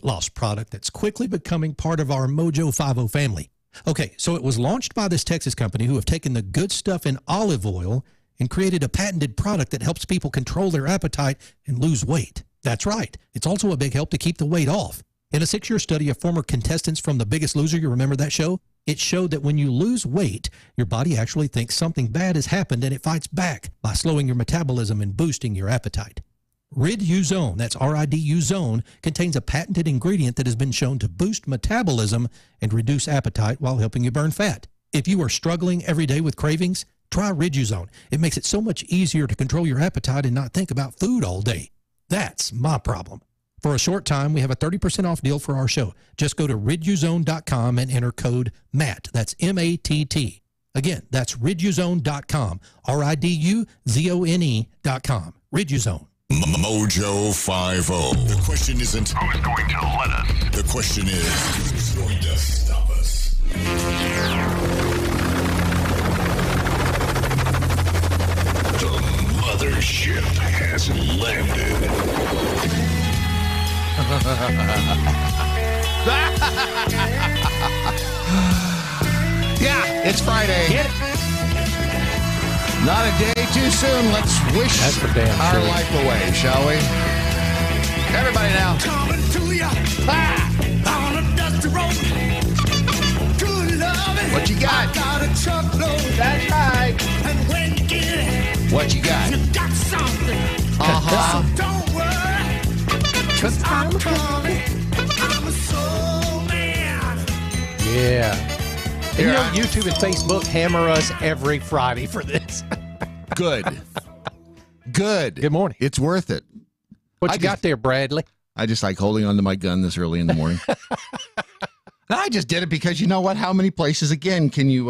weight loss product that's quickly becoming part of our MoJo 50 family. Okay, so it was launched by this Texas company who have taken the good stuff in olive oil and created a patented product that helps people control their appetite and lose weight. That's right. It's also a big help to keep the weight off. In a 6-year study of former contestants from The Biggest Loser, you remember that show? It showed that when you lose weight, your body actually thinks something bad has happened and it fights back by slowing your metabolism and boosting your appetite. Rid-U-Zone, that's R-I-D-U Zone, contains a patented ingredient that has been shown to boost metabolism and reduce appetite while helping you burn fat. If you are struggling every day with cravings, try Rid-U-Zone. It makes it so much easier to control your appetite and not think about food all day. That's my problem. For a short time, we have a 30% off deal for our show. Just go to riduzone.com and enter code MATT. That's M-A-T-T. Again, that's riduzone.com. R-I-D-U-Z-O-N-E.com. Rid-U-Zone. MoJo 50. The question isn't who's going to let us. The question is who's going to stop us. The mothership has landed. Yeah, it's Friday. Get it. Not a day too soon. Let's wish our life away, shall we? Everybody now. Coming to ya on a dusty road. Good loving. What you got? I got a truckload. That's right. And when you get it, What you got? you got something. Uh-huh. So don't worry, 'cause I'm coming. I'm a soul man. Yeah. And Here, you know, YouTube and Facebook hammer us every Friday for this. Good. Good. Good morning. It's worth it. What I you got there, Bradley? I just like holding onto my gun this early in the morning. I just did it because you know what? How many places again can you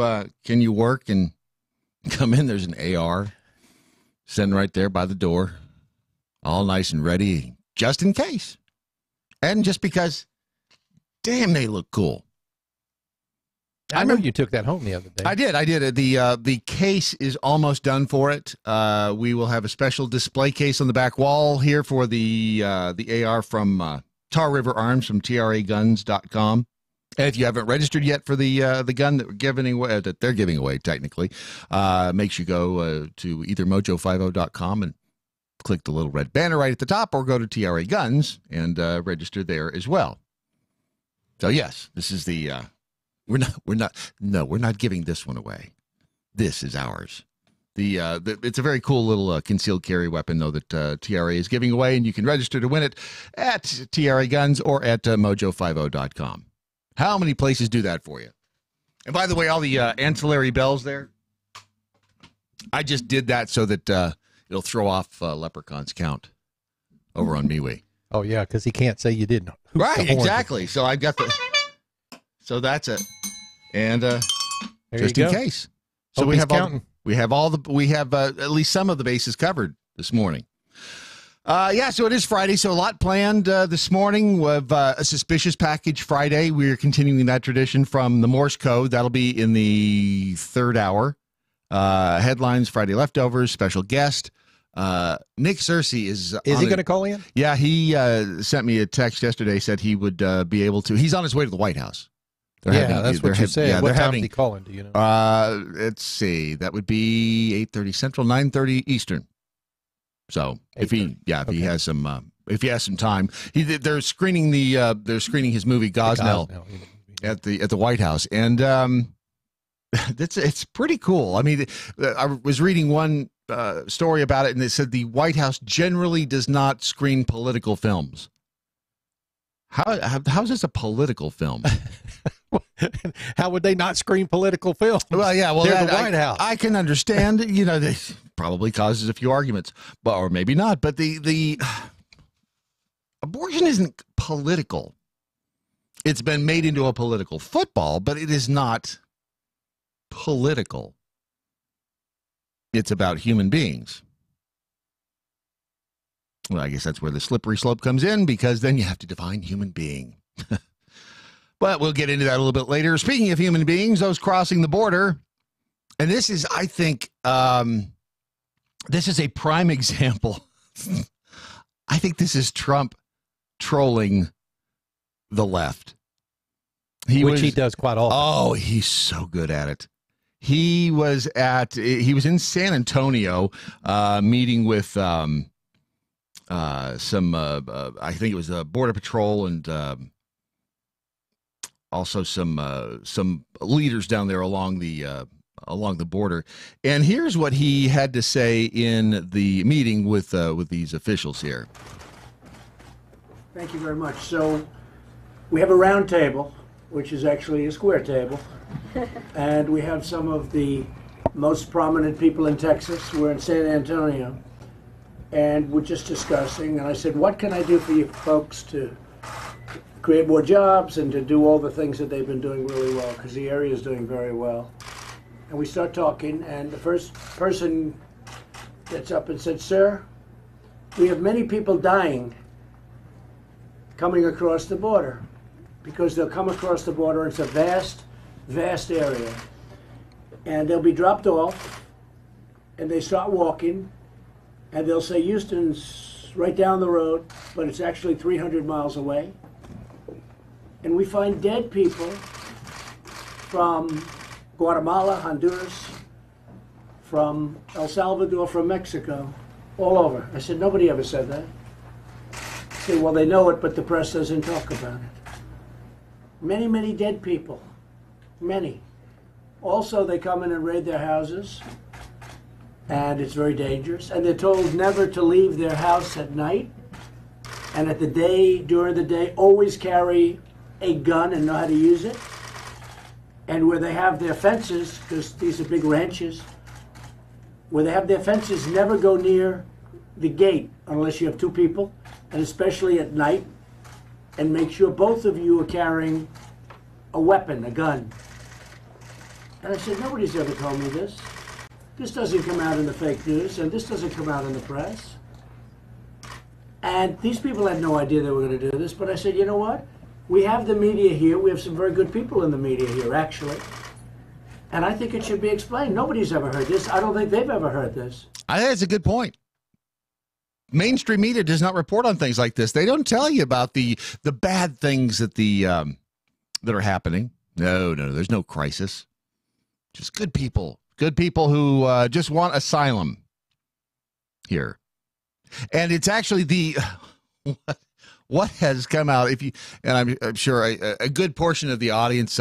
work and come in? There's an AR sitting right there by the door, all nice and ready, just in case, and just because. Damn, they look cool. I know you took that home the other day. I did. The case is almost done for it. We will have a special display case on the back wall here for the AR from Tar River Arms from traguns.com. And if you haven't registered yet for the gun that they're giving away technically, make sure you go to either mojo50.com and click the little red banner right at the top, or go to TRA Guns and register there as well. So yes, this is the. We're not giving this one away. This is ours. It's a very cool little concealed carry weapon, though, that TRA is giving away, and you can register to win it at TRA Guns or at mojo50.com. How many places do that for you? And by the way, all the ancillary bells there, I just did that so that it'll throw off Leprechaun's count over on MeWe. Oh, yeah, because he can't say you didn't. Right, exactly. So I've got the... So that's it, and just in case. So we have at least some of the bases covered this morning. So it is Friday, so a lot planned this morning. We have a Suspicious Package Friday. We're continuing that tradition from the Morse code. That'll be in the third hour. Headlines, Friday leftovers, special guest. Nick Searcy is he going to call in? Yeah, he sent me a text yesterday. Said he would be able to. He's on his way to the White House. That's what you said. What time is he calling? Do you know? Let's see. That would be 8:30 Central, 9:30 Eastern. So if he has some time, they're screening his movie Gosnell at the White House, and it's pretty cool. I mean, I was reading one story about it, and it said the White House generally does not screen political films. How is this a political film? How would they not screen political films? Well, yeah, they're the White House. I can understand. You know, this probably causes a few arguments, or maybe not. But the abortion isn't political. It's been made into a political football, but it is not political. It's about human beings. Well, I guess that's where the slippery slope comes in, because then you have to define human being. But we'll get into that a little bit later. Speaking of human beings, those crossing the border, and this is, I think, this is a prime example. I think this is Trump trolling the left. Which he does quite often. Oh, he's so good at it. He was in San Antonio meeting with some I think it was Border Patrol and also some leaders down there along the border. And here's what he had to say in the meeting with these officials here. Thank you very much. So we have a round table, which is actually a square table, and we have some of the most prominent people in Texas. We're in San Antonio, and we're just discussing, and I said, what can I do for you folks to create more jobs and to do all the things that they've been doing really well, because the area is doing very well. And we start talking, and the first person gets up and said, sir, we have many people dying coming across the border, because they'll come across the border, and it's a vast, vast area. And they'll be dropped off, and they start walking, and they'll say, Houston's right down the road, but it's actually 300 miles away. And we find dead people from Guatemala, Honduras, from El Salvador, from Mexico, all over. I said, nobody ever said that. I said, well, they know it, but the press doesn't talk about it. Many, many dead people. Many. Also, they come in and raid their houses, and it's very dangerous. And they're told never to leave their house at night, and during the day, always carry a gun and know how to use it. And where they have their fences, because these are big ranches, where they have their fences, never go near the gate unless you have two people, and especially at night, and make sure both of you are carrying a weapon, a gun. And I said, nobody's ever told me this. This doesn't come out in the fake news, and this doesn't come out in the press. And these people had no idea they were going to do this, but I said, you know what? We have the media here. We have some very good people in the media here, actually. And I think it should be explained. Nobody's ever heard this. I don't think they've ever heard this. I think that's a good point. Mainstream media does not report on things like this. They don't tell you about the bad things that that are happening. No, there's no crisis. Just good people who just want asylum here. And it's actually what has come out. And I'm sure a good portion of the audience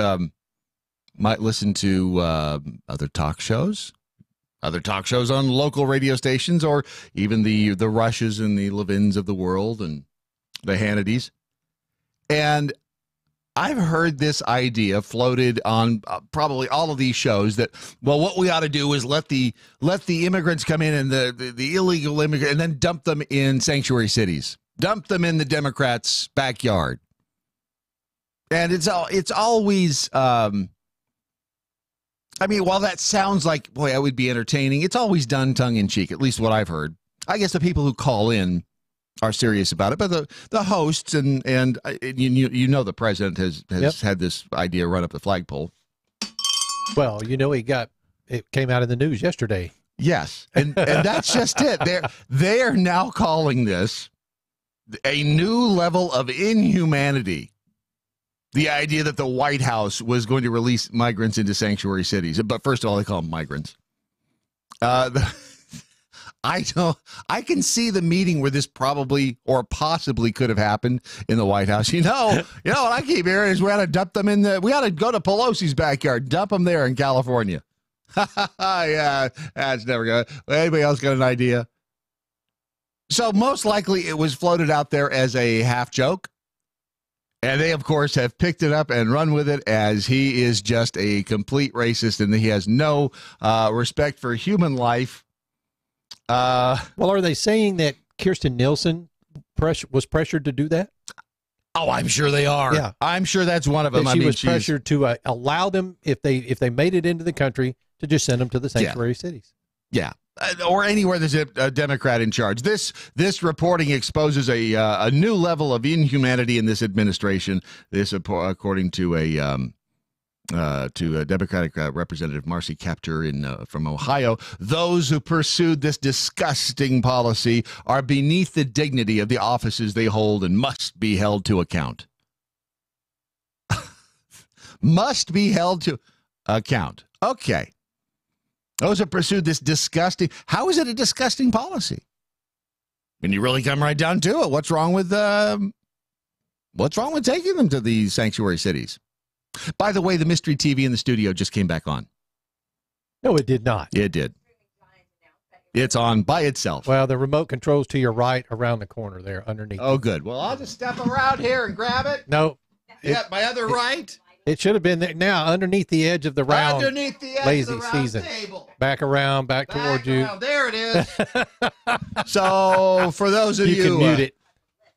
might listen to other talk shows on local radio stations, or even the Rushes and the Levins of the world and the Hannitys. And I've heard this idea floated on probably all of these shows that, well, what we ought to do is let the immigrants come in, and the illegal immigrants, and then dump them in sanctuary cities, dump them in the Democrats' backyard. And it's always, I mean, while that sounds like, boy, that would be entertaining, it's always done tongue-in-cheek, at least what I've heard. I guess the people who call in are serious about it, but the hosts and you know the president has had this idea run up the flagpole. Well, it came out in the news yesterday. Yes, and that's just it. They are now calling this a new level of inhumanity. The idea that the White House was going to release migrants into sanctuary cities. But first of all, they call them migrants. I can see the meeting where this probably or possibly could have happened in the White House. You know what I keep hearing is we ought to dump them we ought to go to Pelosi's backyard, dump them there in California. Yeah, that's never good. Anybody else got an idea? So most likely it was floated out there as a half joke. And they, of course, have picked it up and run with it as he is just a complete racist and he has no respect for human life. Well, are they saying that Kirstjen Nielsen was pressured to do that? Oh, I'm sure they are. Yeah, I'm sure that's one of them. She was pressured to allow them, if they made it into the country, to just send them to the sanctuary cities. Yeah. Or anywhere there's a Democrat in charge. This reporting exposes a new level of inhumanity in this administration. This, according to a Democratic Representative Marcy Kaptur from Ohio, those who pursued this disgusting policy are beneath the dignity of the offices they hold and must be held to account. must be held to account. Okay. Those have pursued this disgusting. How is it a disgusting policy? When you really come right down to it, what's wrong with taking them to these sanctuary cities? By the way, the mystery TV in the studio just came back on. No, it did not. It did. It's on by itself. Well, the remote control's to your right around the corner there underneath. Oh, good. Well, I'll just step around here and grab it. No. Yeah, my other right. It should have been there now underneath the edge of the round. Underneath the edge lazy of the round season. table. Back around, back towards you. There it is. So, for those of you can mute it.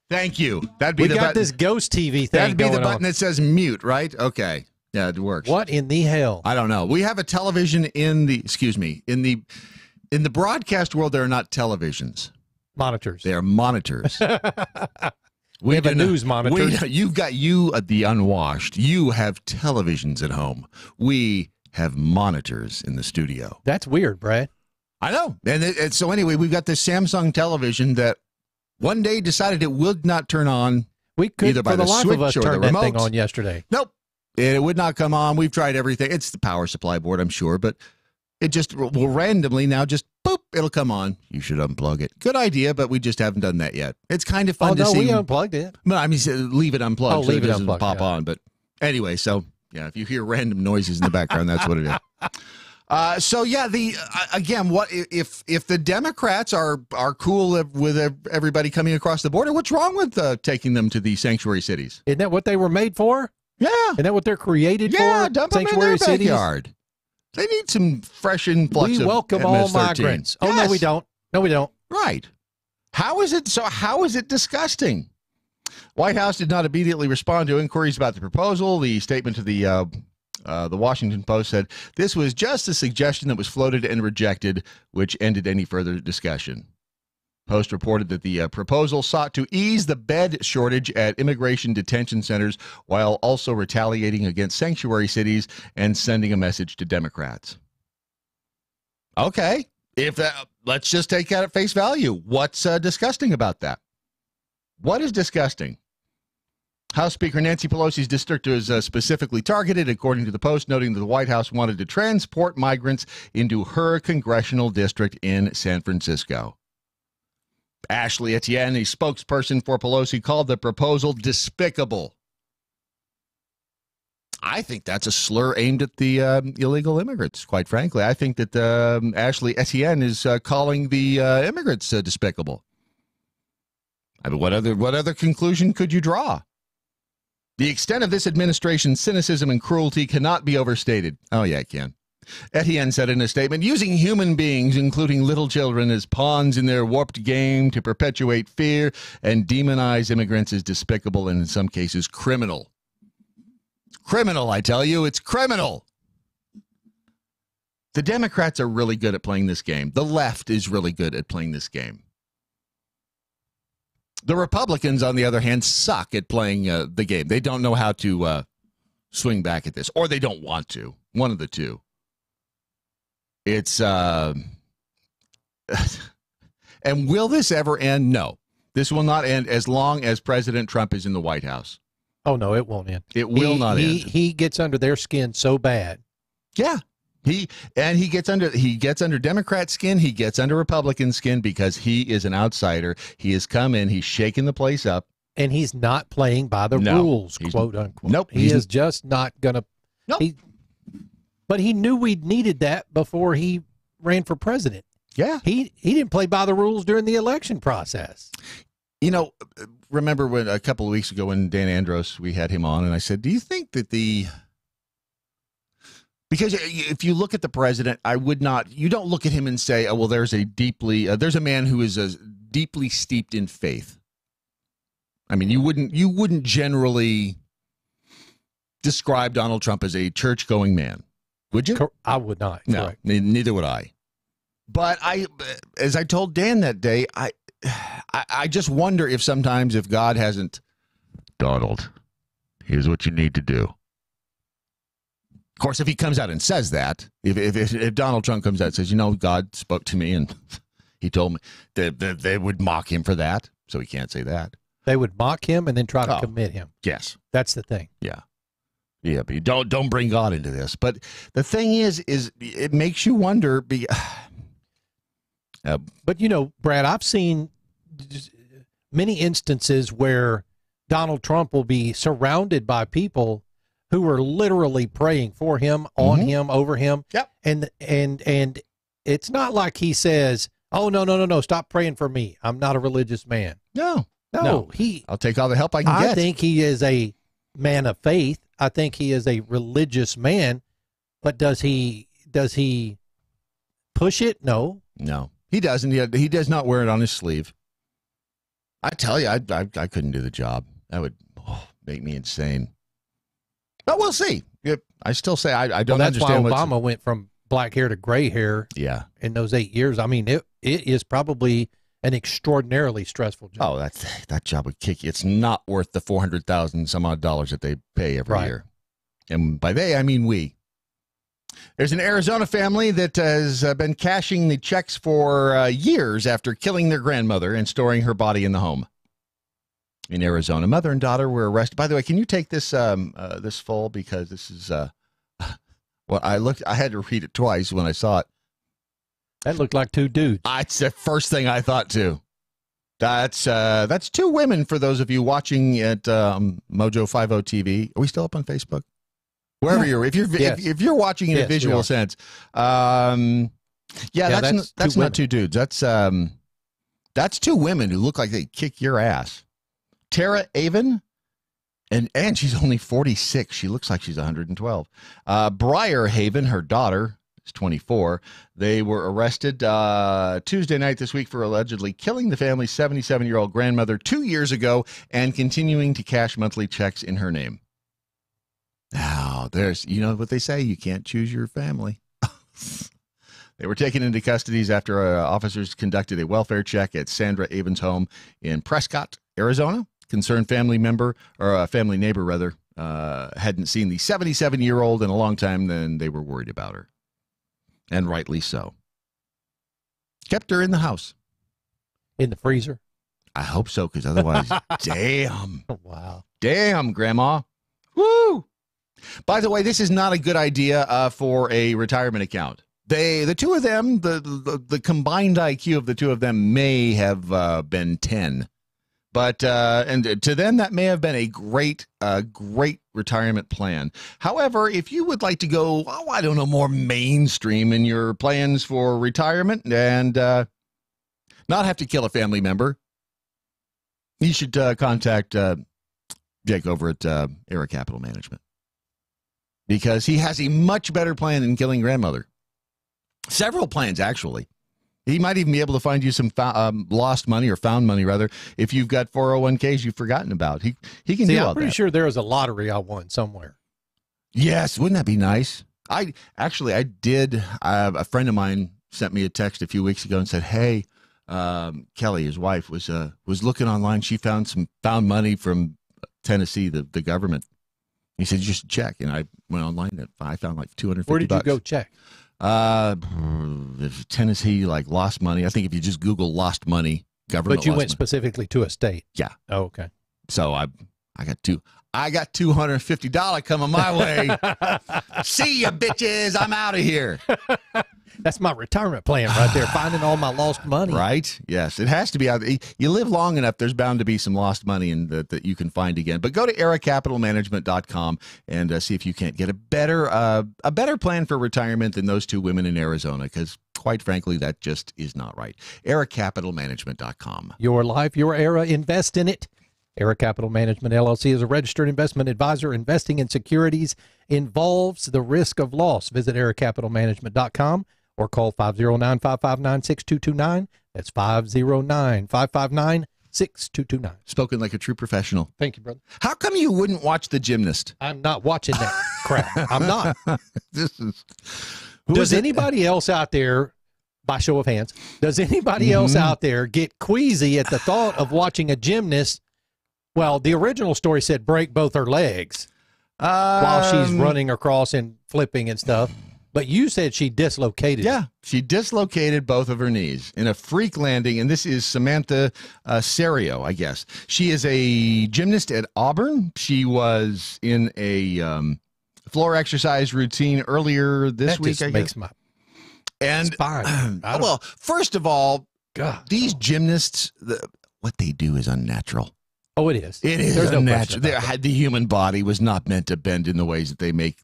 Thank you. That'd be We the got button. this ghost TV thing That'd be the going button on. that says mute, right? Okay. Yeah, it works. What in the hell? I don't know. We have a television in the in the broadcast world. There are not televisions. Monitors. They are monitors. We have a news monitor. You've got the unwashed. You have televisions at home. We have monitors in the studio. That's weird, Brad. I know. And so anyway, we've got this Samsung television that one day decided it would not turn on. We could, either by for the life switch of us, or turn the that thing remote. on yesterday. Nope. It would not come on. We've tried everything. It's the power supply board, I'm sure, but it just will randomly now just boop, it'll come on. You should unplug it. Good idea, but we just haven't done that yet. It's kind of fun to see. We unplugged it. No, I mean, leave it unplugged. Leave it doesn't unplugged, pop yeah. on. But anyway, so yeah, if you hear random noises in the background, that's what it is. So yeah, again, what if the Democrats are cool with everybody coming across the border? What's wrong with taking them to the sanctuary cities? Isn't that what they were made for? Yeah, Isn't that what they're created yeah, for? dump them in their backyard. They need some fresh influx. We welcome all migrants. Oh, no, we don't. No, we don't. Right. How is it? So how is it disgusting? White House did not immediately respond to inquiries about the proposal. The statement to the Washington Post said this was just a suggestion that was floated and rejected, which ended any further discussion. Post reported that the proposal sought to ease the bed shortage at immigration detention centers while also retaliating against sanctuary cities and sending a message to Democrats. Okay, let's just take that at face value. What's disgusting about that? What is disgusting? House Speaker Nancy Pelosi's district was specifically targeted, according to the Post, noting that the White House wanted to transport migrants into her congressional district in San Francisco. Ashley Etienne, a spokesperson for Pelosi, called the proposal despicable. I think that's a slur aimed at the illegal immigrants, quite frankly. I think that Ashley Etienne is calling the immigrants despicable. I mean, what other conclusion could you draw? The extent of this administration's cynicism and cruelty cannot be overstated. Oh, yeah, it can. Etienne said in a statement, using human beings, including little children, as pawns in their warped game to perpetuate fear and demonize immigrants is despicable and in some cases criminal. Criminal, I tell you, it's criminal. The Democrats are really good at playing this game. The left is really good at playing this game. The Republicans, on the other hand, suck at playing the game. They don't know how to swing back at this, or they don't want to. One of the two. It's, and will this ever end? No. This will not end as long as President Trump is in the White House. Oh, no, it won't end. It will not end. He gets under their skin so bad. Yeah. He gets under Democrat skin, he gets under Republican skin because he is an outsider. He has come in, he's shaking the place up. And he's not playing by the rules, quote unquote. Nope. He is just not going to. Nope. But he knew we needed that before he ran for president. Yeah. He didn't play by the rules during the election process. You know, remember when a couple of weeks ago when Dan Andros, we had him on, and I said, do you think that because if you look at the president, you don't look at him and say, oh, well, there's a man who is deeply steeped in faith. I mean, you wouldn't generally describe Donald Trump as a church-going man, would you? I would not. No, correct. neither would I. But as I told Dan that day, I just wonder if sometimes if God hasn't, Donald, here's what you need to do. Of course, if he comes out and says that, if Donald Trump comes out and says, you know, God spoke to me and he told me, they would mock him for that. So he can't say that. They would mock him and then try to commit him. Yes. That's the thing. Yeah. Yeah, but don't bring God into this. But the thing is it makes you wonder. But you know, Brad, I've seen many instances where Donald Trump will be surrounded by people who are literally praying for him, on him, over him. Yep. And it's not like he says, "Oh, no, stop praying for me. I'm not a religious man." No. I'll take all the help I can get. I think he is a man of faith. I think he is a religious man, but does he push it? No, he doesn't. He does not wear it on his sleeve. I tell you, I couldn't do the job. That would make me insane. But we'll see. I still say I don't understand. That's why Obama went from black hair to gray hair. Yeah, in those 8 years. I mean, it is probably an extraordinarily stressful job. Oh, that job would kick you. It's not worth the $400,000 some odd dollars that they pay every year. And by they, I mean we. There's an Arizona family that has been cashing the checks for years after killing their grandmother and storing her body in the home. In Arizona, mother and daughter were arrested. By the way, can you take this this full, because this is well, I had to read it twice when I saw it. That looked like two dudes. It's the first thing I thought too. That's two women for those of you watching at MoJo 50 TV. Are we still up on Facebook? Wherever you're, if you're watching in a visual sense, that's not two dudes. That's two women who look like they kick your ass. Tara Avon, and she's only 46. She looks like she's 112. Briar Haven, her daughter, is 24. They were arrested Tuesday night this week for allegedly killing the family's 77-year-old grandmother 2 years ago and continuing to cash monthly checks in her name. Now, you know what they say, you can't choose your family. They were taken into custody after officers conducted a welfare check at Sandra Avon's home in Prescott, Arizona. Concerned family member, or a family neighbor rather, hadn't seen the 77-year-old in a long time, then they were worried about her. And rightly so. Kept her in the house. In the freezer? I hope so, because otherwise, damn. Wow. Damn, Grandma. Woo! By the way, this is not a good idea for a retirement account. The two of them, the combined IQ of the two of them may have been 10. But and to them, that may have been a great retirement plan. However, if you would like to go, I don't know, more mainstream in your plans for retirement and not have to kill a family member, you should contact Jake over at Era Capital Management, because he has a much better plan than killing grandmother. Several plans, actually. He might even be able to find you some lost money, or found money, rather, if you've got 401ks you've forgotten about. He can do all that. I'm pretty sure there was a lottery I won somewhere. Yes, wouldn't that be nice? I did. A friend of mine sent me a text a few weeks ago and said, "Hey, Kelly, his wife, was looking online. She found money from Tennessee, the government." He said, "You should check." And I went online and I found like $250. Where did you go check? Tennessee, like, lost money. I think if you just Google lost money, government. But you went specifically to a state. Yeah. Oh, okay. So I got $250 coming my way. See ya, bitches. I'm out of here. That's my retirement plan right there, finding all my lost money. Right? Yes, it has to be out. You live long enough, there's bound to be some lost money that you can find again. But go to eracapitalmanagement.com and see if you can't get a better plan for retirement than those two women in Arizona, because quite frankly, that just is not right. eracapitalmanagement.com. Your life, your era, invest in it. Era Capital Management, LLC is a registered investment advisor. Investing in securities involves the risk of loss. Visit eracapitalmanagement.com or call 509-559-6229. That's 509-559-6229. Spoken like a true professional. Thank you, brother. How come you wouldn't watch The Gymnast? I'm not watching that crap. I'm not. Does anybody else out there, by show of hands, does anybody else out there get queasy at the thought of watching a gymnast? Well, the original story said break both her legs while she's running across and flipping and stuff. But you said she dislocated. Yeah, she dislocated both of her knees in a freak landing. And this is Samantha Serio, I guess. She is a gymnast at Auburn. She was in a floor exercise routine earlier this week. I guess. It's fine. Well, first of all, God, these gymnasts, what they do is unnatural. Oh, it is. It is There's no unnatural. question about that. The human body was not meant to bend in the ways that they make.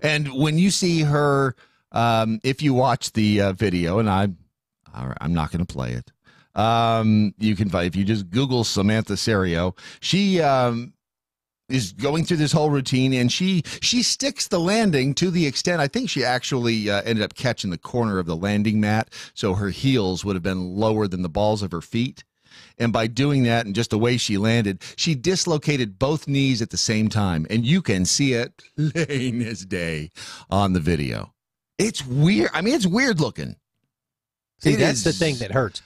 And when you see her, if you watch the video, and I'm not going to play it. You can, if you just Google Samantha Serio, she is going through this whole routine, and she sticks the landing to the extent, I think she actually ended up catching the corner of the landing mat, so her heels would have been lower than the balls of her feet. And by doing that and just the way she landed, she dislocated both knees at the same time. And you can see it plain as day on the video. It's weird. I mean, it's weird looking. See, that's the thing that hurts.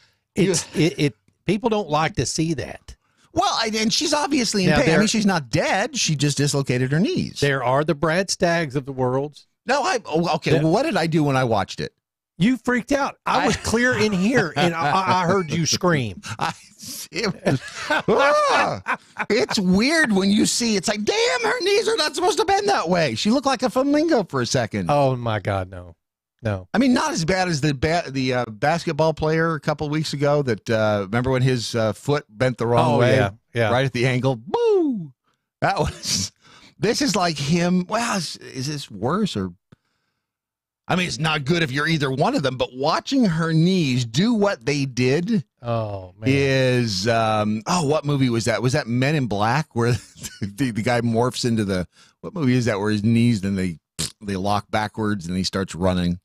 People don't like to see that. Well, and she's obviously in pain. I mean, she's not dead. She just dislocated her knees. There are the Brad Staggs of the world. No, okay. Well, what did I do when I watched it? You freaked out. I was clear in here, and I heard you scream. It's weird when you see. It's like, damn, her knees are not supposed to bend that way. She looked like a flamingo for a second. Oh my God, no. I mean, not as bad as the basketball player a couple of weeks ago. That remember when his foot bent the wrong way, right at the ankle. Boo! That was. This is like him. Well, is this worse or? I mean, it's not good if you're either one of them, but watching her knees do what they did is, what movie was that? Was that Men in Black where the guy morphs into what movie is that where his knees, then they lock backwards and he starts running?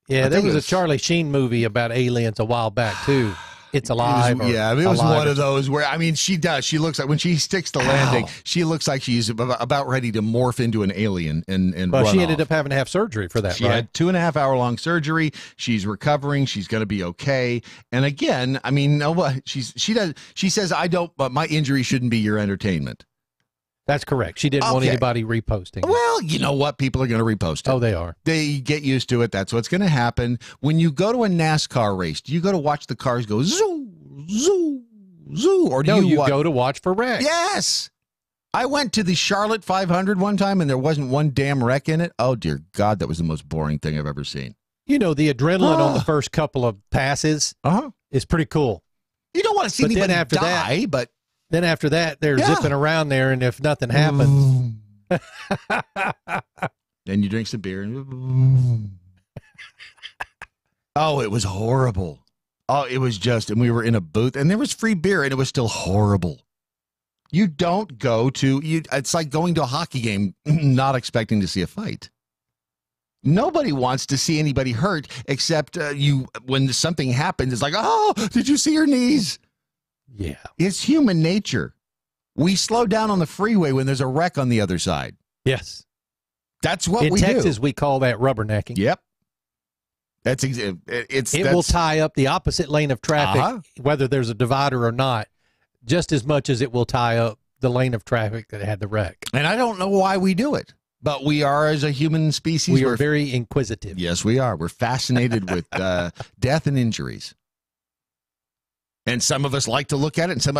Yeah, there was a Charlie Sheen movie about aliens a while back, too. It's Alive. It was one of those where, I mean, she does. She looks like, when she sticks the landing, she looks like she's about ready to morph into an alien and Well, run she ended off. up having to have surgery for that, She right? had 2.5 hour long surgery. She's recovering. She's going to be okay. And again, I mean, she says, but my injury shouldn't be your entertainment. That's correct. She didn't want anybody reposting. Well, you know what? People are going to repost it. Oh, they are. They get used to it. That's what's going to happen. When you go to a NASCAR race, do you go to watch the cars go zoo, zoo, zoo? Or do you go to watch for wrecks. Yes. I went to the Charlotte 500 one time, and there wasn't one damn wreck in it. Oh, dear God, that was the most boring thing I've ever seen. You know, the adrenaline on the first couple of passes is pretty cool. You don't want to see anybody die, but... Then after that, they're zipping around there, and if nothing happens... Then you drink some beer. Oh, it was horrible. Oh, it was just... And we were in a booth, and there was free beer, and it was still horrible. You don't go to... It's like going to a hockey game not expecting to see a fight. Nobody wants to see anybody hurt, except when something happens, it's like, oh, did you see her knees? Yeah. It's human nature. We slow down on the freeway when there's a wreck on the other side. Yes. That's what we do. In Texas, do. we call that rubbernecking. Yep. It will tie up the opposite lane of traffic, whether there's a divider or not, just as much as it will tie up the lane of traffic that had the wreck. And I don't know why we do it, but we are, as a human species. We are very inquisitive. Yes, we are. We're fascinated with death and injuries. And some of us like to look at it, and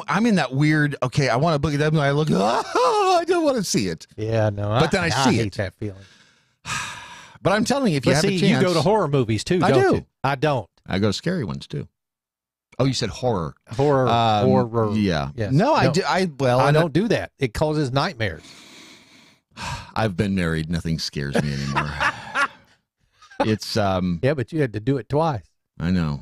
I'm in that weird, okay, I want to look at them, and I look, I don't want to see it. Yeah, no. But then I see I hate that feeling. But I'm telling you, if you have a chance. You go to horror movies, too, don't you? I don't. I go to scary ones, too. Oh, you said horror. Horror. Yeah. Yes. No, I do. I don't do that. It causes nightmares. I've been married. Nothing scares me anymore. It's Yeah, but you had to do it twice. I know.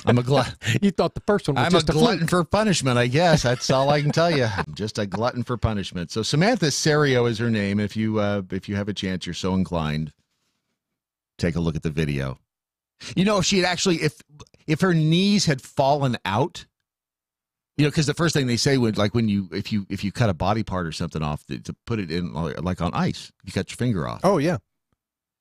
I'm a glutton. You thought the first one was just a glutton for punishment, I guess. That's all I can tell you. I'm just a glutton for punishment. So Samantha Serio is her name. If you have a chance, you're so inclined, take a look at the video. You know, if she had actually, if her knees had fallen out, you know, because the first thing they say would, like, if you cut a body part or something off, to put it in like on ice, you cut your finger off. Oh yeah.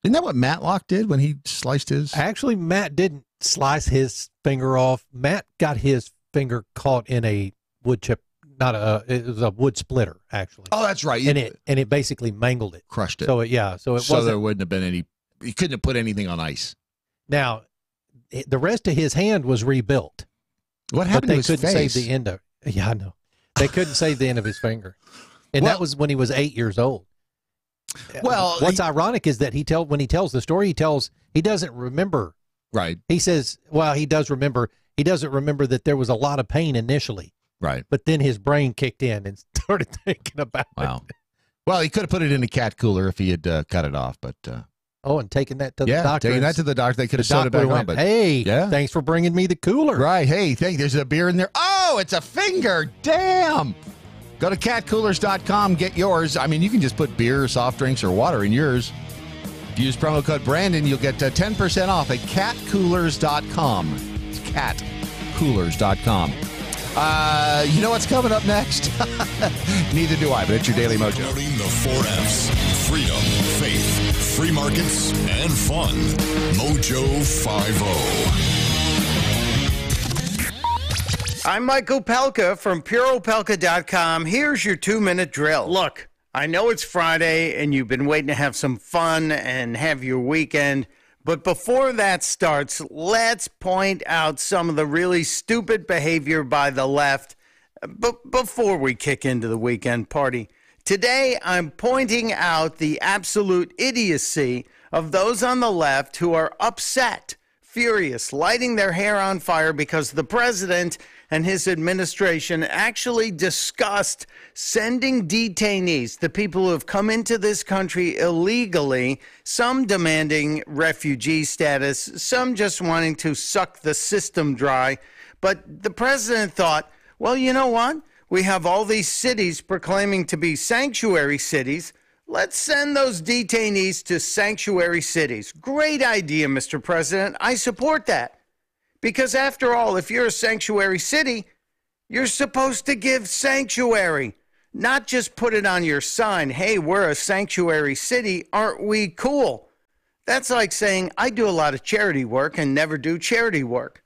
Isn't that what Matlock did when he sliced his? Actually, Matt didn't slice his finger off. Matt got his finger caught in a wood chip, it was a wood splitter, actually. Oh, that's right. And it basically mangled it. Crushed it. So there wouldn't have been any, he couldn't have put anything on ice. Now, the rest of his hand was rebuilt. What happened to his face? But they couldn't save the end of it. Yeah, I know. They couldn't save the end of his finger. And that was when he was 8 years old. Well, what's ironic is that when he tells the story, he doesn't remember. Right. He says, well, he does remember. He doesn't remember that there was a lot of pain initially. Right. But then his brain kicked in and started thinking about it. Well, he could have put it in a cat cooler if he had cut it off, but and taken that to the doctor. Taking that to the doctor. They could have sewed it back on. But hey, thanks for bringing me the cooler. Right. Hey, there's a beer in there. Oh, it's a finger. Damn. Go to catcoolers.com, get yours. I mean, you can just put beer, soft drinks, or water in yours. If you use promo code Brandon, you'll get 10% off at catcoolers.com. It's catcoolers.com. You know what's coming up next? Neither do I, but it's your Daily Mojo. Promoting the 4 F's. Freedom, faith, free markets, and fun. MoJo 50. I'm Michael Pelka from PureOpelka.com. Here's your 2-minute drill. Look, I know it's Friday and you've been waiting to have some fun and have your weekend. But before that starts, let's point out some of the really stupid behavior by the left before we kick into the weekend party. Today, I'm pointing out the absolute idiocy of those on the left who are upset, furious, lighting their hair on fire because the president and his administration actually discussed sending detainees, the people who have come into this country illegally, some demanding refugee status, some just wanting to suck the system dry. But the president thought, well, you know what? We have all these cities proclaiming to be sanctuary cities. Let's send those detainees to sanctuary cities. Great idea, Mr. President. I support that. Because after all, if you're a sanctuary city, you're supposed to give sanctuary, not just put it on your sign. Hey, we're a sanctuary city. Aren't we cool? That's like saying I do a lot of charity work and never do charity work.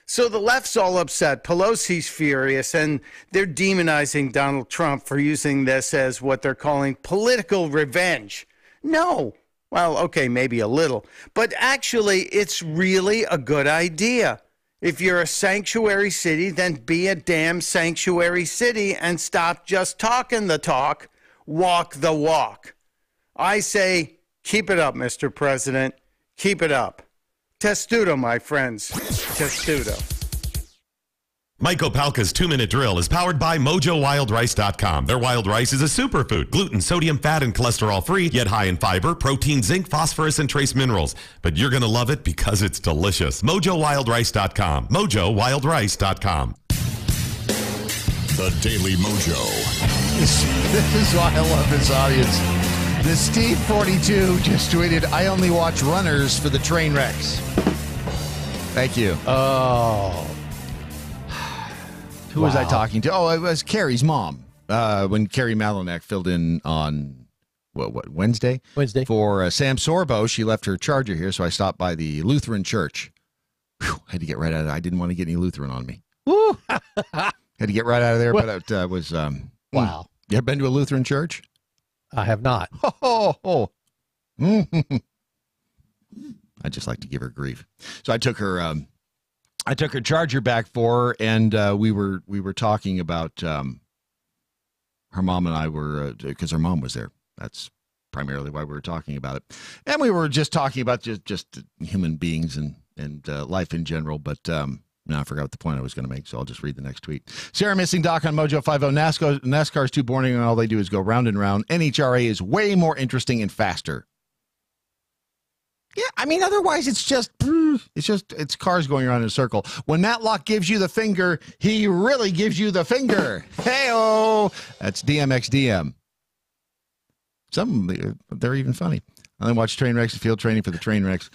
So the left's all upset. Pelosi's furious, and they're demonizing Donald Trump for using this as what they're calling political revenge. No. Well, okay, maybe a little. But actually, it's really a good idea. If you're a sanctuary city, then be a damn sanctuary city and stop just talking the talk, walk the walk. I say, keep it up, Mr. President. Keep it up. Testudo, my friends. Testudo. Mike Opalka's 2-minute drill is powered by MoJoWildRice.com. Their wild rice is a superfood, gluten, sodium, fat, and cholesterol-free, yet high in fiber, protein, zinc, phosphorus, and trace minerals. But you're going to love it because it's delicious. MoJoWildRice.com. MoJoWildRice.com. The Daily Mojo. This is why I love this audience. The Steve 42 just tweeted, I only watch runners for the train wrecks. Thank you. Oh. Who was I talking to? Oh, it was Carrie's mom. When Carrie Malinak filled in on, Wednesday? Wednesday. For Sam Sorbo, she left her charger here, so I stopped by the Lutheran church. Whew, had to get right out of there. I didn't want to get any Lutheran on me. Woo! Had to get right out of there, but it was... wow. You ever been to a Lutheran church? I have not. Oh. I just like to give her grief. So I took her... I took her charger back for her, and we were talking about her mom and I were because her mom was there. That's primarily why we were talking about it, and we were just talking about just human beings and life in general. But now I forgot what the point I was going to make, so I'll just read the next tweet. Sarah Missing Doc on Mojo 50. NASCAR's too boring, and all they do is go round and round. NHRA is way more interesting and faster. Yeah, I mean, otherwise it's cars going around in a circle. When Matlock gives you the finger, he really gives you the finger. Hey-oh! That's DMXDM. They're even funny. I then watch train wrecks and field training for the train wrecks.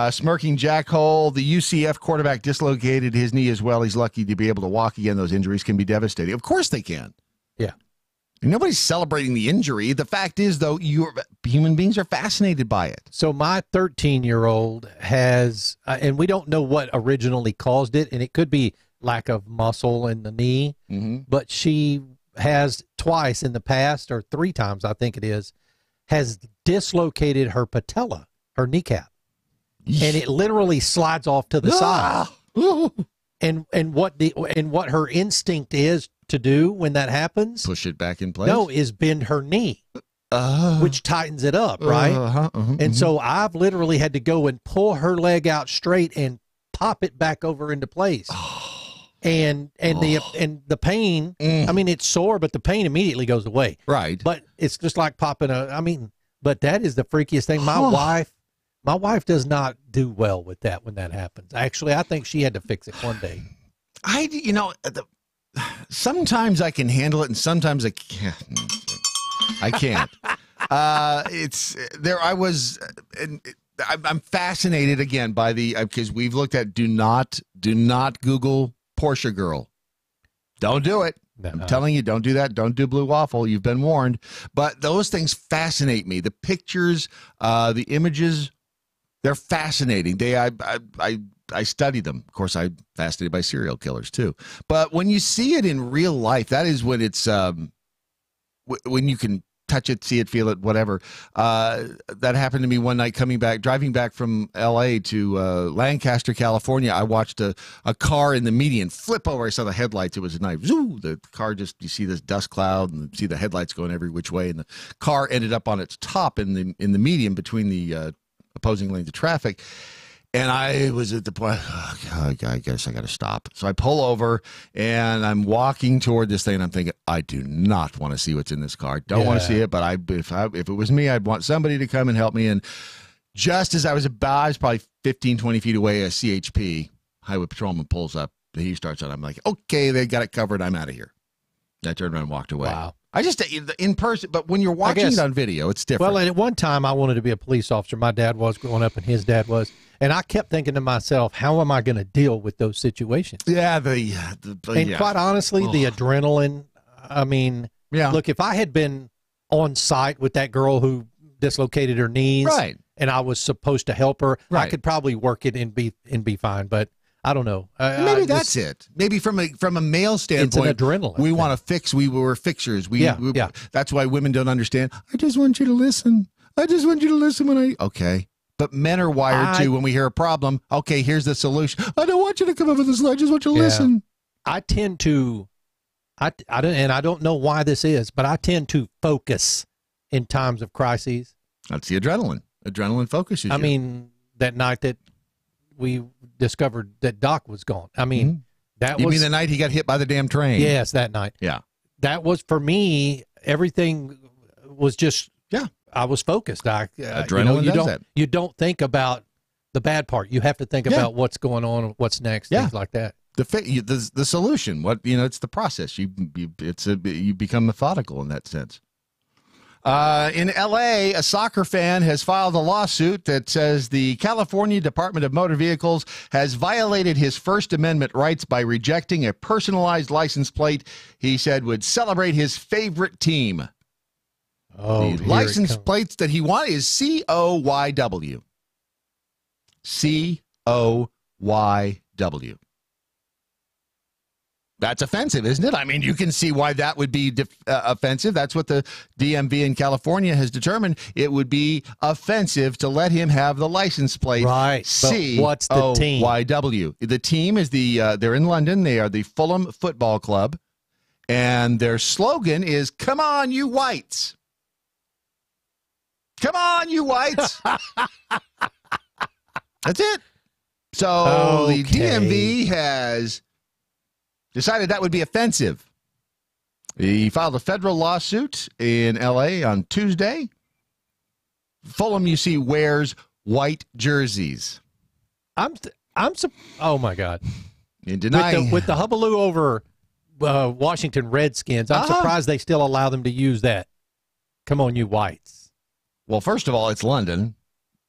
Smirking Jackhole, the UCF quarterback dislocated his knee as well. He's lucky to be able to walk again. Those injuries can be devastating. Of course they can. Yeah. Nobody's celebrating the injury. The fact is, though, human beings are fascinated by it. So my 13-year-old has, and we don't know what originally caused it, and it could be lack of muscle in the knee, but she has twice in the past, or 3 times, I think it is, has dislocated her patella, her kneecap, and it literally slides off to the side. And what her instinct is to do when that happens, Push it back in place? no, is bend her knee, which tightens it up, right? And so I've literally had to go and pull her leg out straight and pop it back over into place. And the pain, I mean, it's sore, but the pain immediately goes away. Right. But it's just like popping but that is the freakiest thing. My wife does not do well with that when that happens. Actually, I think she had to fix it one day. Sometimes I can handle it and sometimes I can't. I can't. I'm fascinated again by because we've looked at do not Google Porsche girl. Don't do it. No. I'm telling you, don't do that. Don't do blue waffle. You've been warned. But those things fascinate me. The pictures, the images, they're fascinating. I study them. Of course, I'm fascinated by serial killers too. But when you see it in real life, that is when it's when you can touch it, see it, feel it, whatever. That happened to me one night driving back from L.A. to Lancaster, California. I watched a car in the median flip over. I saw the headlights. It was a knife. Zoo! The car you see this dust cloud and see the headlights going every which way. And the car ended up on its top in the median between the opposing lanes of traffic. And I was at the point, I guess I got to stop. So I pull over and I'm walking toward this thing. And I'm thinking, I do not want to see what's in this car. Don't want to see it. But if it was me, I'd want somebody to come and help me. And just as I was probably 15, 20 feet away, a CHP highway patrolman pulls up. He starts on. I'm like, okay, they got it covered. I'm out of here. I turned around and walked away. Wow. I just in person, but when you're watching it on video, it's different. Well, at one time, I wanted to be a police officer. My dad was growing up, and his dad was. And I kept thinking to myself, how am I going to deal with those situations? Yeah, quite honestly, the adrenaline. I mean, look, if I had been on site with that girl who dislocated her knees, right, and I was supposed to help her, right, I could probably work it and be fine. But I don't know. Maybe that's it. Maybe from a male standpoint, it's an adrenaline. We want to fix. We were fixers. That's why women don't understand. I just want you to listen. I just want you to listen when okay. But men are wired to when we hear a problem. Okay, here's the solution. I don't want you to come up with this. I just want you to listen. I tend to, I don't know why this is, but I tend to focus in times of crises. That's the adrenaline. Adrenaline focuses. I mean, that night that we discovered that Doc was gone. I mean, that was. You mean the night he got hit by the damn train? Yes, that night. Yeah. That was, for me, everything was just. Yeah. I was focused. Adrenaline does that. You don't think about the bad part. You have to think about what's going on, what's next, things like that. The solution. It's the process. You become methodical in that sense. In L.A., a soccer fan has filed a lawsuit that says the California Department of Motor Vehicles has violated his First Amendment rights by rejecting a personalized license plate he said would celebrate his favorite team. The license plates that he wanted is COYW. COYW. That's offensive, isn't it? I mean, you can see why that would be offensive. That's what the DMV in California has determined. It would be offensive to let him have the license plate. Right. But what's the team? COYW. The team is they're in London. They are the Fulham Football Club. And their slogan is, "Come on, you whites." Come on, you whites. That's it. So the DMV has decided that would be offensive. He filed a federal lawsuit in L.A. on Tuesday. Fulham, you see, wears white jerseys. Oh my God! In denying with the hullabaloo over Washington Redskins, I'm surprised they still allow them to use that. Come on, you whites. Well, first of all, it's London.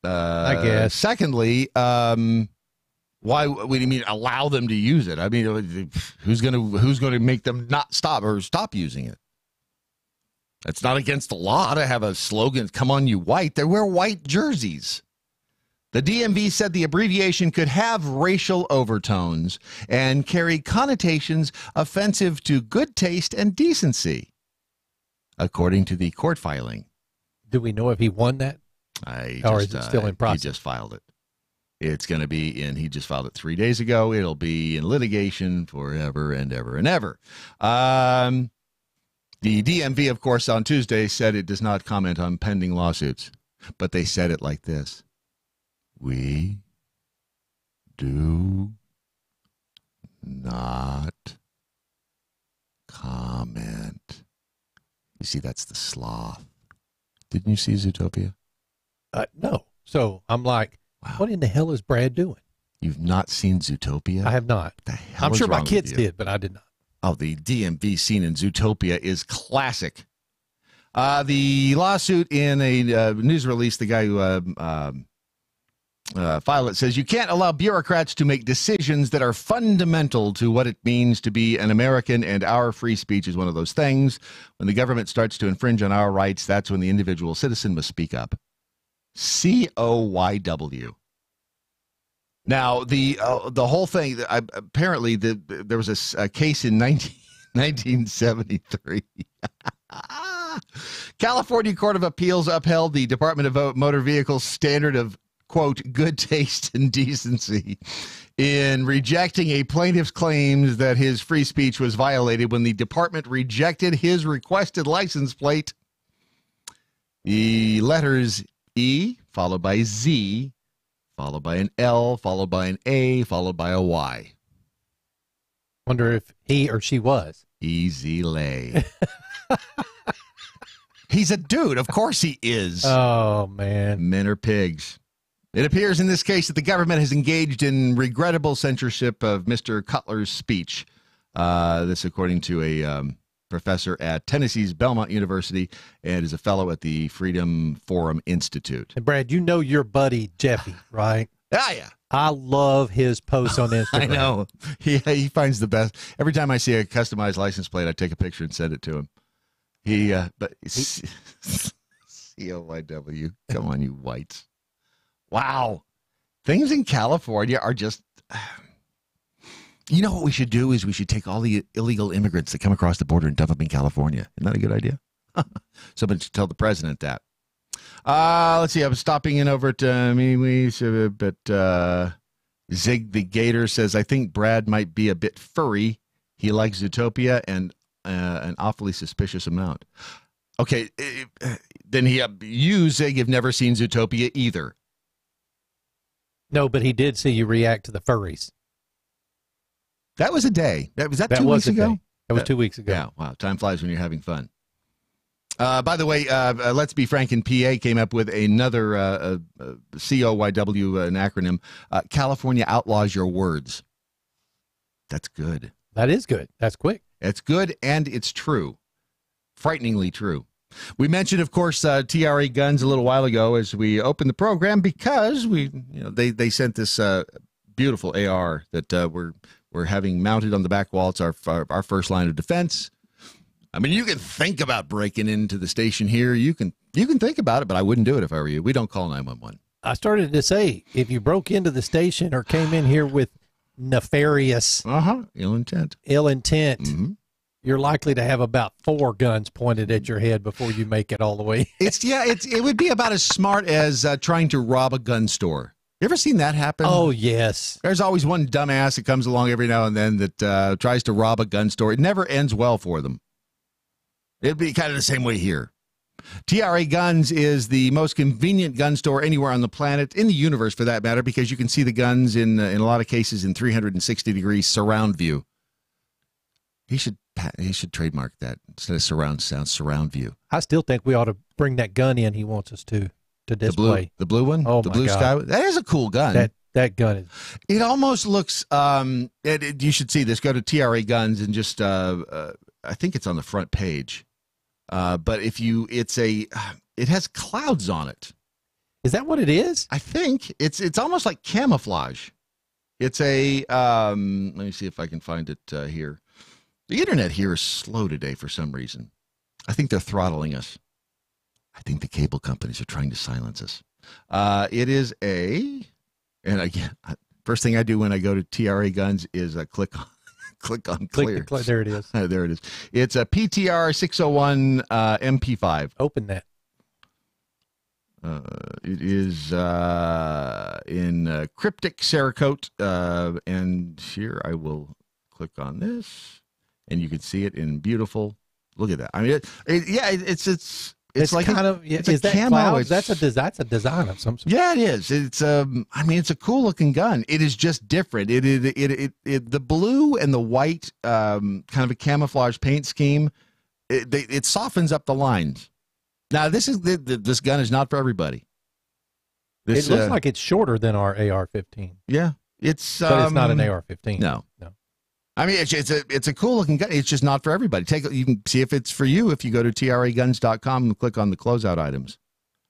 I guess. Secondly, why do you mean allow them to use it? I mean, who's going to make them not stop using it? It's not against the law to have a slogan, "Come on, you white." They wear white jerseys. The DMV said the abbreviation could have racial overtones and carry connotations offensive to good taste and decency, according to the court filing. Do we know if he won that? Or is it still in process? He just filed it. It's going to be in, he just filed it 3 days ago. It'll be in litigation forever and ever and ever. The DMV, of course, on Tuesday said it does not comment on pending lawsuits, but they said it like this. We do not comment. You see, that's the sloth. Didn't you see Zootopia? No. So I'm like, wow. What in the hell is Brad doing? You've not seen Zootopia? I have not. The hell I'm is sure my wrong kids with you? did, but I did not. Oh, the DMV scene in Zootopia is classic. The lawsuit in a news release, the guy who filed it says, you can't allow bureaucrats to make decisions that are fundamental to what it means to be an American, and our free speech is one of those things. When the government starts to infringe on our rights, that's when the individual citizen must speak up. COYW. Now, the whole thing, apparently there was a case in 1973. California Court of Appeals upheld the Department of Motor Vehicles standard of, quote, good taste and decency in rejecting a plaintiff's claims that his free speech was violated when the department rejected his requested license plate. The letters E, followed by Z, followed by an L, followed by an A, followed by a Y. Wonder if he or she was. Easy lay. He's a dude. Of course he is. Oh, man. Men are pigs. It appears in this case that the government has engaged in regrettable censorship of Mr. Cutler's speech. This according to a professor at Tennessee's Belmont University and is a fellow at the Freedom Forum Institute. And Brad, you know your buddy Jeffy, right? Ah, yeah. I love his posts on Instagram. I know. He finds the best. Every time I see a customized license plate, I take a picture and send it to him. But COYW. Come on, you whites. Wow. Things in California are just... You know what we should do is we should take all the illegal immigrants that come across the border and dump them in California. Isn't that a good idea? Somebody should tell the president that. Let's see. I was stopping in over at Zig the Gator says, I think Brad might be a bit furry. He likes Zootopia and an awfully suspicious amount. Okay. Then you, Zig, have never seen Zootopia either. No, but he did see you react to the furries. That was a day. Was that 2 was weeks a ago? day. That was 2 weeks ago. Yeah, wow. Time flies when you're having fun. By the way, Let's Be Frank in PA came up with another COYW, an acronym. California outlaws your words. That's good. That is good. That's quick. It's good, and it's true. Frighteningly true. We mentioned, of course, TRA Guns a little while ago as we opened the program because they sent this beautiful AR that we're having mounted on the back wall. It's our first line of defense. I mean, you can think about breaking into the station here. You can think about it, but I wouldn't do it if I were you. We don't call 911. I started to say, if you broke into the station or came in here with nefarious, ill intent, mm-hmm. You're likely to have about 4 guns pointed at your head before you make it all the way. It would be about as smart as trying to rob a gun store. You ever seen that happen? Oh, yes. There's always one dumbass that comes along every now and then that tries to rob a gun store. It never ends well for them. It'd be kind of the same way here. TRA Guns is the most convenient gun store anywhere on the planet, in the universe for that matter, because you can see the guns in a lot of cases in 360-degree surround view. He should trademark that instead of surround sound, surround view. I still think we ought to bring that gun in he wants us to display. The blue one? Oh, the my blue God. sky. That is a cool gun. That gun is. It almost looks. You should see this. Go to TRA Guns and just. I think it's on the front page. But it has clouds on it. Is that what it is? I think it's almost like camouflage. It's a. Let me see if I can find it here. The internet here is slow today for some reason. I think they're throttling us. I think the cable companies are trying to silence us. It is and again, first thing I do when I go to TRA Guns is click on clear. There it is. There it is. It's a PTR 601 MP5. Open that. It is in Cryptic Cerakote, and here I will click on this, and you can see it in beautiful. Look at that. I mean, it's like kind of it's is a that camo. clouds? That's a design of some sort. Yeah, it is. It's I mean, it's a cool looking gun. It is just different. The blue and the white kind of a camouflage paint scheme. It softens up the lines. Now, this gun is not for everybody. It looks like it's shorter than our AR-15. Yeah, but it's not an AR-15. No. I mean, it's a cool looking gun. It's just not for everybody. You can see if it's for you if you go to traguns.com and click on the closeout items.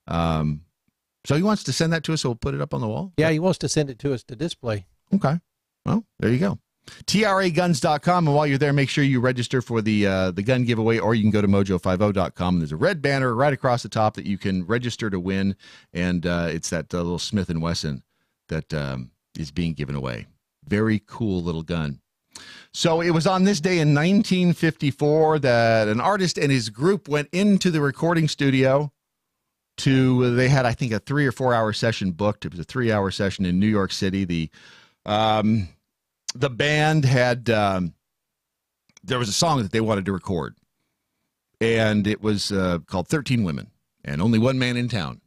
So he wants to send that to us, so we'll put it up on the wall. Yeah, he wants to send it to us to display. Okay. Well, there you go. traguns.com, and while you're there, make sure you register for the gun giveaway, or you can go to mojo50.com. There's a red banner right across the top that you can register to win, and it's that little Smith & Wesson that is being given away. Very cool little gun. So it was on this day in 1954 that an artist and his group went into the recording studio they had, I think, a 3 or 4 hour session booked. It was a 3-hour session in New York City. The band had, there was a song that they wanted to record, and it was called 13 Women and Only One Man in Town.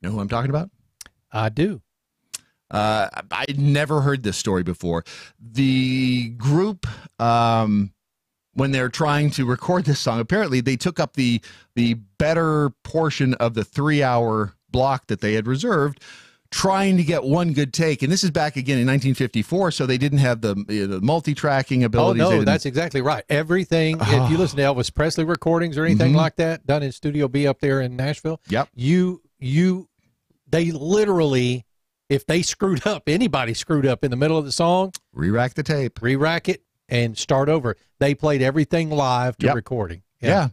You know who I'm talking about? I do. I'd never heard this story before. The group, when they're trying to record this song, apparently they took up the better portion of the 3-hour block that they had reserved, trying to get one good take. And this is back again in 1954, so they didn't have the multi-tracking abilities. Oh, no, that's exactly right. Everything, if you listen to Elvis Presley recordings or anything like that, done in Studio B up there in Nashville, yep. They literally, if they screwed up, anybody screwed up in the middle of the song, re-rack the tape. Re-rack it and start over. They played everything live to recording. Yeah.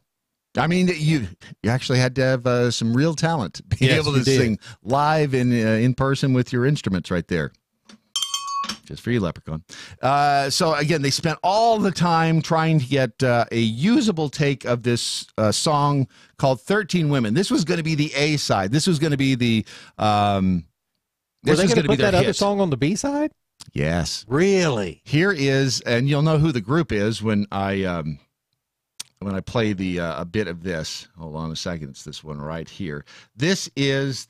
I mean, you actually had to have some real talent, being able to sing live in person with your instruments right there. Just for you, Leprechaun. So, again, they spent all the time trying to get a usable take of this song called 13 Women. This was going to be the A side. This was going to be the... Were they going to put that other song on the B side? Yes. Really? Here is, and you'll know who the group is when I play the a bit of this. Hold on a second. It's this one right here. This is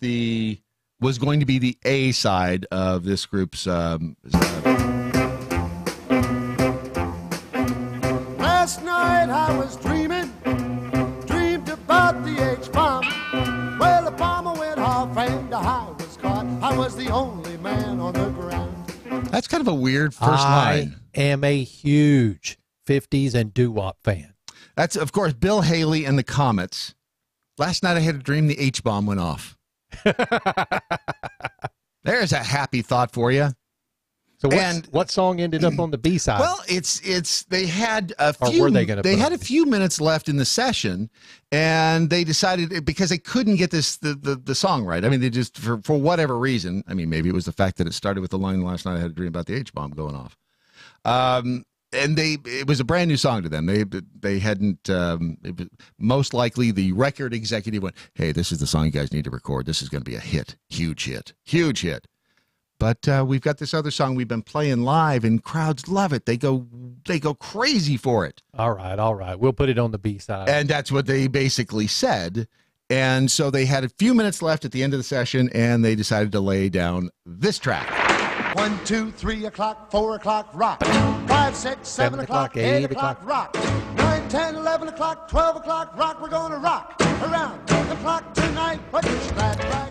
was going to be the A side of this group's. Last night I was dreamed about the H-bomb. Well, the bomber went off and I was caught. I was the only man on the ground. That's kind of a weird first line. I am a huge 50s and doo-wop fan. That's, of course, Bill Haley and the Comets. Last night I had a dream the H-bomb went off. There's a happy thought for you. So what song ended up on the B side? Well, they had a or few. Were they had a few minutes left in the session, and they decided, because they couldn't get the song right. I mean, they just for whatever reason. I mean, maybe it was the fact that it started with the line "Last night I had a dream about the H-bomb going off," and it was a brand new song to them. They hadn't. Most likely, the record executive went, "Hey, this is the song you guys need to record. This is going to be a hit, huge hit, huge hit." But we've got this other song we've been playing live, and crowds love it. They go crazy for it. All right. We'll put it on the B side. And that's what they basically said. And so they had a few minutes left at the end of the session, and they decided to lay down this track. 1, 2, 3 o'clock, 4 o'clock, rock. 5, 6, 7 o'clock, 8 o'clock, rock. 9, 10, 11 o'clock, 12 o'clock, rock. We're going to rock around the clock tonight.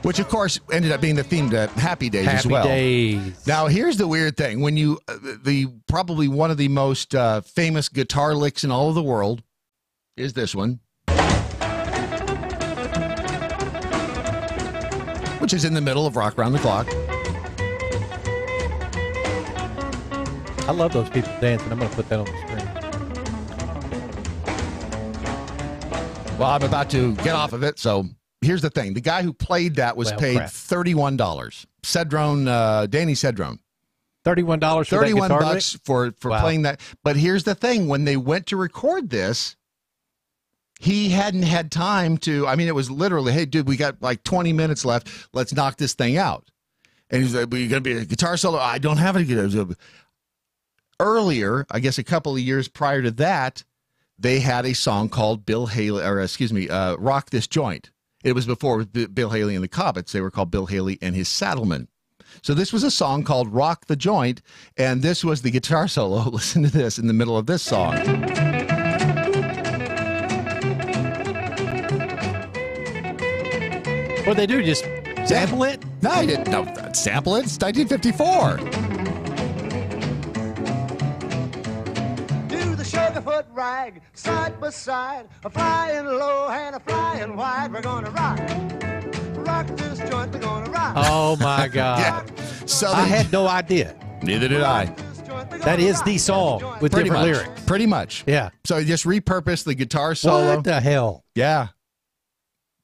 Which, of course, ended up being the theme to Happy Days as well. Happy Days. Now, here's the weird thing. When you, probably one of the most famous guitar licks in all of the world is this one, which is in the middle of Rock Around the Clock. I love those people dancing. I'm going to put that on the screen. Well, I'm about to get off of it, so here's the thing. The guy who played that was paid $31. Cedrone, Danny Cedrone. $31 for $31 that guitar for playing that. But here's the thing. When they went to record this, he hadn't had time to. I mean, it was literally, hey, dude, we got like 20 minutes left. Let's knock this thing out. And he's like, "Are you going to be a guitar solo?" I don't have any guitar. Earlier, I guess a couple of years prior to that, they had a song called Rock This Joint. It was before Bill Haley and the Comets. They were called Bill Haley and his Saddlemen. So this was a song called Rock the Joint, and this was the guitar solo. Listen to this in the middle of this song. What they do, just sample it? No, I didn't. No, sample it. It's 1954. Sugarfoot rag, side by side, a flying low and a flying wide. We're gonna rock this joint. We're gonna rock. Oh my God! Yeah. So I had no idea. Neither did I. That is the song with different lyrics. Pretty much. Yeah. So he just repurposed the guitar solo. What the hell? Yeah.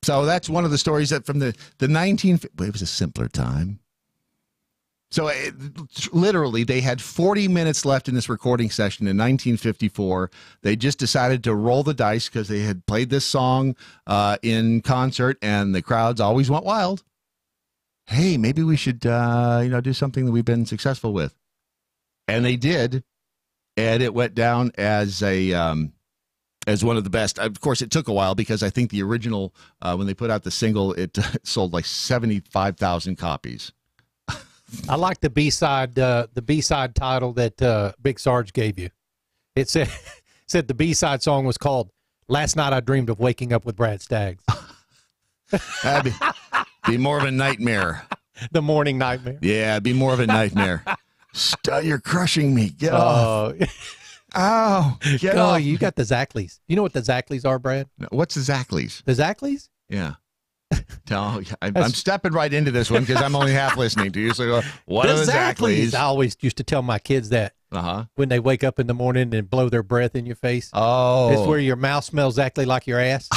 So that's one of the stories that from the 19. It was a simpler time. So literally, they had 40 minutes left in this recording session in 1954. They just decided to roll the dice because they had played this song in concert, and the crowds always went wild. Hey, maybe we should, do something that we've been successful with. And they did, and it went down as one of the best. Of course, it took a while because I think the original, when they put out the single, it sold like 75,000 copies. I like the B-side title that Big Sarge gave you. It said the B-side song was called "Last Night I Dreamed of Waking Up with Brad Staggs." That'd be more of a nightmare. The morning nightmare. Yeah, it'd be more of a nightmare. You're crushing me. Get off. Oh, get off. You got the Zackleys. You know what the Zackleys are, Brad? What's the Zackleys? The Zackleys? Yeah. I'm stepping right into this one because I'm only half listening to you. So, what are the Zackleys? I always used to tell my kids that when they wake up in the morning and blow their breath in your face. Oh, it's where your mouth smells exactly like your ass.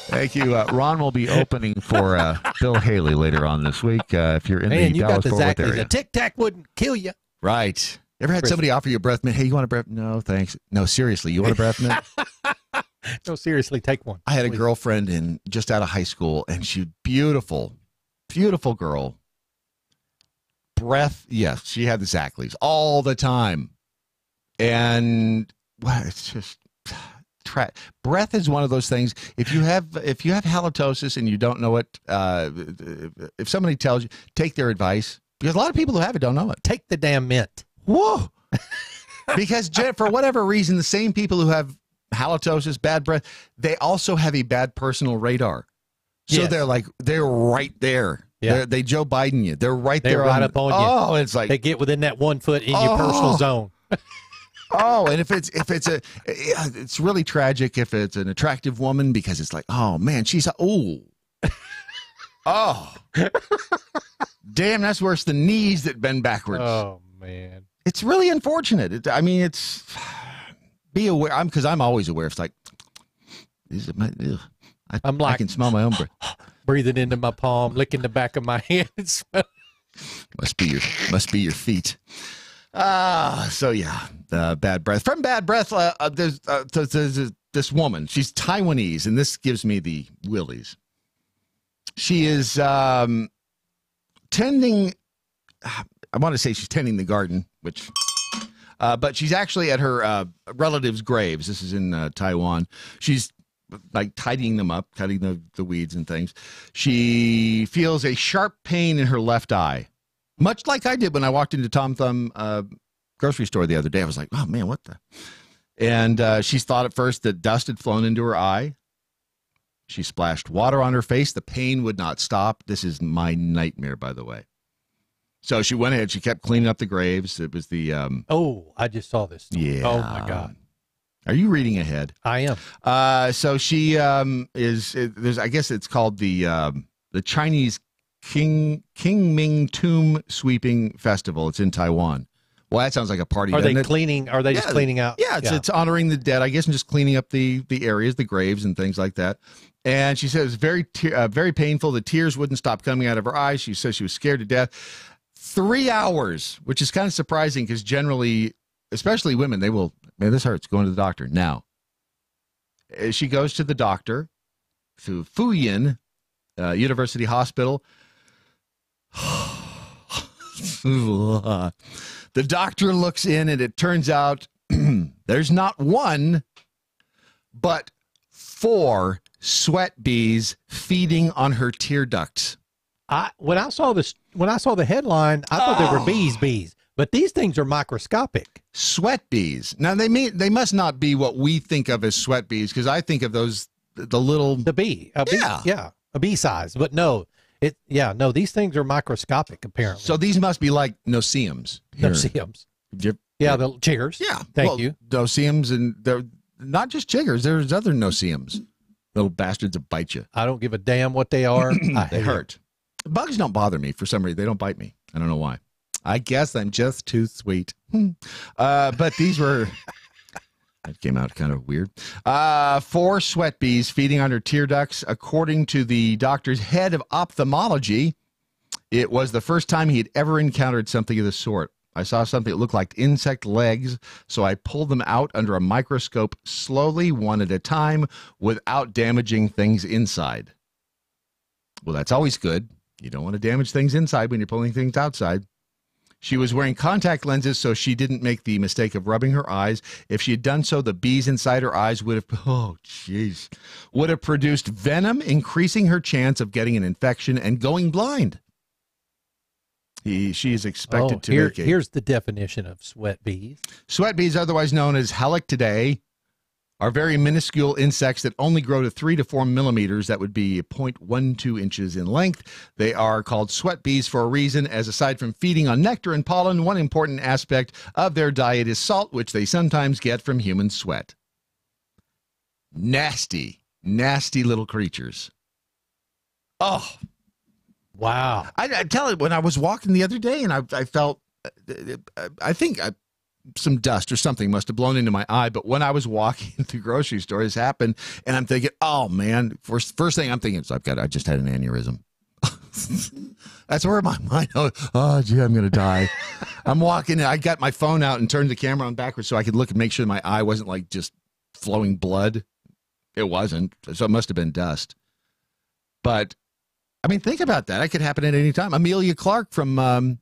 Thank you. Ron will be opening for Bill Haley later on this week. If you're in the Dallas-Fort Worth area, a Tic Tac wouldn't kill you. Right. Ever had somebody offer you a breath mint? Hey, you want a breath? No, thanks. No, seriously, you want a breath mint? No, seriously, take one. I had a girlfriend just out of high school, and she's beautiful, beautiful girl. Breath, yes, she had the Zackleys all the time, and it's just breath is one of those things. If you have halitosis and you don't know it, if somebody tells you, take their advice, because a lot of people who have it don't know it. Take the damn mint. Whoa! Because for whatever reason, the same people who have halitosis, bad breath, they also have a bad personal radar. So they're right there. Yeah. They Joe Biden you. They're right there. Right up on you. Oh, it's like they get within that 1 foot in your personal zone. And it's really tragic if it's an attractive woman because it's like, oh man, damn, that's worse than knees that bend backwards. Oh man, it's really unfortunate. Be aware. Because I'm always aware. It's like, I can smell my own breath. Breathing into my palm, licking the back of my hand. Must be your feet. So yeah, bad breath. From bad breath, there's this woman. She's Taiwanese, and this gives me the willies. She is tending. I want to say she's tending the garden, which. But she's actually at her relatives' graves. This is in Taiwan. She's like tidying them up, cutting the weeds and things. She feels a sharp pain in her left eye, much like I did when I walked into Tom Thumb grocery store the other day. I was like, oh man, what the? And she thought at first that dust had flown into her eye. She splashed water on her face. The pain would not stop. This is my nightmare, by the way. So she went ahead. She kept cleaning up the graves. It was the. I just saw this. Yeah. Oh my God. Are you reading ahead? I am. So she there's. I guess it's called the Chinese King Ming Tomb Sweeping Festival. It's in Taiwan. Well, that sounds like a party. Are they cleaning? Are they just cleaning out? Yeah, it's honoring the dead, I guess, and just cleaning up the areas, the graves, and things like that. And she said it was very painful. The tears wouldn't stop coming out of her eyes. She said she was scared to death. 3 hours, which is kind of surprising because generally, especially women, they will man, this hurts. Going to the doctor. Now, she goes to the doctor to Fuyin University Hospital. The doctor looks in, and it turns out there's not one, but 4 sweat bees feeding on her tear ducts. When I saw the headline, I thought they were bees, but these things are microscopic. Sweat bees. Now they must not be what we think of as sweat bees, because I think of those the bee, a bee size, but no. These things are microscopic, apparently. So these must be like no-see-ums. No-see-ums. The chiggers. Yeah. Thank you. No-see-ums, and they're not just chiggers. There's other no-see-ums. Little bastards that bite you. I don't give a damn what they are. They hurt. Bugs don't bother me for some reason. They don't bite me. I don't know why. I guess I'm just too sweet. But these were... That came out kind of weird. 4 sweat bees feeding on her tear ducts. According to the doctor's head of ophthalmology, it was the first time he had ever encountered something of the sort. I saw something that looked like insect legs, so I pulled them out under a microscope slowly, one at a time, without damaging things inside. Well, that's always good. You don't want to damage things inside when you're pulling things outside. She was wearing contact lenses, so she didn't make the mistake of rubbing her eyes. If she had done so, the bees inside her eyes would have produced venom, increasing her chance of getting an infection and going blind. She is expected to make Here's the definition of sweat bees. Sweat bees, otherwise known as Halictidae, are very minuscule insects that only grow to 3 to 4 millimeters. That would be 0.12 inches in length. They are called sweat bees for a reason, as aside from feeding on nectar and pollen, one important aspect of their diet is salt, which they sometimes get from human sweat. Nasty, nasty little creatures. Oh, wow. I tell you, when I was walking the other day and I felt, I think some dust or something must have blown into my eye, but when I was walking through grocery store, this happened, and I'm thinking, oh man, first thing I'm thinking is I just had an aneurysm. That's where my mind goes, oh gee, I'm gonna die. I'm walking, I got my phone out and turned the camera on backwards so I could look and make sure my eye wasn't like just flowing blood. It wasn't, so it must have been dust. But I mean, think about that. That could happen at any time. Amelia Clark from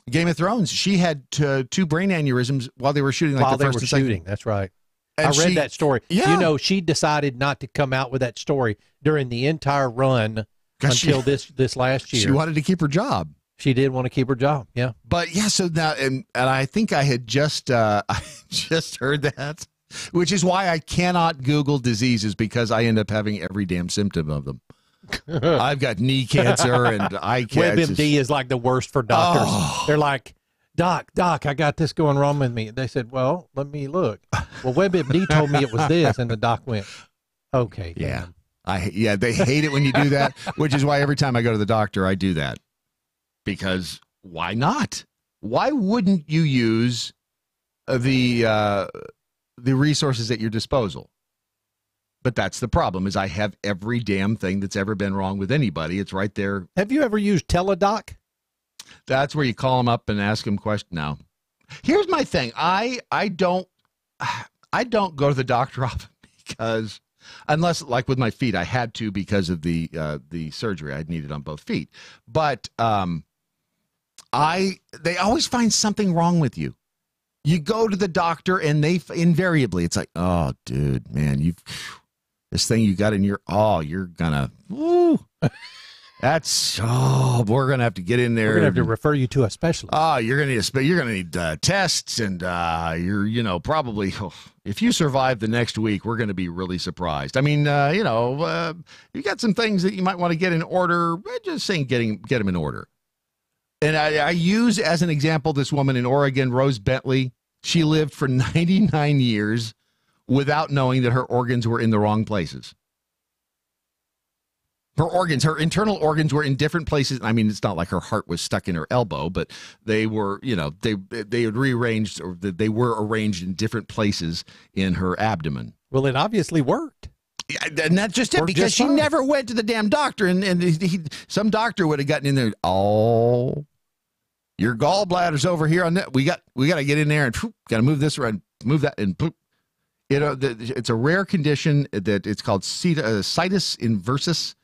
Game of Thrones, she had 2 brain aneurysms while they were shooting. While they were shooting, that's right. And I read that story. Yeah. You know, she decided not to come out with that story during the entire run until this last year. She wanted to keep her job. She did want to keep her job, yeah. But yeah, so now, and I think I had just I just heard that, which is why I cannot Google diseases, because I end up having every damn symptom of them. I've got knee cancer and eye cancer. WebMD is like the worst for doctors. Oh. They're like, Doc, I got this going wrong with me. They said, well, let me look. Well, WebMD told me it was this, and the doc went, okay. Yeah. They hate it when you do that, which is why every time I go to the doctor, I do that. Because why not? Why wouldn't you use the resources at your disposal? But that's the problem, is I have every damn thing that's ever been wrong with anybody. It's right there. Have you ever used Teledoc? That's where you call them up and ask them questions. No. Here's my thing. I don't go to the doctor often, because unless, like with my feet, I had to because of the surgery I needed on both feet. But they always find something wrong with you. You go to the doctor and they invariably, it's like, oh, dude, man, this thing you got in your, you're gonna, we're gonna have to get in there. We're gonna have to refer you to a specialist. You're gonna need tests, and you're, probably, if you survive the next week, we're gonna be really surprised. I mean, you got some things that you might want to get in order. Just saying, get them in order. And I use as an example this woman in Oregon, Rose Bentley. She lived for 99 years without knowing that her organs were in the wrong places. Her internal organs were in different places. I mean, it's not like her heart was stuck in her elbow, but they were, they had rearranged, or they were arranged in different places in her abdomen. Well, it obviously worked. Yeah, and that's just it, because she never went to the damn doctor, and some doctor would have gotten in there. You're Your gallbladder's over here on that. We got to get in there and got to move this around, move that, and poop. It's a rare condition that it's called situs inversus.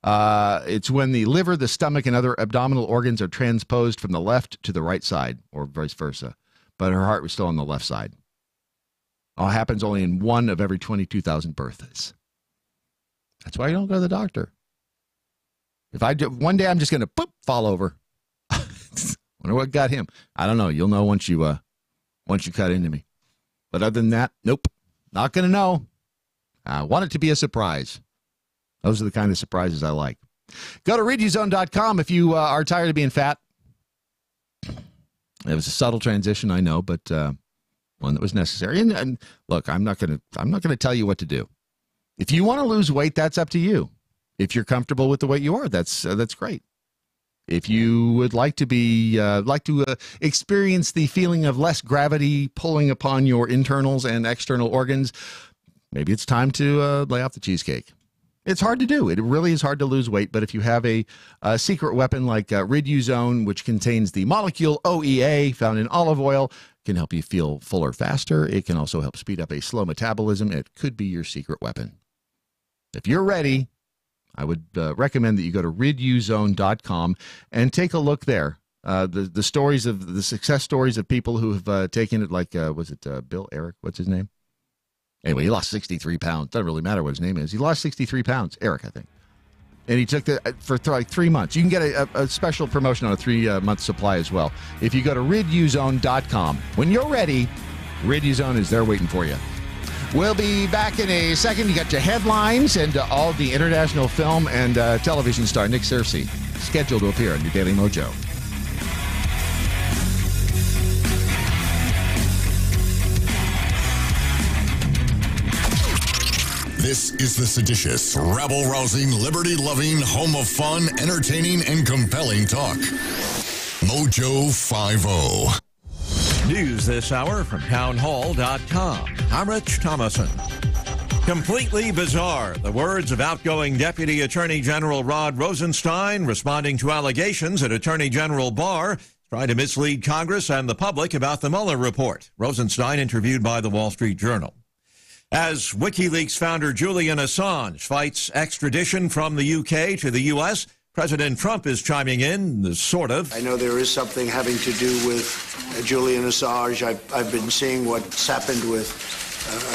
It's when the liver, the stomach, and other abdominal organs are transposed from the left to the right side, or vice versa. But her heart was still on the left side. It happens only in 1 of every 22,000 births. That's why you don't go to the doctor. If I do, one day I'm just going to fall over. Wonder what got him. I don't know. You'll know once you cut into me. But other than that, nope. Not going to know. I want it to be a surprise. Those are the kind of surprises I like. Go to RidUZone.com if you are tired of being fat. It was a subtle transition, I know, but one that was necessary. And look, I'm not going to tell you what to do. If you want to lose weight, that's up to you. If you're comfortable with the weight you are, that's great. If you would like to experience the feeling of less gravity pulling upon your internals and external organs, maybe it's time to lay off the cheesecake. It's hard to do. It really is hard to lose weight, but if you have a secret weapon like RidUZone, which contains the molecule OEA found in olive oil, can help you feel fuller faster. It can also help speed up a slow metabolism. It could be your secret weapon. If you're ready, I would recommend that you go to RidUZone.com and take a look there. The stories of the success stories of people who have taken it, like, was it Bill Eric? What's his name? Anyway, he lost 63 pounds. Doesn't really matter what his name is. He lost 63 pounds, Eric, I think. And he took it for like 3 months. You can get a special promotion on a 3-month supply as well. If you go to RidUZone.com, when you're ready, RidUZone is there waiting for you. We'll be back in a second. You got your headlines and all the international film and television star Nick Searcy scheduled to appear on your Daily Mojo. This is the seditious, rabble-rousing, liberty-loving, home of fun, entertaining, and compelling talk. Mojo 50. News this hour from townhall.com. I'm Rich Thomason. Completely bizarre. The words of outgoing Deputy Attorney General Rod Rosenstein responding to allegations at Attorney General Barr trying to mislead Congress and the public about the Mueller report. Rosenstein interviewed by the Wall Street Journal. As WikiLeaks founder Julian Assange fights extradition from the UK to the U.S., President Trump is chiming in, sort of. I know there is something having to do with Julian Assange. I've been seeing what's happened with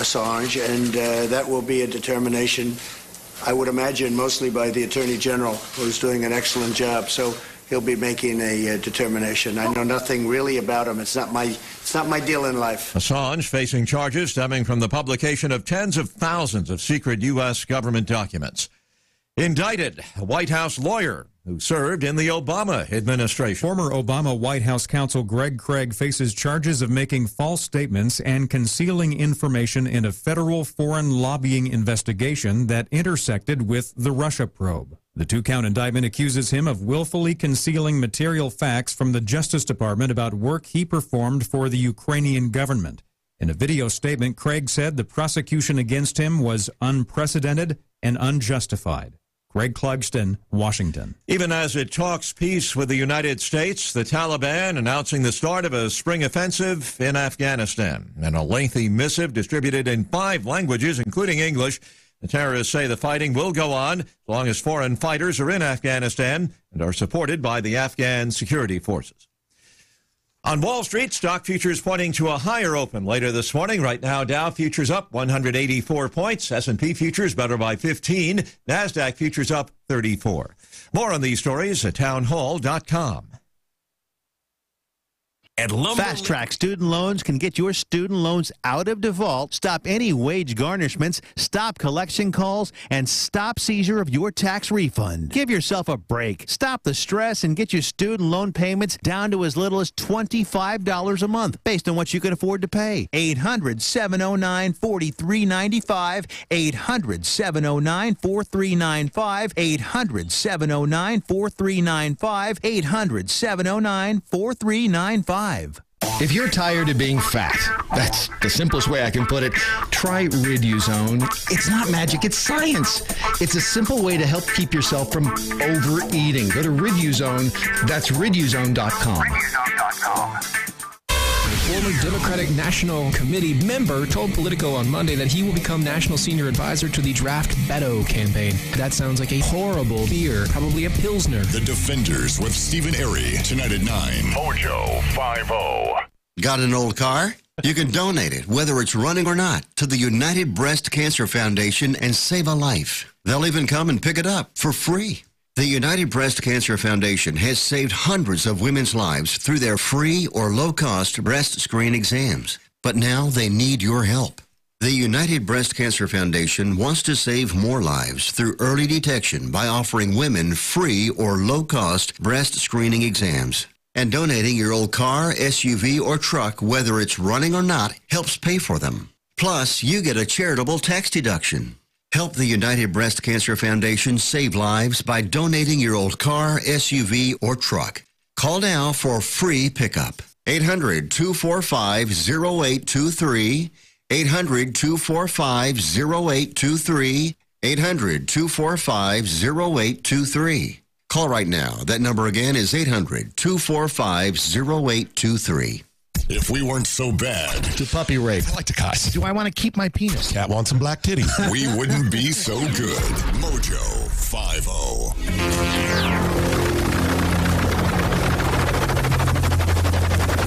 Assange, and that will be a determination, I would imagine, mostly by the Attorney General, who's doing an excellent job. So he'll be making a determination. I know nothing really about him. It's not my deal in life. Assange facing charges stemming from the publication of tens of thousands of secret U.S. government documents. Indicted, a White House lawyer who served in the Obama administration. Former Obama White House counsel Greg Craig faces charges of making false statements and concealing information in a federal foreign lobbying investigation that intersected with the Russia probe. The 2-count indictment accuses him of willfully concealing material facts from the Justice Department about work he performed for the Ukrainian government. In a video statement, Craig said the prosecution against him was unprecedented and unjustified. Greg Clugston, Washington. Even as it talks peace with the United States, the Taliban announcing the start of a spring offensive in Afghanistan. In a lengthy missive distributed in 5 languages, including English, the terrorists say the fighting will go on as long as foreign fighters are in Afghanistan and are supported by the Afghan security forces. On Wall Street, stock futures pointing to a higher open later this morning. Right now, Dow futures up 184 points. S&P futures better by 15. NASDAQ futures up 34. More on these stories at townhall.com. Fast Track Student Loans can get your student loans out of default, stop any wage garnishments, stop collection calls, and stop seizure of your tax refund. Give yourself a break. Stop the stress and get your student loan payments down to as little as $25 a month based on what you can afford to pay. 800-709-4395. 800-709-4395. 800-709-4395. 800-709-4395. If you're tired of being fat, that's the simplest way I can put it, try Riduzone. It's not magic, it's science. It's a simple way to help keep yourself from overeating. Go to Riduzone. That's Riduzone.com. A former Democratic National Committee member told Politico on Monday that he will become National Senior Advisor to the Draft Beto campaign. That sounds like a horrible beer, probably a Pilsner. The Defenders with Stephen Airy, tonight at 9. MoJo 50. Got an old car? You can donate it, whether it's running or not, to the United Breast Cancer Foundation and save a life. They'll even come and pick it up for free. The United Breast Cancer Foundation has saved hundreds of women's lives through their free or low-cost breast screen exams. But now they need your help. The United Breast Cancer Foundation wants to save more lives through early detection by offering women free or low-cost breast screening exams. And donating your old car, SUV, or truck, whether it's running or not, helps pay for them. Plus, you get a charitable tax deduction. Help the United Breast Cancer Foundation save lives by donating your old car, SUV, or truck. Call now for free pickup. 800-245-0823. 800-245-0823. 800-245-0823. Call right now. That number again is 800-245-0823. If we weren't so bad. To puppy rape. I like to cuss. Do I want to keep my penis? Cat wants some black titties. We wouldn't be so good. MoJo 50.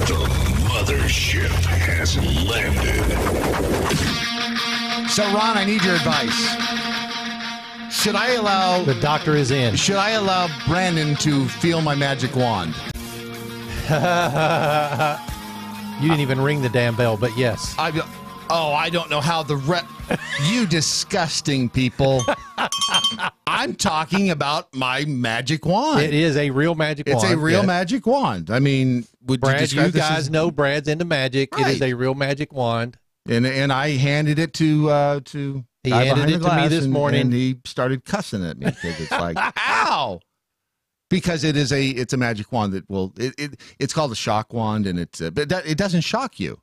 The mothership has landed. So, Ron, I need your advice. Should I allow... The doctor is in. Should I allow Brandon to feel my magic wand? You didn't even ring the damn bell, but yes. I don't know how you disgusting people. I'm talking about my magic wand. It is a real magic wand. It's a real magic wand. I mean, would Brad, you describe this guys as... know Brad's into magic. Right. It is a real magic wand. And I handed it to he handed it to me this morning, and he started cussing at me because it's like, ow. Because it's a magic wand that will it's called a shock wand, and but it doesn't shock you.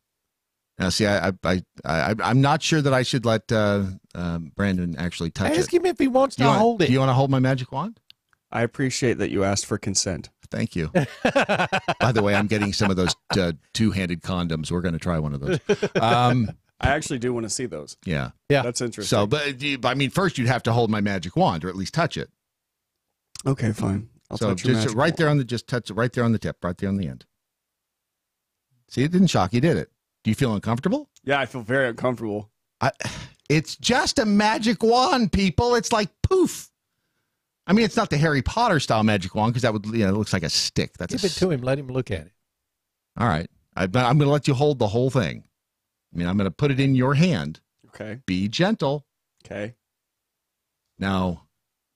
Now, see, I'm not sure that I should let Brandon actually touch it. Ask him if he wants to hold it. Do you want to hold my magic wand? I appreciate that you asked for consent. Thank you. By the way, I'm getting some of those two-handed condoms. We're going to try one of those. I actually do want to see those. Yeah, that's interesting. So, but I mean, first you'd have to hold my magic wand, or at least touch it. Okay, fine. I'll so touch your just magic right there on the touch it right there on the tip, right there on the end. See, it didn't shock you, did it? Do you feel uncomfortable? Yeah, I feel very uncomfortable. It's just a magic wand, people. It's like poof. I mean, it's not the Harry Potter style magic wand because that would, it looks like a stick. That's Give it to him. Let him look at it. All right. I'm going to let you hold the whole thing. I mean, I'm going to put it in your hand. Okay. Be gentle. Okay. Now,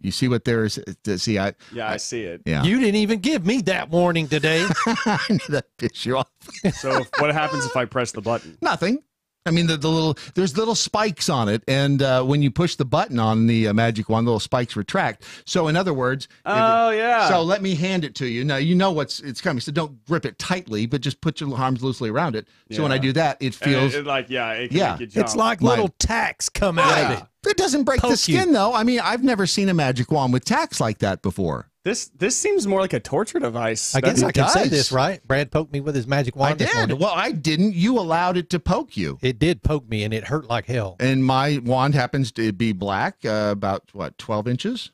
you see what there is? See, I see it. Yeah. You didn't even give me that warning today. I need to piss you off. So what happens if I press the button? Nothing. I mean, there's little spikes on it, and when you push the button on the magic wand, the little spikes retract. So, in other words, yeah. So let me hand it to you. Now you know it's coming, so don't grip it tightly, but just put your arms loosely around it. So when I do that, it feels it can make you jump. It's like little tacks come out of it. It doesn't break the skin, though. I mean, I've never seen a magic wand with tacks like that before. This seems more like a torture device. I guess I can say this, right? Brad poked me with his magic wand. I did. Well, I didn't. You allowed it to poke you. It did poke me, and it hurt like hell. And my wand happens to be black, about, 12 inches?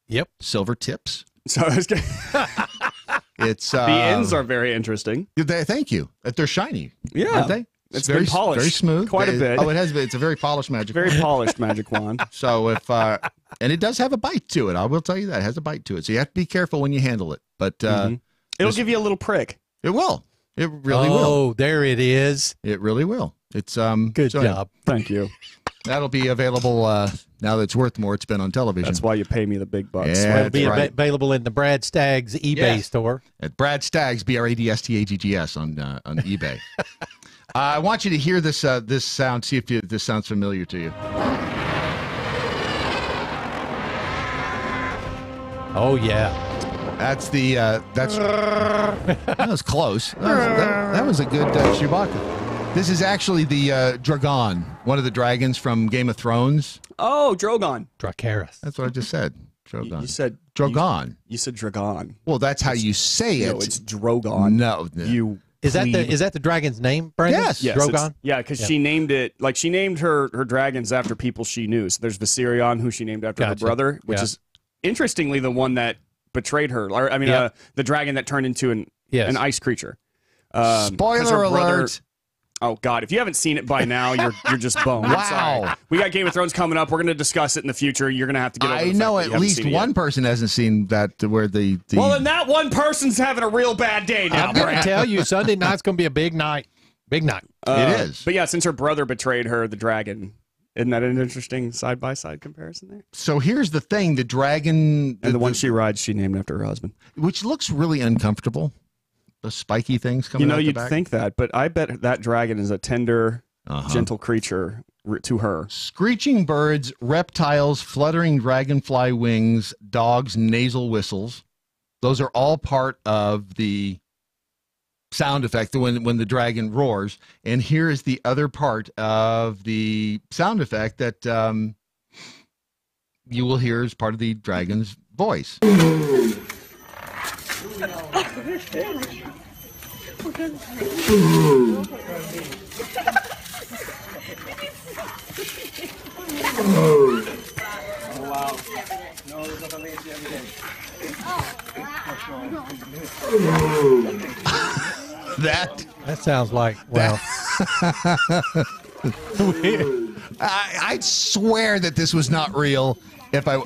Yep. Silver tips. So it's the ends are very interesting. Thank you. They're shiny. Yeah. Aren't they? It's very been polished. Very smooth. Quite a bit. Oh, it has been. It's a very polished magic wand. Very polished magic wand. So if and it does have a bite to it. I will tell you that. It has a bite to it. So you have to be careful when you handle it. But it'll give you a little prick. It will. It really will. Oh, there it is. It really will. It's good job. Thank you. That'll be available now that it's worth more. It's been on television. That's why you pay me the big bucks. Yeah, It'll be available in the Brad Staggs eBay store. At Brad Staggs, BRADSTAGGS on eBay. I want you to hear this sound. See if this sounds familiar to you. Oh yeah. That's the that was close. That was a good Chewbacca. This is actually the Dragon, one of the dragons from Game of Thrones. Oh, Drogon. Dracarys. That's what I just said. Drogon. You said Drogon. You said Dragon. Well, that's how you say it. No, it's Drogon. No. You Is that the dragon's name, Brandon? Yes. Drogon? Yeah, because she named it, like she named her dragons after people she knew. So there's Viserion, who she named after her brother, which is interestingly the one that betrayed her. Or, I mean, the dragon that turned into an ice creature. Spoiler alert. Oh God! If you haven't seen it by now, you're just boned. I'm sorry. We got Game of Thrones coming up. We're going to discuss it in the future. You're going to have to get over I know at least one person hasn't seen that where the Well, then that one person's having a real bad day now. I'm going to tell you, Sunday night's going to be a big night. Big night. It is. But yeah, since her brother betrayed her, the dragon. Isn't that an interesting side-by-side comparison there? So here's the thing: the dragon, and the one she rides, she named after her husband, which looks really uncomfortable. The spiky things coming out the you'd back. think that, but I bet that dragon is a tender, gentle creature to her. Screeching birds, reptiles, fluttering dragonfly wings, dogs, nasal whistles. Those are all part of the sound effect when the dragon roars. And here is the other part of the sound effect that you will hear as part of the dragon's voice. That sounds like, well. I'd swear that this was not real if I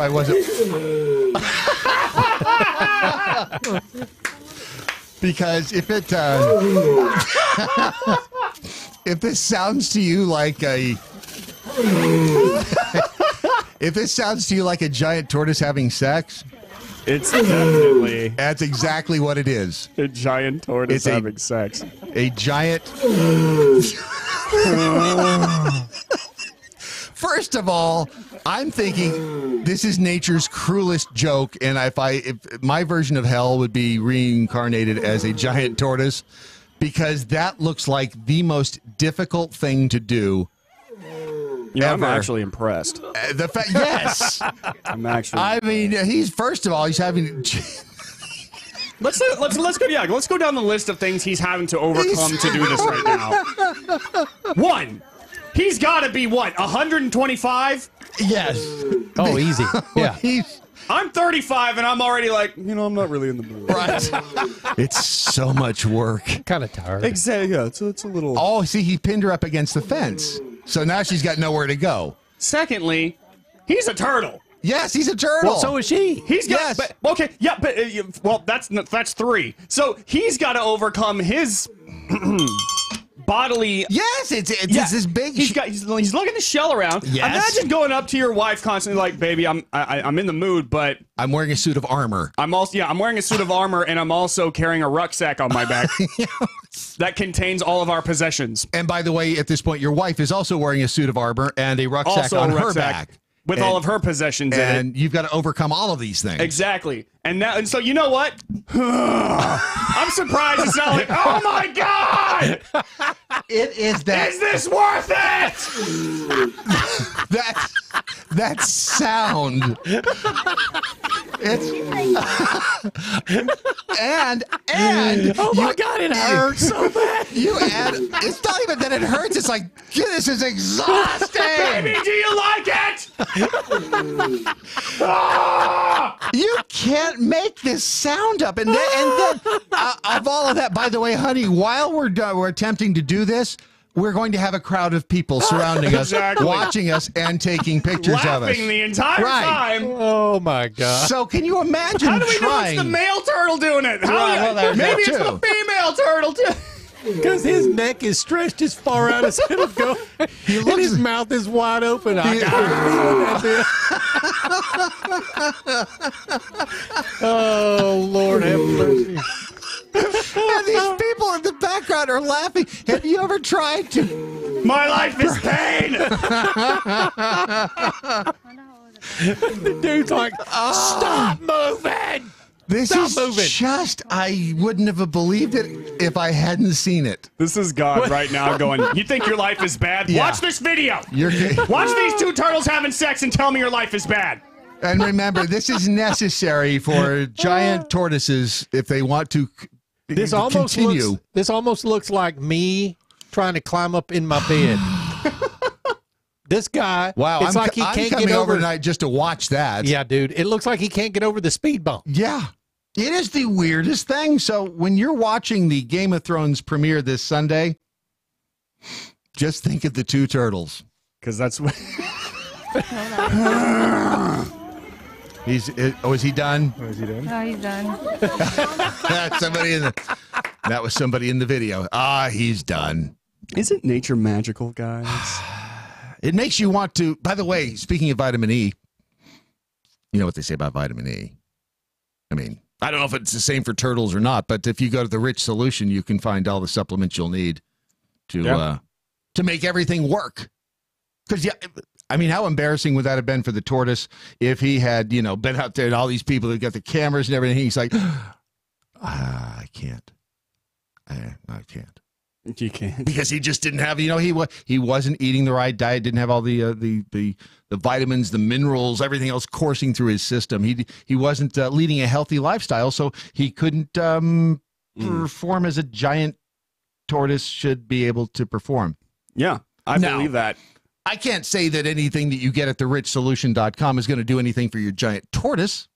wasn't. Because if it if this sounds to you like a if this sounds to you like a giant tortoise having sex, it's definitely that's exactly what it is. A giant tortoise having sex. A giant. First of all, I'm thinking this is nature's cruelest joke, and if my version of hell would be reincarnated as a giant tortoise, because that looks like the most difficult thing to do. I'm actually impressed. Yes, I'm actually. I mean, he's having. Let's go. Yeah, let's go down the list of things he's having to overcome to do this right now. One. He's got to be, 125? Yes. Oh, easy. Yeah. I'm 35, and I'm already like, I'm not really in the mood. Right. It's so much work. Kind of tired. Exactly. Yeah, it's a little. Oh, see, he pinned her up against the fence. So now she's got nowhere to go. Secondly, he's a turtle. Yes, he's a turtle. Well, so is she. He's got. Yes. Okay. Yeah. But that's three. So he's got to overcome his. Bodily. Yes, it's this big. He's lugging the shell around. Yes. Imagine going up to your wife constantly like, "Baby, I'm in the mood, but I'm wearing a suit of armor. I'm wearing a suit of armor, and I'm also carrying a rucksack on my back that contains all of our possessions." And by the way, at this point, your wife is also wearing a suit of armor and a rucksack on her back with all of her possessions in it. And you've got to overcome all of these things. Exactly. And so you know what? I'm surprised it's not like, oh my God! It is that. Is this worth it? that sound. It's and oh my God, it hurts so bad. It's not even that it hurts. It's like, this is exhausting. Baby, do you like it? You can't make this sound up. And then of all of that, by the way, honey, while we're attempting to do this, we're going to have a crowd of people surrounding us, watching us, and taking pictures of us. Laughing the entire time. Oh, my God. So can you imagine How do we know it's the male turtle doing it? Maybe it's the female turtle, too. Because his neck is stretched as far out as it'll go. And his mouth is wide open. Oh, Lord have mercy. And these people in the background are laughing. Have you ever tried to? My life is pain. The dude's like, stop moving. This Stop is moving. just, I wouldn't have believed it if I hadn't seen it. This is God right now going, you think your life is bad? Yeah. Watch this video. You're- Watch these two turtles having sex and tell me your life is bad. And remember, this is necessary for giant tortoises if they want to This almost continue. looks, this almost looks like me trying to climb up in my bed. This guy, Wow, it's like he I'm can't coming get over tonight just to watch that. Yeah, dude, it looks like he can't get over the speed bump. Yeah. It is the weirdest thing. So when you're watching the Game of Thrones premiere this Sunday, just think of the two turtles. Because that's what... Is he done? Is he done? Oh, he's done. That was somebody in the video. He's done. Isn't nature magical, guys? It makes you want to. By the way, speaking of vitamin E, you know what they say about vitamin E. I mean, I don't know if it's the same for turtles or not, but if you go to the Rich Solution, you can find all the supplements you'll need to make everything work. Because I mean, how embarrassing would that have been for the tortoise if he had, been out there and all these people that got the cameras and everything? He's like, I can't. I can't. You can't. Because he just didn't have, he wasn't eating the right diet, didn't have all the vitamins, the minerals, everything else coursing through his system. He wasn't leading a healthy lifestyle, so he couldn't perform as a giant tortoise should be able to perform. Yeah, I believe that. I can't say that anything that you get at therichsolution.com is going to do anything for your giant tortoise.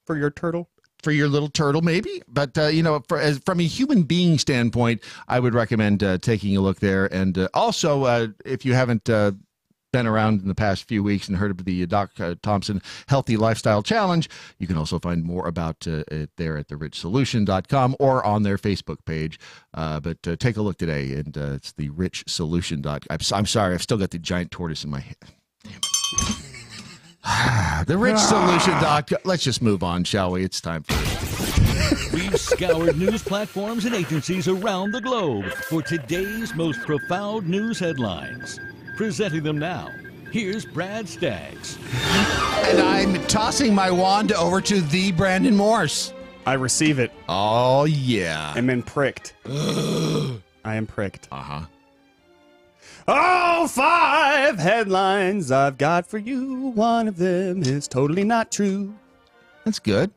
For your turtle? For your little turtle, maybe. But, from a human being standpoint, I would recommend taking a look there. And also, if you haven't been around in the past few weeks and heard of the Doc Thompson Healthy Lifestyle Challenge, you can also find more about it there at therichsolution.com or on their Facebook page. But take a look today, and it's the richsolution.com. I'm sorry, I've still got the giant tortoise in my head. Damn it. The richsolution.com. Let's just move on, shall we? It's time for it. We've scoured news platforms and agencies around the globe for today's most profound news headlines. Presenting them now, here's Brad Staggs. And I'm tossing my wand over to the Brandon Morse. I receive it. Oh, yeah. I'm in pricked. I am pricked. Uh-huh. Oh, 5 headlines I've got for you. One of them is totally not true. That's good.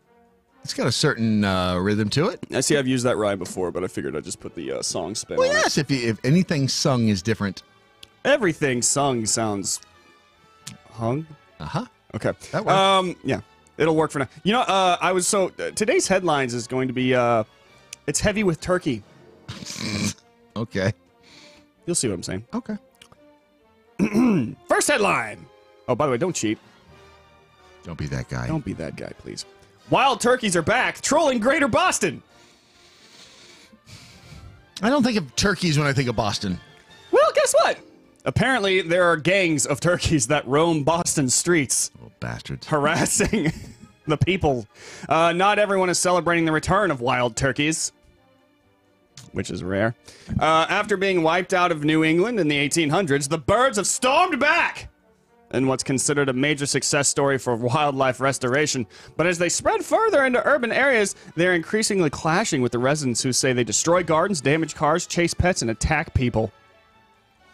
It's got a certain rhythm to it. I see I've used that rhyme before, but I figured I'd just put the song spin on yes, it. if anything sung is different. Everything sung sounds hung. Uh-huh. Okay. That works. Yeah, it'll work for now. Today's headlines is going to be, it's heavy with turkey. Okay. You'll see what I'm saying. Okay. First headline. Oh, by the way, don't cheat. Don't be that guy. Don't be that guy, please. Wild turkeys are back, trolling Greater Boston. I don't think of turkeys when I think of Boston. Well, guess what? Apparently, there are gangs of turkeys that roam Boston streets. Little bastards. Harassing the people. Not everyone is celebrating the return of wild turkeys, which is rare. After being wiped out of New England in the 1800s, the birds have stormed back in what's considered a major success story for wildlife restoration. But as they spread further into urban areas, they're increasingly clashing with the residents who say they destroy gardens, damage cars, chase pets, and attack people.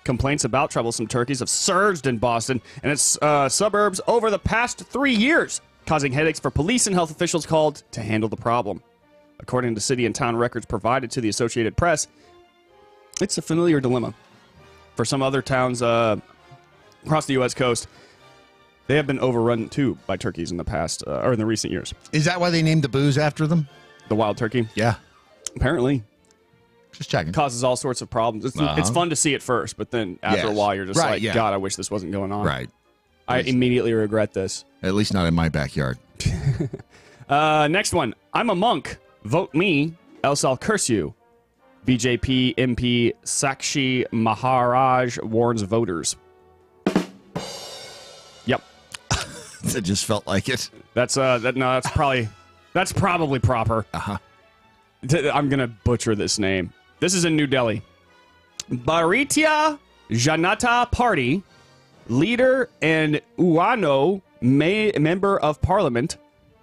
Complaints about troublesome turkeys have surged in Boston and its suburbs over the past 3 years, causing headaches for police and health officials called to handle the problem. According to city and town records provided to the Associated Press, it's a familiar dilemma. For some other towns across the U.S. coast, they have been overrun, too, by turkeys in the past, or in the recent years. Is that why they named the booze after them? The wild turkey? Yeah. Apparently. Just checking. Causes all sorts of problems. It's fun to see it first, but then after a while, you're just God, I wish this wasn't going on. Right. I immediately regret this. At least not in my backyard. Next one. I'm a monk. Vote me, else I'll curse you. BJP MP Sakshi Maharaj warns voters. Yep. It just felt like it. That's probably proper. Uh-huh. I'm gonna butcher this name. This is in New Delhi. Bharatiya Janata Party Leader and Uano member of parliament,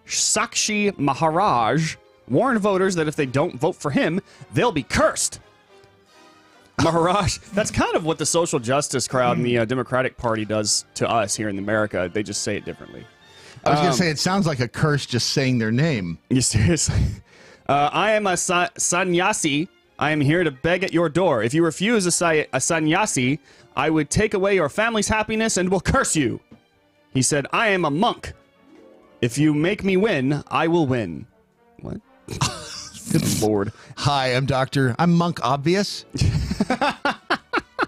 Sakshi Maharaj, warned voters that if they don't vote for him, they'll be cursed. Maharaj, that's kind of what the social justice crowd in the Democratic Party does to us here in America. They just say it differently. I was going to say, it sounds like a curse just saying their name. You seriously? I am a sannyasi. I am here to beg at your door. If you refuse a sannyasi, I would take away your family's happiness and will curse you. He said, I am a monk. If you make me win, I will win. What? Good Lord. Hi, I'm Monk Obvious.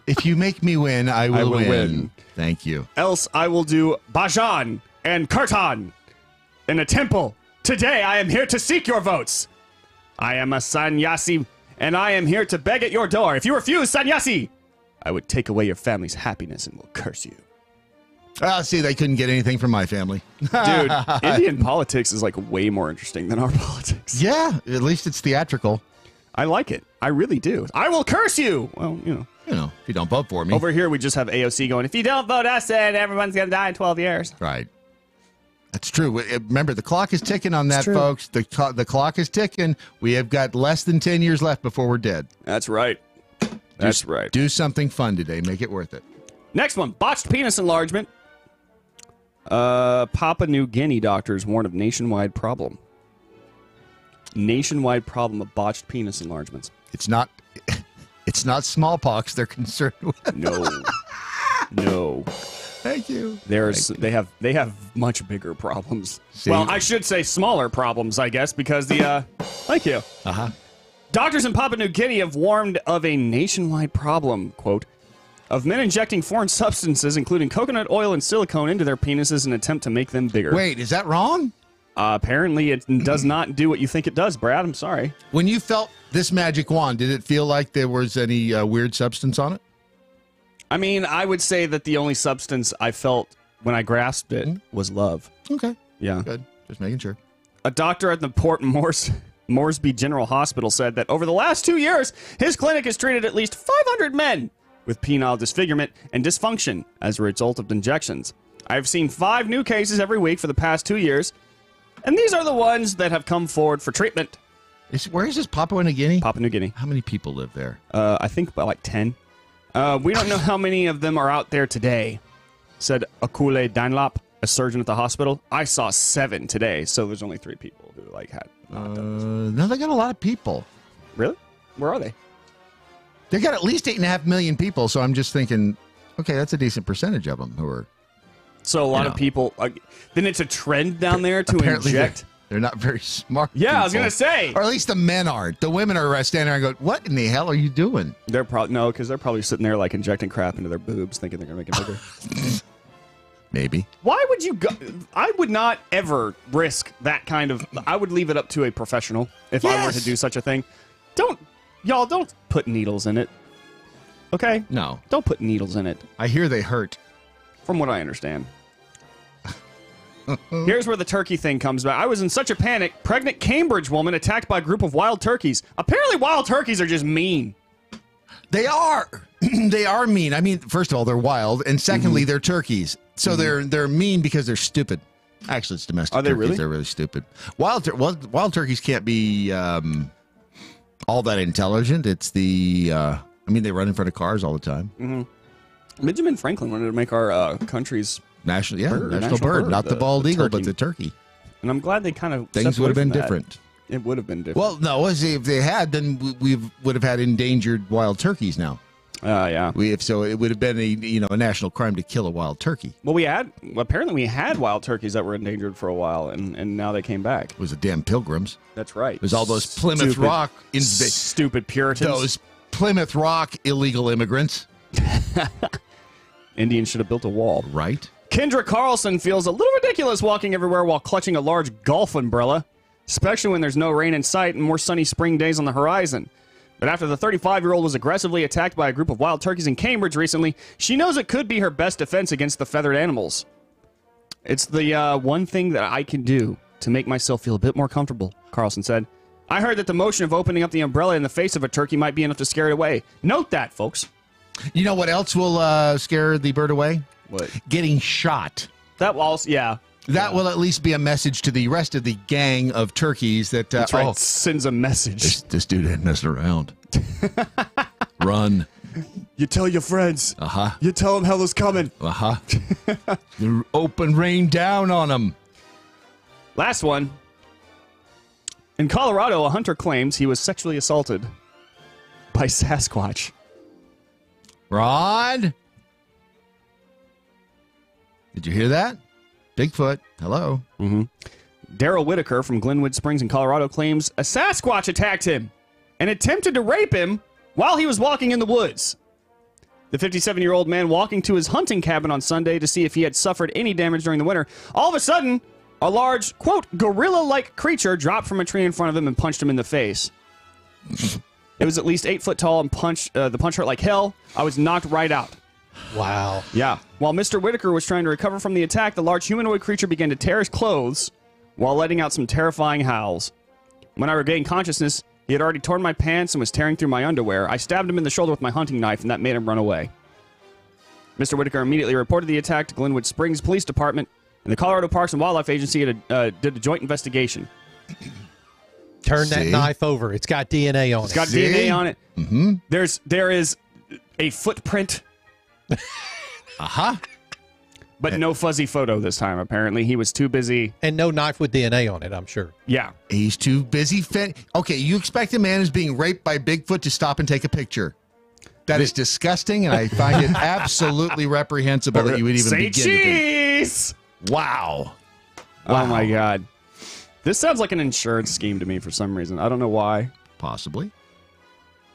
If you make me win, I will win. Thank you. Else I will do bhajan and kirtan in a temple. Today I am here to seek your votes. I am a sannyasi, and I am here to beg at your door. If you refuse, sannyasi, I would take away your family's happiness and will curse you. See, they couldn't get anything from my family. Dude, Indian politics is like way more interesting than our politics. Yeah, at least it's theatrical. I like it. I really do. I will curse you. Well, if you don't vote for me. Over here, we just have AOC going, if you don't vote us, then everyone's going to die in 12 years. Right. That's true. Remember, the clock is ticking on that, folks. The clock is ticking. We have got less than 10 years left before we're dead. That's right. That's right. Do something fun today. Make it worth it. Next one, botched penis enlargement. Papua New Guinea doctors warn of nationwide problem. Nationwide problem of botched penis enlargements. It's not smallpox they're concerned with. No. Thank you. They have much bigger problems. See? Well, I should say smaller problems, I guess, because thank you. Doctors in Papua New Guinea have warned of a nationwide problem, quote, of men injecting foreign substances, including coconut oil and silicone, into their penises in an attempt to make them bigger. Wait, is that wrong? Apparently, it does not do what you think it does, Brad. I'm sorry. When you felt this magic wand, did it feel like there was any weird substance on it? I mean, I would say that the only substance I felt when I grasped it was love. Okay. Yeah. Good. Just making sure. A doctor at the Port Moresby General Hospital said that over the last 2 years, his clinic has treated at least 500 men with penile disfigurement and dysfunction as a result of injections. I've seen 5 new cases every week for the past 2 years, and these are the ones that have come forward for treatment. Where is this, Papua New Guinea? Papua New Guinea. How many people live there? I think about like 10. We don't know how many of them are out there today, said Akule Dunlop, a surgeon at the hospital. I saw 7 today, so there's only 3 people who had not done this. No, they got a lot of people. Really? Where are they? They got at least 8.5 million people, so I'm just thinking, okay, that's a decent percentage of them who are. So a lot of people. Then it's a trend down there to inject. They're not very smart. Yeah, people. I was gonna say. Or at least the men aren't. The women are standing there and go, "What in the hell are you doing?" They're probably because they're probably sitting there injecting crap into their boobs, thinking they're gonna make it bigger. Maybe. Why would you go? I would not ever risk that kind of. I would leave it up to a professional if I were to do such a thing. Don't put needles in it. Okay? No. Don't put needles in it. I hear they hurt. From what I understand. Here's where the turkey thing comes back. I was in such a panic. Pregnant Cambridge woman attacked by a group of wild turkeys. Apparently wild turkeys are just mean. They are. They are mean. I mean, first of all, they're wild, and secondly, they're turkeys. So they're mean because they're stupid. Actually, it's domestic Are they turkeys. really? They're really stupid. Wild turkeys can't be all that intelligent. It's they run in front of cars all the time. Benjamin Franklin wanted to make our country's national national bird, bird, not the bald eagle, turkey. but the turkey. And I'm glad they kind of Things would have been different. It would have been different. Well, no, if they had, then we would have had endangered wild turkeys now. Yeah. It would have been a national crime to kill a wild turkey. Well, apparently we had wild turkeys that were endangered for a while, and now they came back. It was the damn Pilgrims. That's right. It was all those Plymouth Rock stupid Puritans. Those Plymouth Rock illegal immigrants. Indians should have built a wall. Right. Kendra Carlson feels a little ridiculous walking everywhere while clutching a large golf umbrella, especially when there's no rain in sight and more sunny spring days on the horizon. But after the 35-year-old was aggressively attacked by a group of wild turkeys in Cambridge recently, she knows it could be her best defense against the feathered animals. It's the one thing that I can do to make myself feel a bit more comfortable, Carlson said. I heard that the motion of opening up the umbrella in the face of a turkey might be enough to scare it away. Note that, folks. You know what else will scare the bird away? What? Getting shot. That will also, yeah. That will at least be a message to the rest of the gang of turkeys that That's right. Sends a message. This dude ain't messing around. Run. You tell your friends. Uh-huh. You tell them hell is coming. Uh-huh. Open rain down on them. Last one. In Colorado, a hunter claims he was sexually assaulted by Sasquatch. Rod? Did you hear that? Bigfoot. Hello. Mm-hmm. Daryl Whitaker from Glenwood Springs in Colorado claims a Sasquatch attacked him and attempted to rape him while he was walking in the woods. The 57-year-old man walking to his hunting cabin on Sunday to see if he had suffered any damage during the winter. All of a sudden, a large, quote, gorilla-like creature dropped from a tree in front of him and punched him in the face. It was at least 8 foot tall and the punch hurt like hell. I was knocked right out. Wow. Yeah. While Mr. Whitaker was trying to recover from the attack, the large humanoid creature began to tear his clothes while letting out some terrifying howls. When I regained consciousness, he had already torn my pants and was tearing through my underwear. I stabbed him in the shoulder with my hunting knife, and that made him run away. Mr. Whitaker immediately reported the attack to Glenwood Springs Police Department, and the Colorado Parks and Wildlife Agency did a joint investigation. Turn that knife over. It's got DNA on it. It's got DNA on it. Mm-hmm. There is a footprint. Uh-huh. But no fuzzy photo this time, apparently. He was too busy. And no knife with DNA on it, I'm sure. Yeah. He's too busy. Okay, you expect a man who's being raped by Bigfoot to stop and take a picture. That is disgusting, and I find it absolutely reprehensible that you would even begin cheese! to Wow. Oh, my God. This sounds like an insurance scheme to me for some reason. I don't know why. Possibly.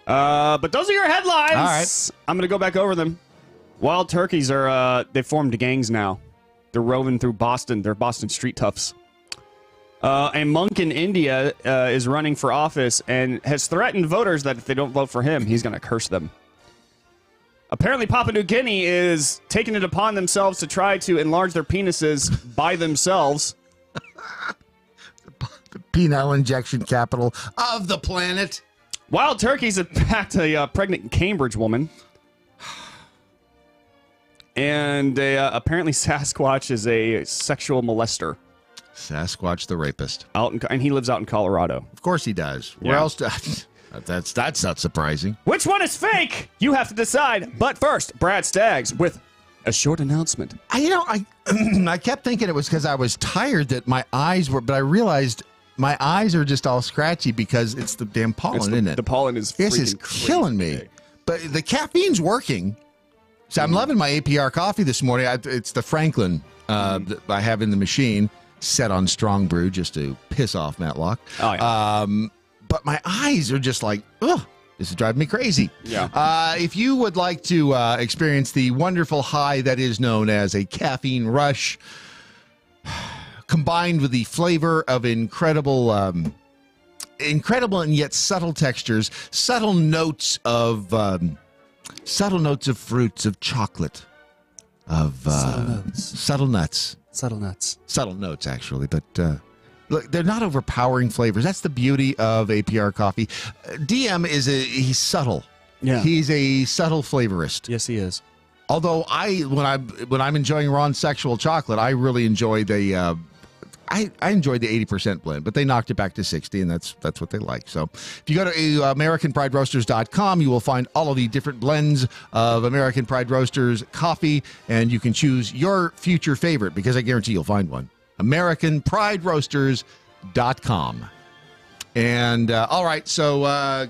But those are your headlines. All right. I'm going to go back over them. Wild turkeys are, they formed gangs now. They're roving through Boston. They're Boston street toughs. A monk in India is running for office and has threatened voters that if they don't vote for him, he's going to curse them. Apparently, Papua New Guinea is taking it upon themselves to try to enlarge their penises by themselves. The penile injection capital of the planet. Wild turkeys attacked a pregnant Cambridge woman. And apparently Sasquatch is a sexual molester. Sasquatch the rapist. And he lives out in Colorado. Of course he does. Where else? That's not surprising. Which one is fake? You have to decide. But first, Brad Staggs with a short announcement. I kept thinking it was because I was tired that my eyes were, but I realized my eyes are just all scratchy because it's the damn pollen, isn't it? The pollen is This is killing me. But the caffeine's working. So I'm loving my APR coffee this morning. It's the Franklin that I have in the machine, set on strong brew just to piss off Matlock. Oh, yeah. But my eyes are just like, ugh, this is driving me crazy. Yeah. If you would like to experience the wonderful high that is known as a caffeine rush, combined with the flavor of incredible and yet subtle textures, subtle notes of fruits, of chocolate, of subtle nuts. Subtle notes, actually, but look, they're not overpowering flavors. That's the beauty of APR coffee. DM he's subtle. Yeah, he's a subtle flavorist. Yes, he is. Although when I'm enjoying Ron's sexual chocolate, I really enjoy the. I enjoyed the 80% blend, but they knocked it back to 60, and that's what they like. So if you go to AmericanPrideRoasters.com, you will find all of the different blends of American Pride Roasters coffee, and you can choose your future favorite, because I guarantee you'll find one. AmericanPrideRoasters.com. And, all right, so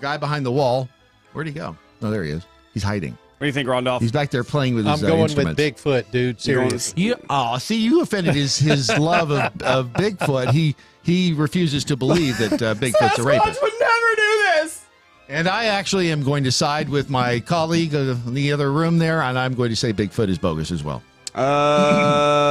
guy behind the wall, where'd he go? Oh, there he is. He's hiding. What do you think, Rondolph? He's back there playing with his instruments. I'm going with Bigfoot, dude. Seriously. You offended his love of Bigfoot. He refuses to believe that Bigfoot's a rapist. Sasquatch would never do this. And I actually am going to side with my colleague in the other room there, and I'm going to say Bigfoot is bogus as well.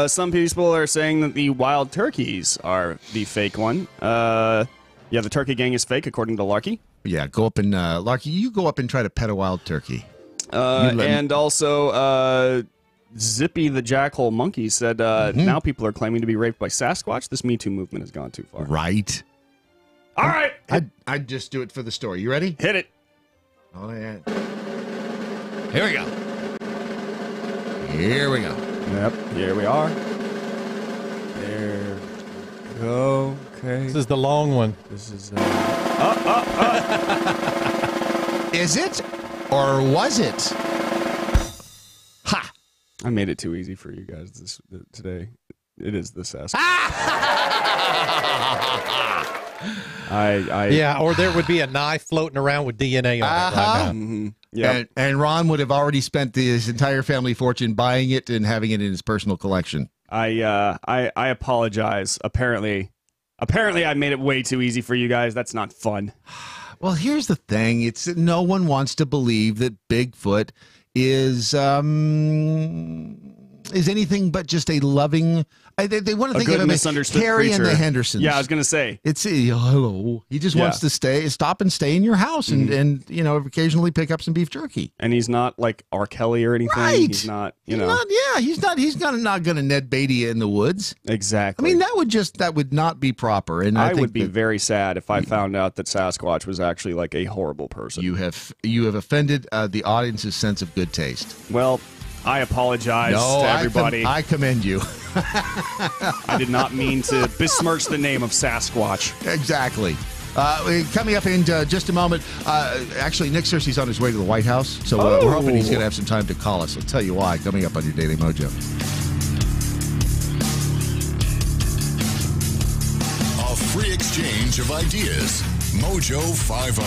Some people are saying that the wild turkeys are the fake one. Yeah, the turkey gang is fake, according to Larky. Yeah, go up and Larky, you go up and try to pet a wild turkey. And also, Zippy the Jackhole Monkey said, now people are claiming to be raped by Sasquatch. This Me Too movement has gone too far. Right. All right. I'd just do it for the story. You ready? Hit it. Oh, yeah. Here we go. Yep, here we are. There we go. Okay. This is the long one. This is. Is it? Or was it? Ha! I made it too easy for you guys today. It is the Sasquatch. Yeah, or there would be a knife floating around with DNA on it right now. Mm-hmm. Yeah, and Ron would have already spent his entire family fortune buying it and having it in his personal collection. I apologize. Apparently I made it way too easy for you guys. That's not fun. Well, here's the thing. It's that no one wants to believe that Bigfoot is anything but just a loving. They want to think of him as Harry and the Hendersons. Yeah, I was going to say. It's hello. He just wants to stop and stay in your house and occasionally pick up some beef jerky. And he's not like R. Kelly or anything. Right. He's not, He's not going to Ned Beatty you in the woods. Exactly. I mean, that would not be proper. And I would be very sad if I found out that Sasquatch was actually like a horrible person. You have offended the audience's sense of good taste. Well, I apologize to everybody. I commend you. I did not mean to besmirch the name of Sasquatch. Exactly. Coming up in just a moment, actually, Nick Searcy's on his way to the White House, so we're hoping he's going to have some time to call us. I'll tell you why, coming up on your Daily Mojo. A free exchange of ideas. Mojo 50.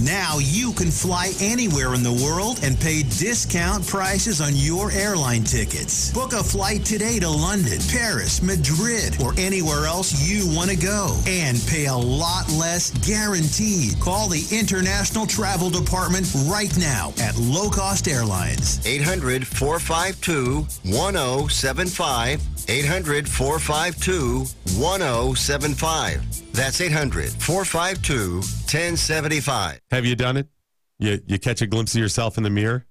Now you can fly anywhere in the world and pay discount prices on your airline tickets. Book a flight today to London, Paris, Madrid, or anywhere else you want to go. And pay a lot less guaranteed. Call the International Travel Department right now at Low Cost Airlines. 800-452-1075. 800-452-1075. That's 800-452-1075. Have you done it? You catch a glimpse of yourself in the mirror?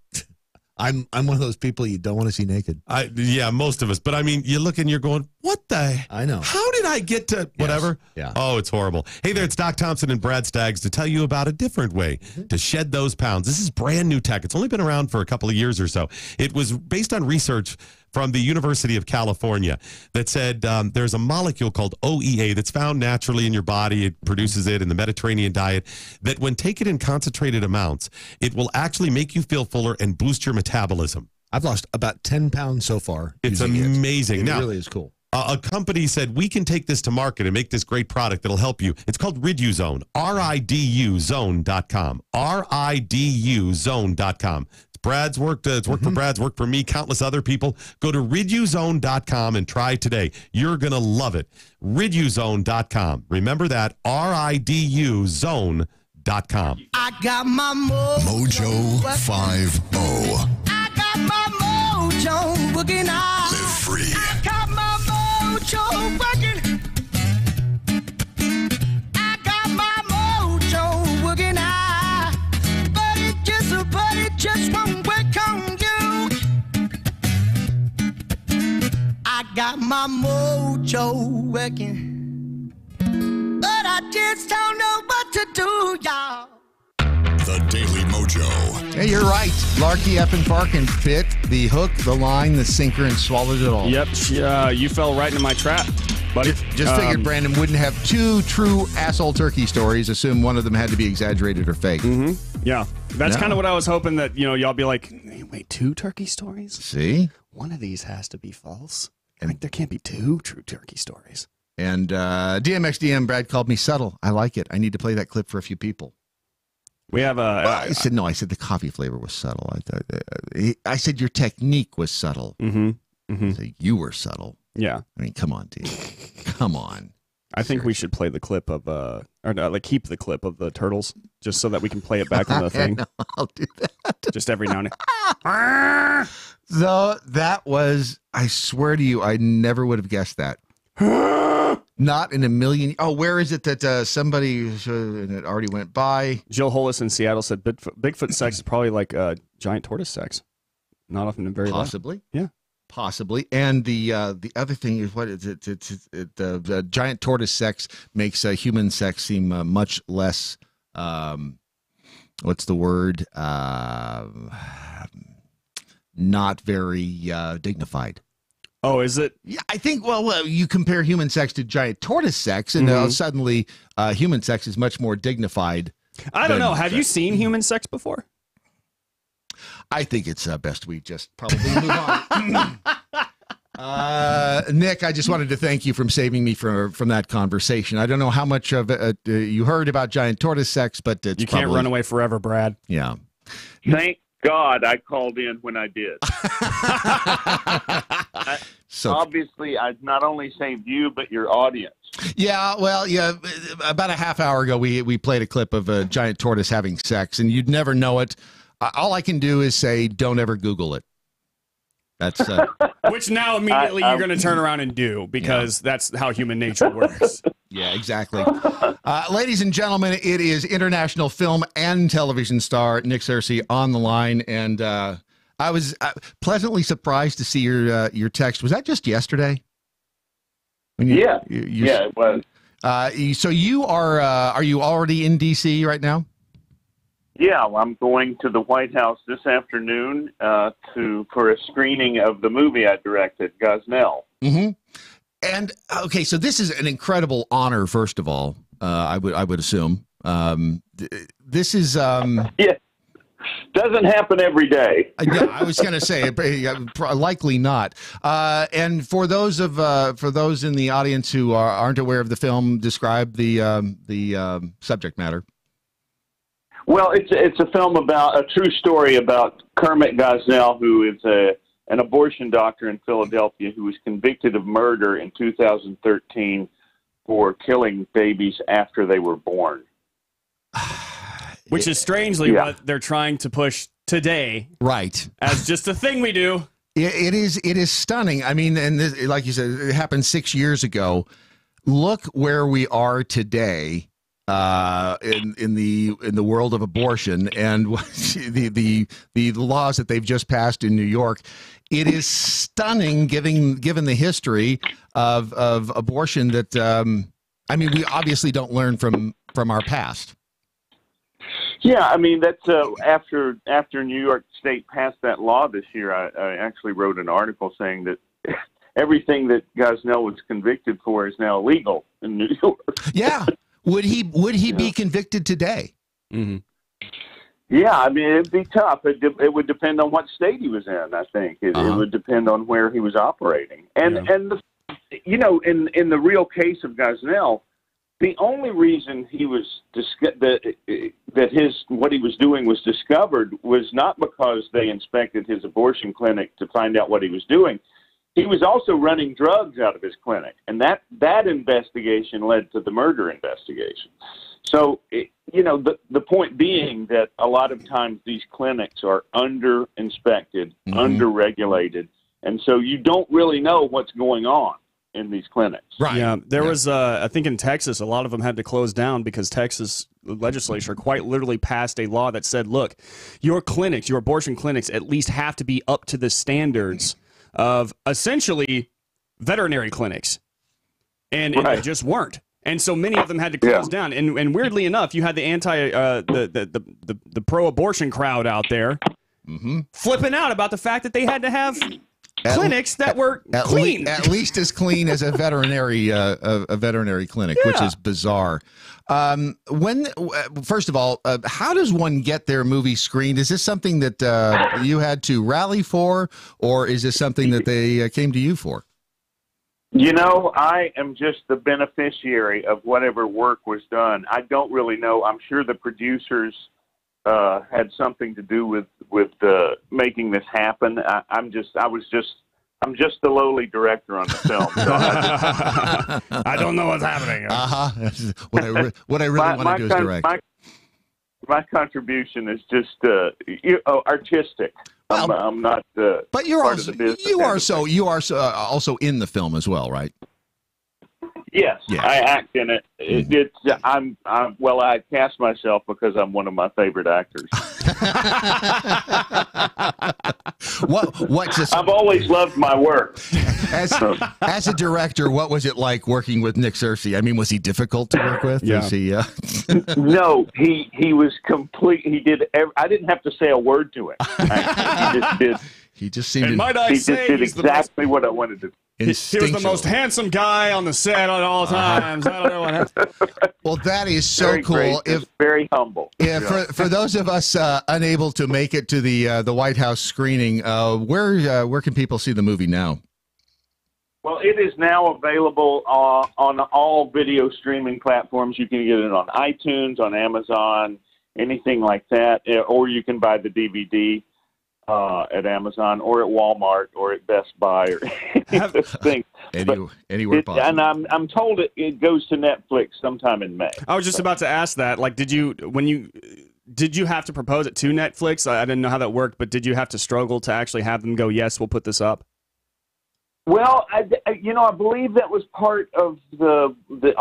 I'm one of those people you don't want to see naked. Yeah, most of us. But I mean, you look and you're going, what the? I know. How did I get to whatever? Yes. Yeah. Oh, it's horrible. Hey there, it's Doc Thompson and Brad Staggs to tell you about a different way to shed those pounds. This is brand new tech. It's only been around for a couple of years or so. It was based on research from the University of California that said there's a molecule called OEA that's found naturally in your body. It produces it in the Mediterranean diet, that when taken in concentrated amounts, it will actually make you feel fuller and boost your metabolism. I've lost about 10 pounds so far. It's amazing. It now, really is cool. A company said, we can take this to market and make this great product that'll help you. It's called RiduZone, RIDUZone.com, RIDUZone.com. Brad's worked. It's worked for Brad's, worked for me, countless other people. Go to RiduZone.com and try today. You're going to love it. RiduZone.com. Remember that, RIDUZone.com. I got my Mojo 50. I got my mojo working out. Live free. I got my mojo working. I got my mojo working out. But it just won't work on you. I got my mojo working. But I just don't know what to do, y'all. The Daily Mojo. Yeah, you're right. Larky up and Farkin bit the hook, the line, the sinker, and swallowed it all. Yep, you fell right into my trap, buddy. Just figured Brandon wouldn't have two true asshole turkey stories. Assume one of them had to be exaggerated or fake. Yeah, that's kind of what I was hoping that y'all be like. Wait, two turkey stories? See, one of these has to be false. Like there can't be two true turkey stories. And DMXDM Brad called me subtle. I like it. I need to play that clip for a few people. We have I said no. I said the coffee flavor was subtle. I said your technique was subtle. I said you were subtle. Yeah. I mean, come on, dude. Come on. I think we should play the clip of keep the clip of the turtles just so that we can play it back on the thing. I'll do that. Just every now and then. So that was, I swear to you, I never would have guessed that. Not in a million. Oh, where is it that somebody it already went by? Jill Hollis in Seattle said Bigfoot sex is probably like giant tortoise sex. Not often and very possibly. Loud. Yeah. Possibly. And the other thing is, what is it? The giant tortoise sex makes human sex seem much less. What's the word? not very dignified. Oh, is it? Yeah, I think, well, you compare human sex to giant tortoise sex, and suddenly human sex is much more dignified. I don't know. Have you seen human sex before? I think it's best we just probably move on. Nick, I just wanted to thank you for saving me from that conversation. I don't know how much of it you heard about giant tortoise sex, but you can't run away forever, Brad. Yeah. Thank God I called in when I did. So obviously, I not only saved you, but your audience. Yeah, well, yeah. About a half hour ago, we played a clip of a giant tortoise having sex, and you'd never know it. All I can do is say, don't ever Google it. That's which now immediately you're going to turn around and do, because that's how human nature works. Yeah, exactly. Ladies and gentlemen, it is international film and television star Nick Searcy on the line, and I was pleasantly surprised to see your text. Was that just yesterday? Yeah, it was. So you are you already in D.C. right now? Yeah, I'm going to the White House this afternoon for a screening of the movie I directed, Gosnell. Mm-hmm. And okay, so this is an incredible honor. First of all, I would assume this is yeah, doesn't happen every day. Yeah, I was going to say likely not. And for those in the audience who aren't aware of the film, describe the subject matter. Well, it's a film about a true story about Kermit Gosnell, who is an abortion doctor in Philadelphia who was convicted of murder in 2013 for killing babies after they were born. Which is strangely what they're trying to push today, right? As just a thing we do. It is stunning. I mean, and this, like you said, it happened 6 years ago. Look where we are today. In the world of abortion and the laws that they've just passed in New York, it is stunning given the history of abortion that I mean, we obviously don't learn from our past. Yeah, I mean, that's after New York State passed that law this year. I actually wrote an article saying that everything that Gosnell was convicted for is now illegal in New York. Yeah. Would he be convicted today? Mm-hmm. Yeah, I mean, it'd be tough. It would depend on what state he was in, I think. It would depend on where he was operating. And in the real case of Gosnell, the only reason he was what he was doing was discovered was not because they inspected his abortion clinic to find out what he was doing. He was also running drugs out of his clinic, and that investigation led to the murder investigation. So, the point being that a lot of times these clinics are under-inspected, under-regulated, and so you don't really know what's going on in these clinics. Right. Yeah, there was, I think in Texas, a lot of them had to close down because Texas legislature quite literally passed a law that said, look, your clinics, your abortion clinics, at least have to be up to the standards of essentially veterinary clinics, and they just weren't, and so many of them had to close down. And weirdly enough, you had the the pro-abortion crowd out there flipping out about the fact that they had to have clinics that were clean, at least as clean as a veterinary clinic, which is bizarre. First of all, how does one get their movie screened? Is this something that you had to rally for, or is this something that they came to you for? I am just the beneficiary of whatever work was done. I don't really know. I'm sure the producers had something to do with making this happen. I'm just the lowly director on the film. So I don't know what's happening. What I really want to do is direct. My contribution is just artistic. I'm not. But you're part also of the business you are also in the film as well, right? Yes, Yeah. I act in it. I cast myself because I'm one of my favorite actors. I've always loved my work. As a director, what was it like working with Nick Searcy? I mean, was he difficult to work with? Yeah. Was he, No, he was complete. He did. I didn't have to say a word to him. He just did. He just seemed. And might I he say, just did he's exactly what I wanted to. He was the most handsome guy on the set at all times. I don't know what happened. Well, that is so Very cool. gracious, very humble. Yeah, for those of us unable to make it to the White House screening, where can people see the movie now? Well, it is now available on all video streaming platforms. You can get it on iTunes, on Amazon, anything like that, or you can buy the DVD at Amazon or at Walmart or at Best Buy or anything. Anywhere possible. And I'm told it goes to Netflix sometime in May. I was just about to ask that. Like, did you have to propose it to Netflix? I didn't know how that worked, but did you have to struggle to actually have them go, yes, we'll put this up? Well, I believe that was part of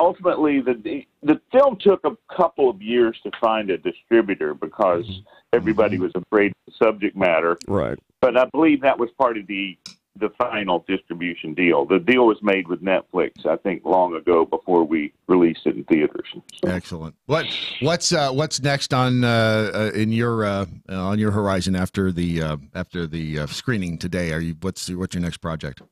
ultimately the film took a couple of years to find a distributor because everybody was afraid of the subject matter. Right. But I believe that was part of the final distribution deal. The deal was made with Netflix, I think, long ago before we released it in theaters. Excellent. What's next on your horizon after the screening today? What's your next project?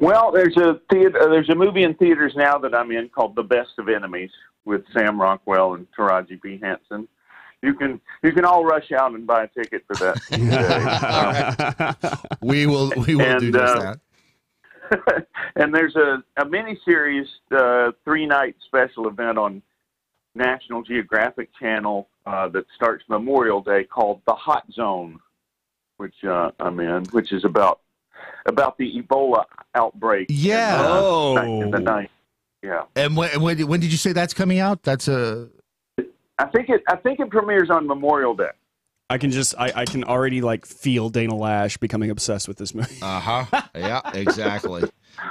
Well, there's a movie in theaters now that I'm in called The Best of Enemies with Sam Rockwell and Taraji P. Henson. You can all rush out and buy a ticket for that. We will do just that. And there's a miniseries 3-night special event on National Geographic Channel that starts Memorial Day called The Hot Zone, which I'm in, which is about the Ebola outbreak. Yeah. Back in the night. Yeah. And when did you say that's coming out? That's I think it premieres on Memorial Day. I can already feel Dana Lash becoming obsessed with this movie. Yeah, exactly.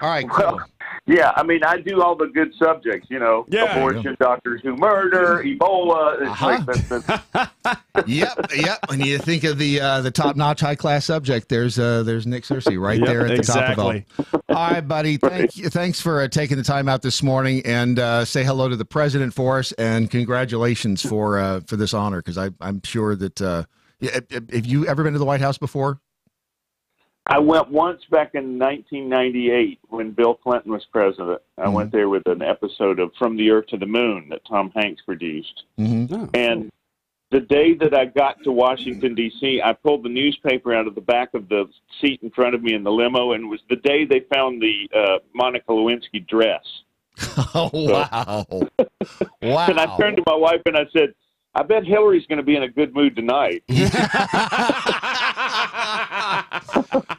All right, cool. Well, yeah, I mean, I do all the good subjects, abortion, doctors who murder, Ebola. It's Yep. When you think of the top-notch, high-class subject, there's Nick Searcy right there at the top of it all. All right, buddy. Thanks for taking the time out this morning, and say hello to the president for us, and congratulations for this honor, because I'm sure that have you ever been to the White House before? I went once back in 1998 when Bill Clinton was president. I went there with an episode of From the Earth to the Moon that Tom Hanks produced. And the day that I got to Washington, D.C., I pulled the newspaper out of the back of the seat in front of me in the limo, and it was the day they found the Monica Lewinsky dress. Oh, wow. Wow. And I turned to my wife and I said, I bet Hillary's going to be in a good mood tonight.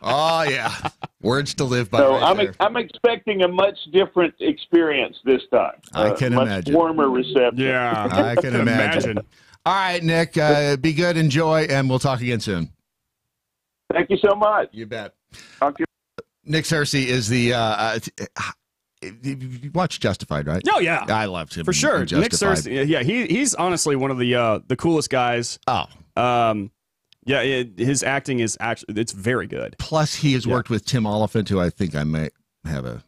Oh, yeah. Words to live by. So right I'm expecting a much different experience this time. I can imagine. Much warmer reception. Yeah, I can imagine. All right, Nick, be good, enjoy, and we'll talk again soon. Thank you so much. You bet. Talk to you. Nick Searcy is the you watched Justified, right? Oh yeah, I loved him for sure. in Nick Justified. Searcy, yeah, he's honestly one of the coolest guys. Yeah, his acting is it's very good. Plus, he has worked with Tim Oliphant, who I think I might have a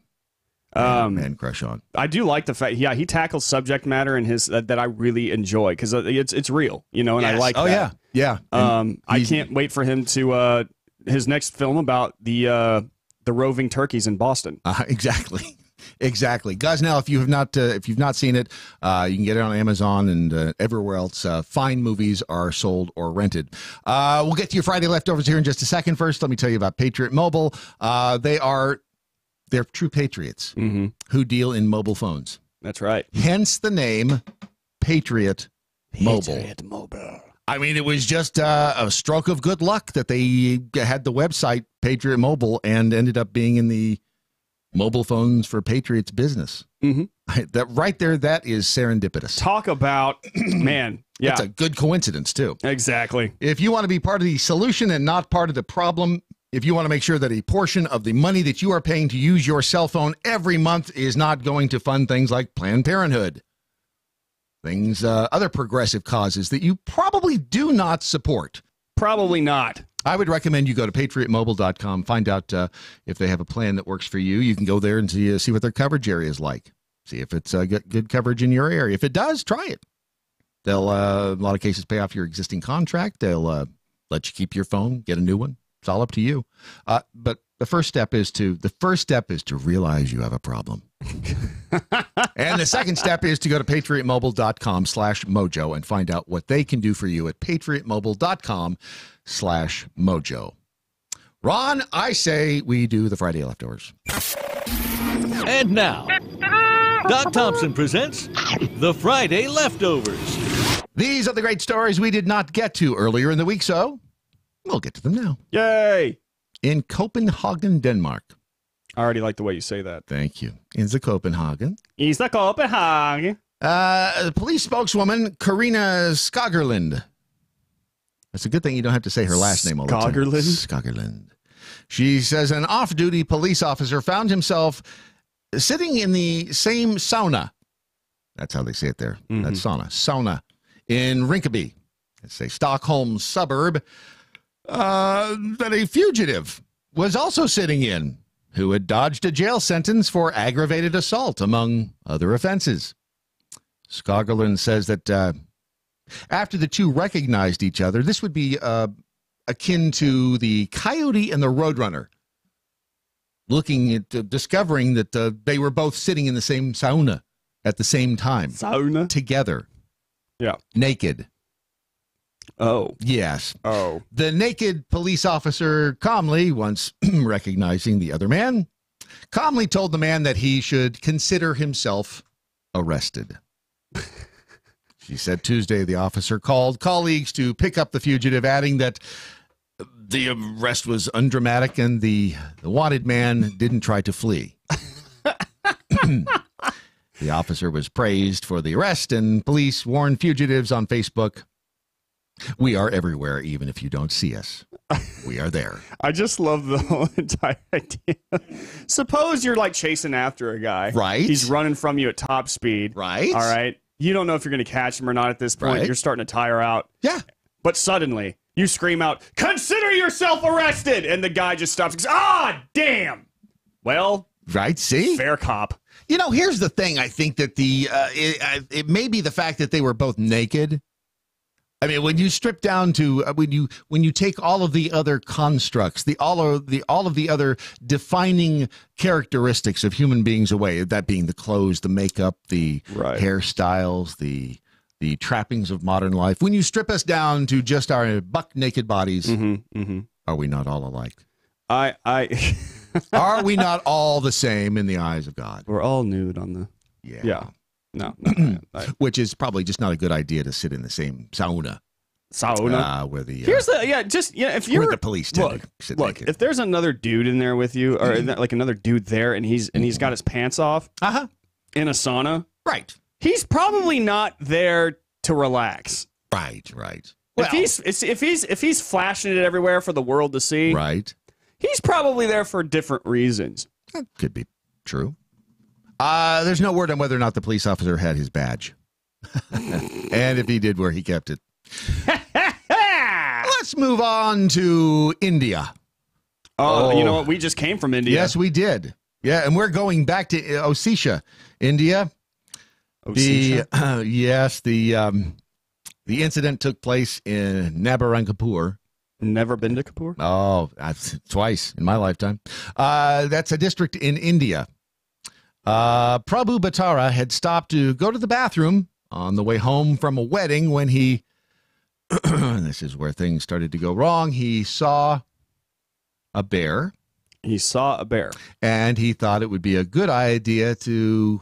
man crush on. I do like the fact, he tackles subject matter in his that I really enjoy because it's real, and I like. Oh that. yeah. I can't wait for him to his next film about the roving turkeys in Boston. Exactly. Gosnell, if you've not seen it, you can get it on Amazon and everywhere else. Fine movies are sold or rented. We'll get to your Friday leftovers here in just a second. First, let me tell you about Patriot Mobile. They're true patriots who deal in mobile phones. That's right. Hence the name Patriot Mobile. Patriot Mobile. I mean, it was just a stroke of good luck that they had the website Patriot Mobile and ended up being in the mobile phones for Patriots business. That right there, that is serendipitous. Talk about, man. Yeah. It's a good coincidence, too. Exactly. If you want to be part of the solution and not part of the problem, if you want to make sure that a portion of the money that you are paying to use your cell phone every month is not going to fund things like Planned Parenthood, other progressive causes that you probably do not support. Probably not. I would recommend you go to patriotmobile.com, find out if they have a plan that works for you. You can go there and see what their coverage area is like. See if it's got good coverage in your area. If it does, try it. They'll, in a lot of cases, pay off your existing contract. They'll let you keep your phone, get a new one. It's all up to you. But the first step is to realize you have a problem. And the second step is to go to patriotmobile.com/mojo and find out what they can do for you at patriotmobile.com/mojo. Ron, I say we do the Friday leftovers. And now, Doc Thompson presents the Friday leftovers. These are the great stories we did not get to earlier in the week, so we'll get to them now. Yay! In Copenhagen, Denmark. I already like the way you say that. Thank you. In the Copenhagen. Is the Copenhagen. The police spokeswoman, Karina Skagerlind. That's a good thing you don't have to say her last name all the time. Skagerlind. She says an off-duty police officer found himself sitting in the same sauna. That's how they say it there. Mm-hmm. That's sauna. Sauna. In Rinkeby. It's a Stockholm suburb that a fugitive was also sitting in, who had dodged a jail sentence for aggravated assault, among other offenses. Skagerlund says that after the two recognized each other, this would be akin to the Coyote and the Roadrunner, looking at discovering that they were both sitting in the same sauna at the same time. Sauna? Together. Yeah. Naked. Oh. Yes. Oh. The naked police officer calmly, once recognizing the other man, calmly told the man that he should consider himself arrested. She said Tuesday the officer called colleagues to pick up the fugitive, adding that the arrest was undramatic and the wanted man didn't try to flee. The officer was praised for the arrest, and police warned fugitives on Facebook, "We are everywhere, even if you don't see us. We are there." I just love the whole entire idea. Suppose you're like chasing after a guy. Right. He's running from you at top speed. Right. All right. You don't know if you're going to catch him or not at this point. Right. You're starting to tire out. Yeah. But suddenly, you scream out, "Consider yourself arrested!" And the guy just stops and goes, "Ah, damn!" Well, right, see? Fair cop. You know, here's the thing. I think that it may be the fact that they were both naked. I mean, when you strip down to when you take all of the other constructs, all of the other defining characteristics of human beings away, that being the clothes, the makeup, the hairstyles, the trappings of modern life. When you strip us down to just our buck naked bodies, are we not all alike? Are we not all the same in the eyes of God? We're all nude on the... Yeah. No. Which is probably just not a good idea to sit in the same sauna. Where the... Here's the... if you're... Where the police tend to sit naked. If there's another dude in there with you, or like another dude there, and he's got his pants off in a sauna... Right. He's probably not there to relax. Right. Well, if he's flashing it everywhere for the world to see... Right. He's probably there for different reasons. That could be true. There's no word on whether or not the police officer had his badge. And if he did, where he kept it. Let's move on to India. Oh, you know what? We just came from India. Yes, we did. Yeah, and we're going back to Osisha, India. Osisha? The incident took place in Nabarangpur. Never been to Kapoor? Oh, twice in my lifetime. That's a district in India. Prabhu Batara had stopped to go to the bathroom on the way home from a wedding when he, this is where things started to go wrong, he saw a bear. He saw a bear. And he thought it would be a good idea to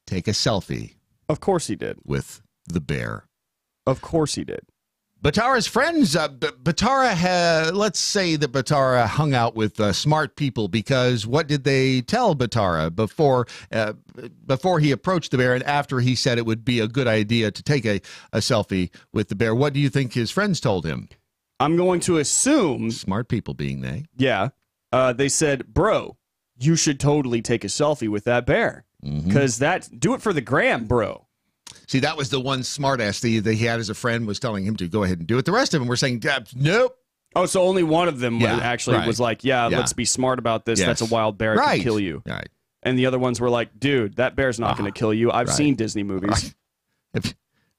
take a selfie. Of course he did. With the bear. Of course he did. Batara's friends, let's say that Batara hung out with smart people, because what did they tell Batara before he approached the bear and after he said it would be a good idea to take a selfie with the bear? What do you think his friends told him? I'm going to assume... Smart people being they. Yeah. They said, "Bro, you should totally take a selfie with that bear. Because do it for the gram, bro." See, that was the one smartass that he had as a friend was telling him to go ahead and do it. The rest of them were saying, nope. Oh, so only one of them was like, let's be smart about this. Yes. That's a wild bear. It can kill you. Right. And the other ones were like, dude, that bear's not going to kill you. I've seen Disney movies.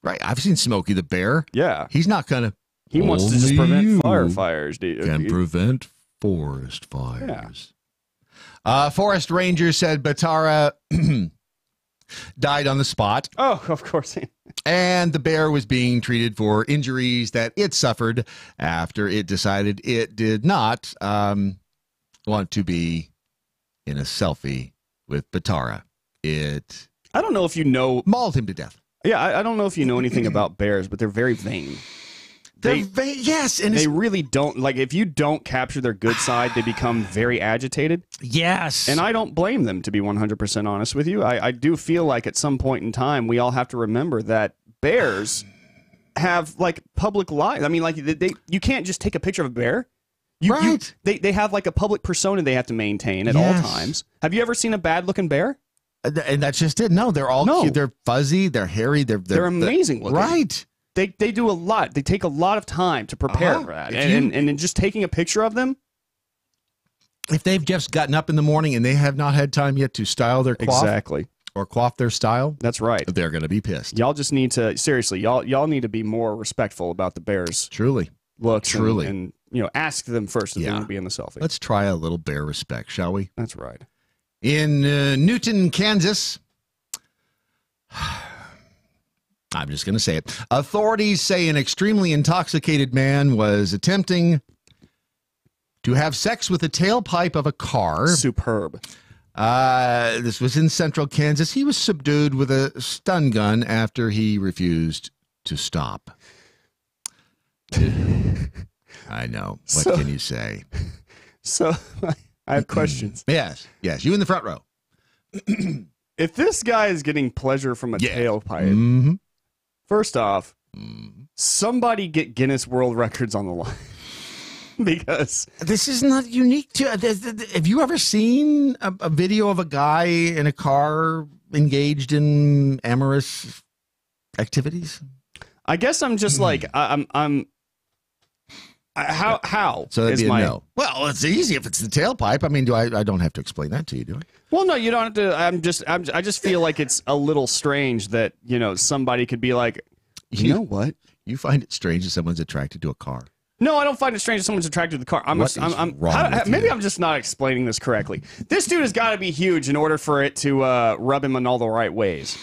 Right. I've seen Smokey the Bear. Yeah. He's not going to He wants to just prevent fires. Can prevent forest fires. Forest rangers said Batara died on the spot. Oh, of course. And the bear was being treated for injuries that it suffered after it decided it did not want to be in a selfie with Batara. I don't know if you know... mauled him to death. Yeah, I don't know if you know anything about bears, but they're very vain. Yes, and they really don't, like, if you don't capture their good side, they become very agitated. Yes. And I don't blame them, to be 100% honest with you. I do feel like at some point in time, we all have to remember that bears have, like, public lives. I mean, like, you can't just take a picture of a bear. They have, like, a public persona they have to maintain at all times. Have you ever seen a bad-looking bear? And that's just it. No, they're all cute. They're fuzzy. They're hairy. They're amazing looking. Right. They do a lot. They take a lot of time to prepare for that. And then just taking a picture of them. If they've just gotten up in the morning and they have not had time yet to style their coif. Exactly. Or coif their style. That's right. They're going to be pissed. Y'all just need to, seriously, y'all need to be more respectful about the bears. Truly. Looks. Truly. And ask them first if they want to be in the selfie. Let's try a little bear respect, shall we? That's right. In Newton, Kansas, I'm just going to say it. Authorities say an extremely intoxicated man was attempting to have sex with the tailpipe of a car. Superb. This was in central Kansas. He was subdued with a stun gun after he refused to stop. I know. What can you say? So, I have questions. Yes. You in the front row. If this guy is getting pleasure from a tailpipe, first off, somebody get Guinness World Records on the line. Because this is not unique to... Have you ever seen a video of a guy in a car engaged in amorous activities? I guess I'm just like... How? So that'd is be a my no. Well, it's easy if it's the tailpipe. I mean, I don't have to explain that to you, do I? Well, no, you don't have to. I just feel like it's a little strange that somebody could be like, you know what? You find it strange that someone's attracted to a car. No, I don't find it strange that someone's attracted to the car. Maybe I'm just not explaining this correctly. This dude has got to be huge in order for it to rub him in all the right ways.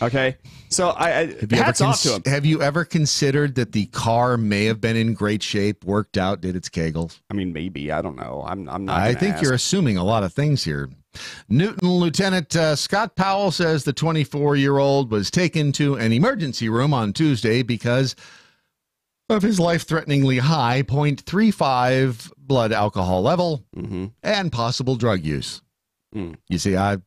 Okay. So hats off to him. Have you ever considered that the car may have been in great shape, worked out, did its kegels? I mean, maybe. I don't know. I'm not. I think you're assuming a lot of things here. Newton Lieutenant Scott Powell says the 24-year-old was taken to an emergency room on Tuesday because of his life-threateningly high 0.35 blood alcohol level and possible drug use. You see, I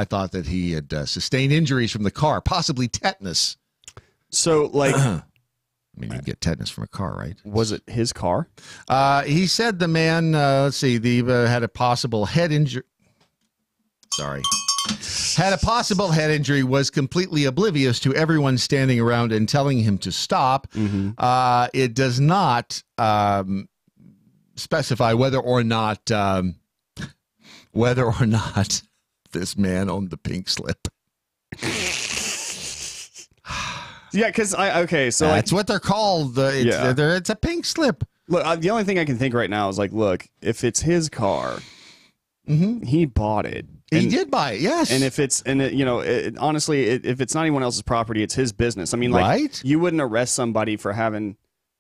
thought that he had sustained injuries from the car, possibly tetanus. So, like... I mean, you get tetanus from a car, right? Was it his car? He said the man, had a possible head injury. Sorry. Had a possible head injury, was completely oblivious to everyone standing around and telling him to stop. It does not specify whether or not this man owned the pink slip. Yeah, because so that's what they're called. It's a pink slip. Look, the only thing I can think right now is like, look, if it's his car, he bought it. He did buy it, yes. And if it's, honestly, if it's not anyone else's property, it's his business. I mean, like, you wouldn't arrest somebody for having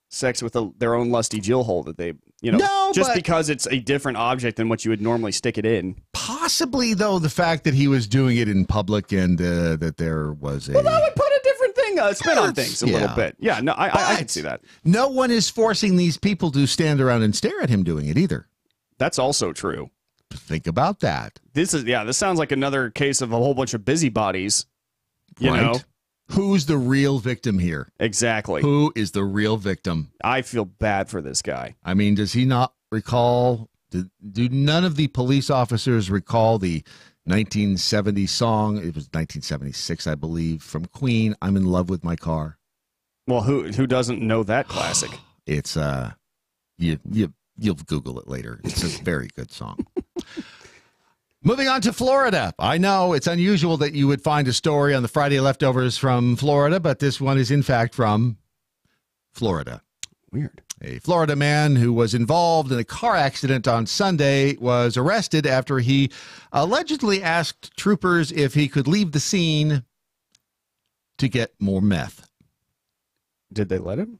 sex with their own lusty Jill hole that they, because it's a different object than what you would normally stick it in. Possibly, though, the fact that he was doing it in public and that there was a... Well, that would put a different thing, spin on things a little bit. Yeah, no, I can see that. No one is forcing these people to stand around and stare at him doing it either. That's also true. Think about that. This sounds like another case of a whole bunch of busybodies. You know? Who's the real victim here? Exactly. Who is the real victim? I feel bad for this guy. I mean, does he not recall? Do none of the police officers recall the 1970 song? It was 1976, I believe, from Queen, "I'm in Love with My Car." Well, who doesn't know that classic? It's you'll Google it later. It's a very good song. Moving on to Florida. I know it's unusual that you would find a story on the Friday Leftovers from Florida, but this one is in fact from Florida. Weird. A Florida man who was involved in a car accident on Sunday was arrested after he allegedly asked troopers if he could leave the scene to get more meth. Did they let him?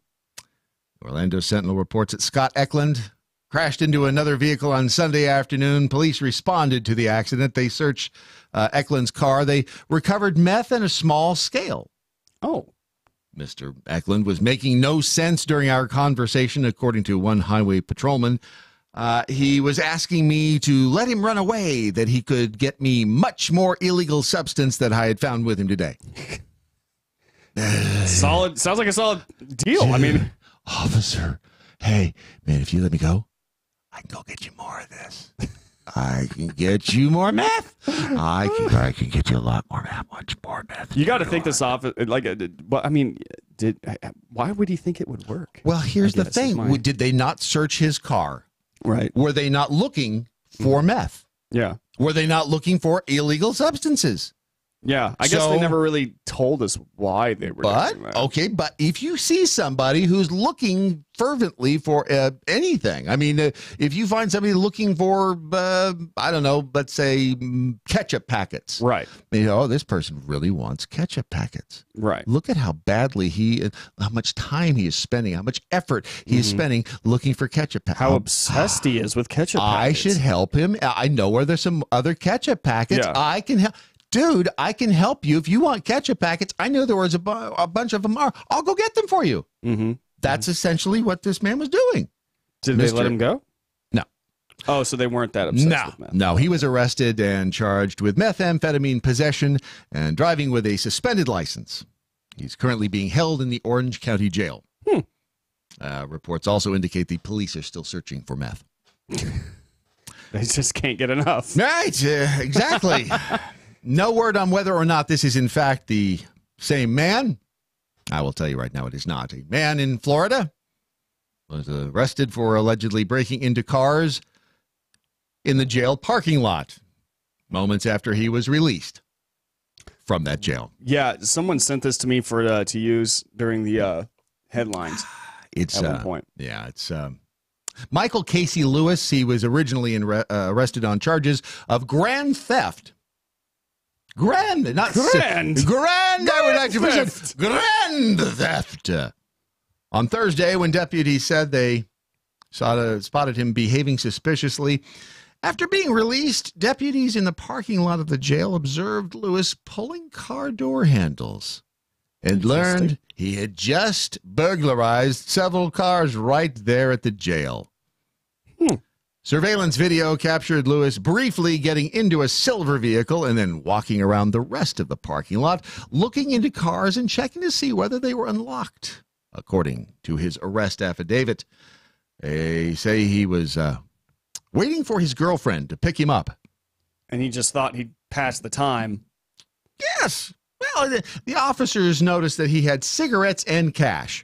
Orlando Sentinel reports that Scott Eklund crashed into another vehicle on Sunday afternoon. Police responded to the accident. They searched Eklund's car. They recovered meth on a small scale. Oh. Mr. Eklund was making no sense during our conversation, according to one highway patrolman. He was asking me to let him run away, that he could get me much more illegal substance that I had found with him today. Solid. Sounds like a solid deal. I mean, officer, hey, man, if you let me go, I can go get you more of this. I can get you more meth. I can get you a lot more meth, much more meth. you got to think this off. Like, but I mean, why would he think it would work? Well, here's the thing: did they not search his car? Right. Were they not looking for meth? Yeah. Were they not looking for illegal substances? Yeah, I guess they never really told us why they were doing that. Okay, but if you see somebody who's looking fervently for anything, I mean, if you find somebody looking for, I don't know, let's say ketchup packets. Right. You know, oh, this person really wants ketchup packets. Right. Look at how badly how much time he is spending, how much effort he is spending looking for ketchup packets. How obsessed he is with ketchup packets. I should help him. I know where there's some other ketchup packets. Yeah. I can help. Dude, I can help you. If you want ketchup packets, I know there was a bunch of them. I'll go get them for you. Mm-hmm. That's essentially what this man was doing. Did they let him go? No. Oh, so they weren't that obsessed with meth. No, he was arrested and charged with methamphetamine possession and driving with a suspended license. He's currently being held in the Orange County Jail. Reports also indicate the police are still searching for meth. They just can't get enough. Right, exactly. No word on whether or not this is in fact the same man. I will tell you right now, it is not. A man in Florida was arrested for allegedly breaking into cars in the jail parking lot moments after he was released from that jail. Yeah, someone sent this to me for to use during the headlines. It's at one point. Yeah, it's Michael Casey Lewis. He was originally arrested on charges of grand theft. Grand, not grand. Grand. I would like to present grand theft. On Thursday, when deputies said they spotted him behaving suspiciously, after being released, deputies in the parking lot of the jail observed Lewis pulling car door handles and learned he had just burglarized several cars right there at the jail. Surveillance video captured Lewis briefly getting into a silver vehicle and then walking around the rest of the parking lot, looking into cars and checking to see whether they were unlocked. According to his arrest affidavit, they say he was waiting for his girlfriend to pick him up. And he just thought he'd pass the time. Yes. Well, the officers noticed that he had cigarettes and cash,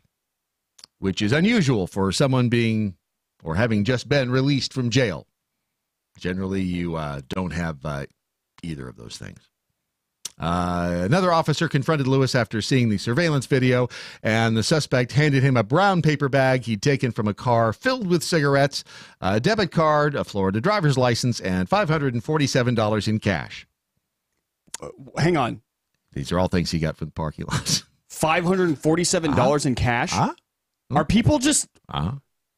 which is unusual for someone being or having just been released from jail. Generally, you don't have either of those things. Another officer confronted Lewis after seeing the surveillance video, and the suspect handed him a brown paper bag he'd taken from a car filled with cigarettes, a debit card, a Florida driver's license, and $547 in cash. Hang on. These are all things he got from the parking lot. $547 in cash? Are people just...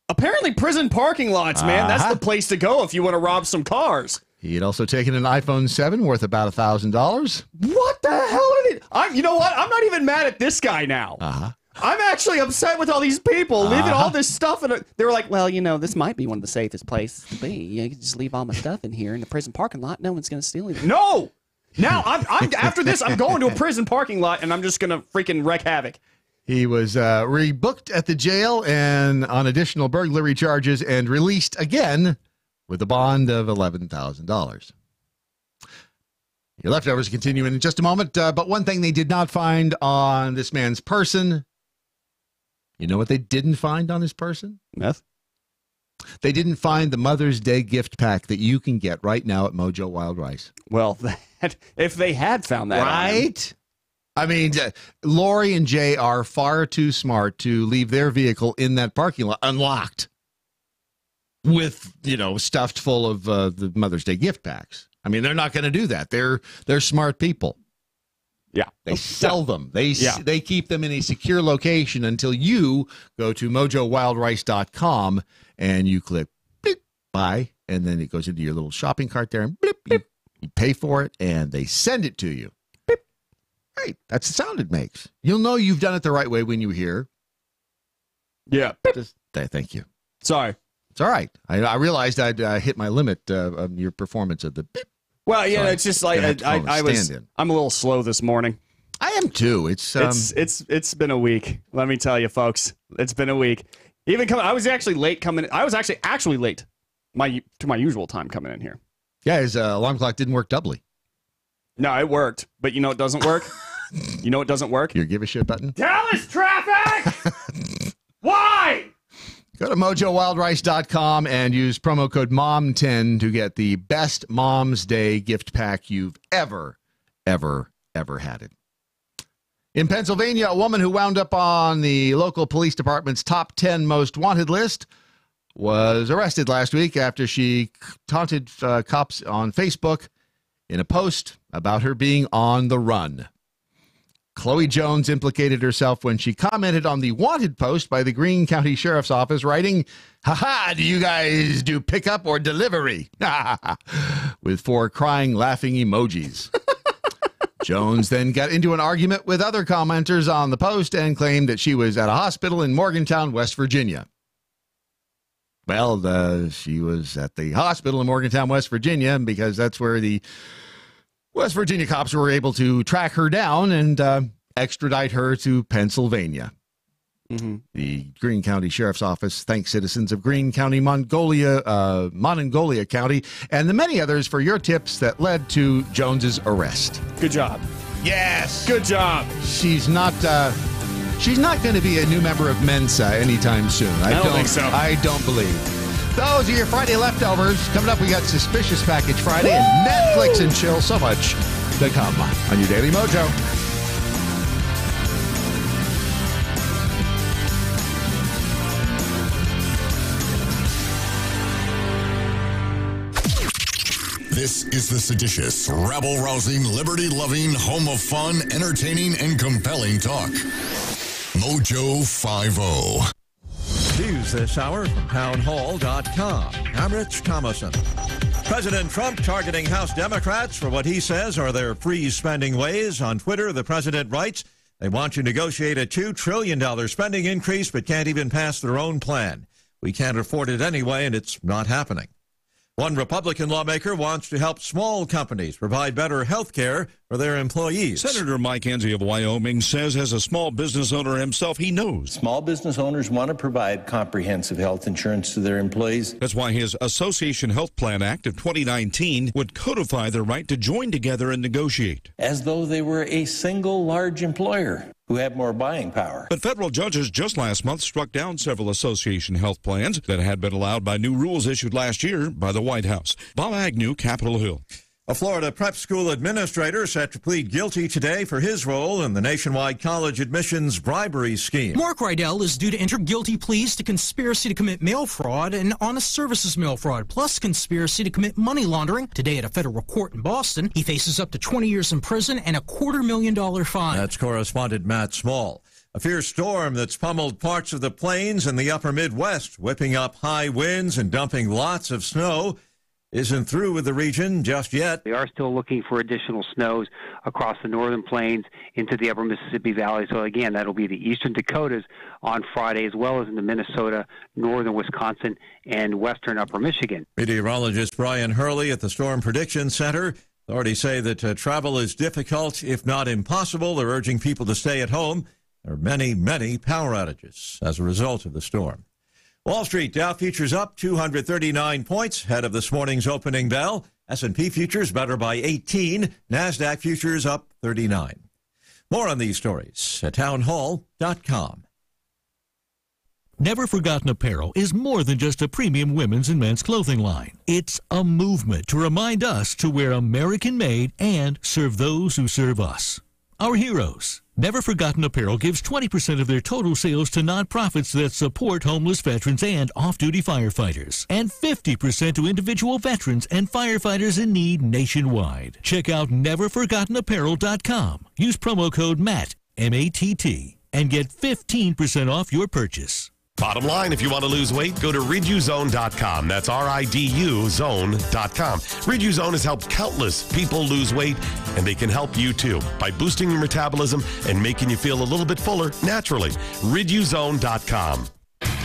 Apparently prison parking lots, man. That's the place to go if you want to rob some cars. He had also taken an iPhone 7 worth about $1,000. What the hell did it? You know what? I'm not even mad at this guy now. I'm actually upset with all these people leaving all this stuff. They were like, well, you know, this might be one of the safest places to be. You can just leave all my stuff in here in the prison parking lot. No one's going to steal it. No! Now, I'm after this, I'm going to a prison parking lot, and I'm just going to freaking wreak havoc. He was rebooked at the jail and on additional burglary charges and released again with a bond of $11,000. Your leftovers continue in just a moment, but one thing they did not find on this man's person, you know what they didn't find on his person? Meth? They didn't find the Mother's Day gift pack that you can get right now at MoJo Wild Rice. Well, if they had found that. Right? I mean, Lori and Jay are far too smart to leave their vehicle in that parking lot unlocked with, stuffed full of the Mother's Day gift packs. I mean, they're not going to do that. They're smart people. Yeah. They sell them. They keep them in a secure location until you go to MoJoWildRice.com and you click bleep, buy, and then it goes into your little shopping cart there, and bleep, you pay for it, and they send it to you. Bleep. Right. That's the sound it makes. You'll know you've done it the right way when you hear. Yeah. Thank you. Sorry. It's all right. I realized I'd hit my limit on your performance of the beep. Well, yeah, it's just like I'm a little slow this morning. I am too. It's been a week. Let me tell you, folks. It's been a week. I was actually late coming. I was actually late to my usual time coming in here. Yeah, his alarm clock didn't work doubly. No, it worked, but you know it doesn't work. You know it doesn't work. Your give a shit button. Dallas traffic. Why? Go to MoJoWildRice.com and use promo code MOM10 to get the best Mom's Day gift pack you've ever had it. In Pennsylvania, a woman who wound up on the local police department's top 10 most wanted list was arrested last week after she taunted cops on Facebook in a post about her being on the run. Chloe Jones implicated herself when she commented on the wanted post by the Greene County Sheriff's Office, writing, "Ha-ha, do you guys do pickup or delivery?" with 4 crying, laughing emojis. Jones then got into an argument with other commenters on the post and claimed that she was at a hospital in Morgantown, West Virginia. Well, she was at the hospital in Morgantown, West Virginia, because that's where the West Virginia cops were able to track her down and extradite her to Pennsylvania. Mm-hmm. The Greene County Sheriff's Office thanks citizens of Greene County, Monongalia County, and the many others for your tips that led to Jones's arrest. Good job. Yes. Good job. She's not going to be a new member of Mensa anytime soon. I don't think so. I don't believe. Those are your Friday leftovers. Coming up, we got Suspicious Package Friday and Netflix and chill. So much to come on your Daily Mojo. This is the seditious, rabble-rousing, liberty-loving, home of fun, entertaining, and compelling talk. Mojo 50. News this hour from townhall.com. I'm Rich Thomason. President Trump targeting House Democrats for what he says are their free-spending ways. On Twitter, the president writes, they want to negotiate a $2 trillion spending increase but can't even pass their own plan. We can't afford it anyway, and it's not happening. One Republican lawmaker wants to help small companies provide better health care for their employees. Senator Mike Enzi of Wyoming says as a small business owner himself, he knows small business owners want to provide comprehensive health insurance to their employees. That's why his Association Health Plan Act of 2019 would codify their right to join together and negotiate. As though they were a single large employer who have more buying power. But federal judges just last month struck down several association health plans that had been allowed by new rules issued last year by the White House. Bob Agnew, Capitol Hill. A Florida prep school administrator set to plead guilty today for his role in the nationwide college admissions bribery scheme. Mark Rydell is due to enter guilty pleas to conspiracy to commit mail fraud and honest services mail fraud, plus conspiracy to commit money laundering. Today at a federal court in Boston, he faces up to 20 years in prison and a $250,000 fine. That's correspondent Matt Small. A fierce storm that's pummeled parts of the plains and the upper Midwest, whipping up high winds and dumping lots of snow, isn't through with the region just yet. We are still looking for additional snows across the northern plains into the upper Mississippi Valley. So again, that'll be the eastern Dakotas on Friday, as well as into Minnesota, northern Wisconsin, and western upper Michigan. Meteorologist Brian Hurley at the Storm Prediction Center. Authorities say that travel is difficult, if not impossible. They're urging people to stay at home. There are many, many power outages as a result of the storm. Wall Street, Dow futures up 239 points ahead of this morning's opening bell. S&P futures better by 18. NASDAQ futures up 39. More on these stories at townhall.com. Never Forgotten Apparel is more than just a premium women's and men's clothing line. It's a movement to remind us to wear American-made and serve those who serve us. Our heroes. Never Forgotten Apparel gives 20% of their total sales to nonprofits that support homeless veterans and off-duty firefighters, and 50% to individual veterans and firefighters in need nationwide. Check out neverforgottenapparel.com. Use promo code MATT, M-A-T-T, and get 15% off your purchase. Bottom line, if you want to lose weight, go to riduzone.com. That's R-I-D-U zone.com. Riduzone has helped countless people lose weight, and they can help you too by boosting your metabolism and making you feel a little bit fuller naturally. Riduzone.com.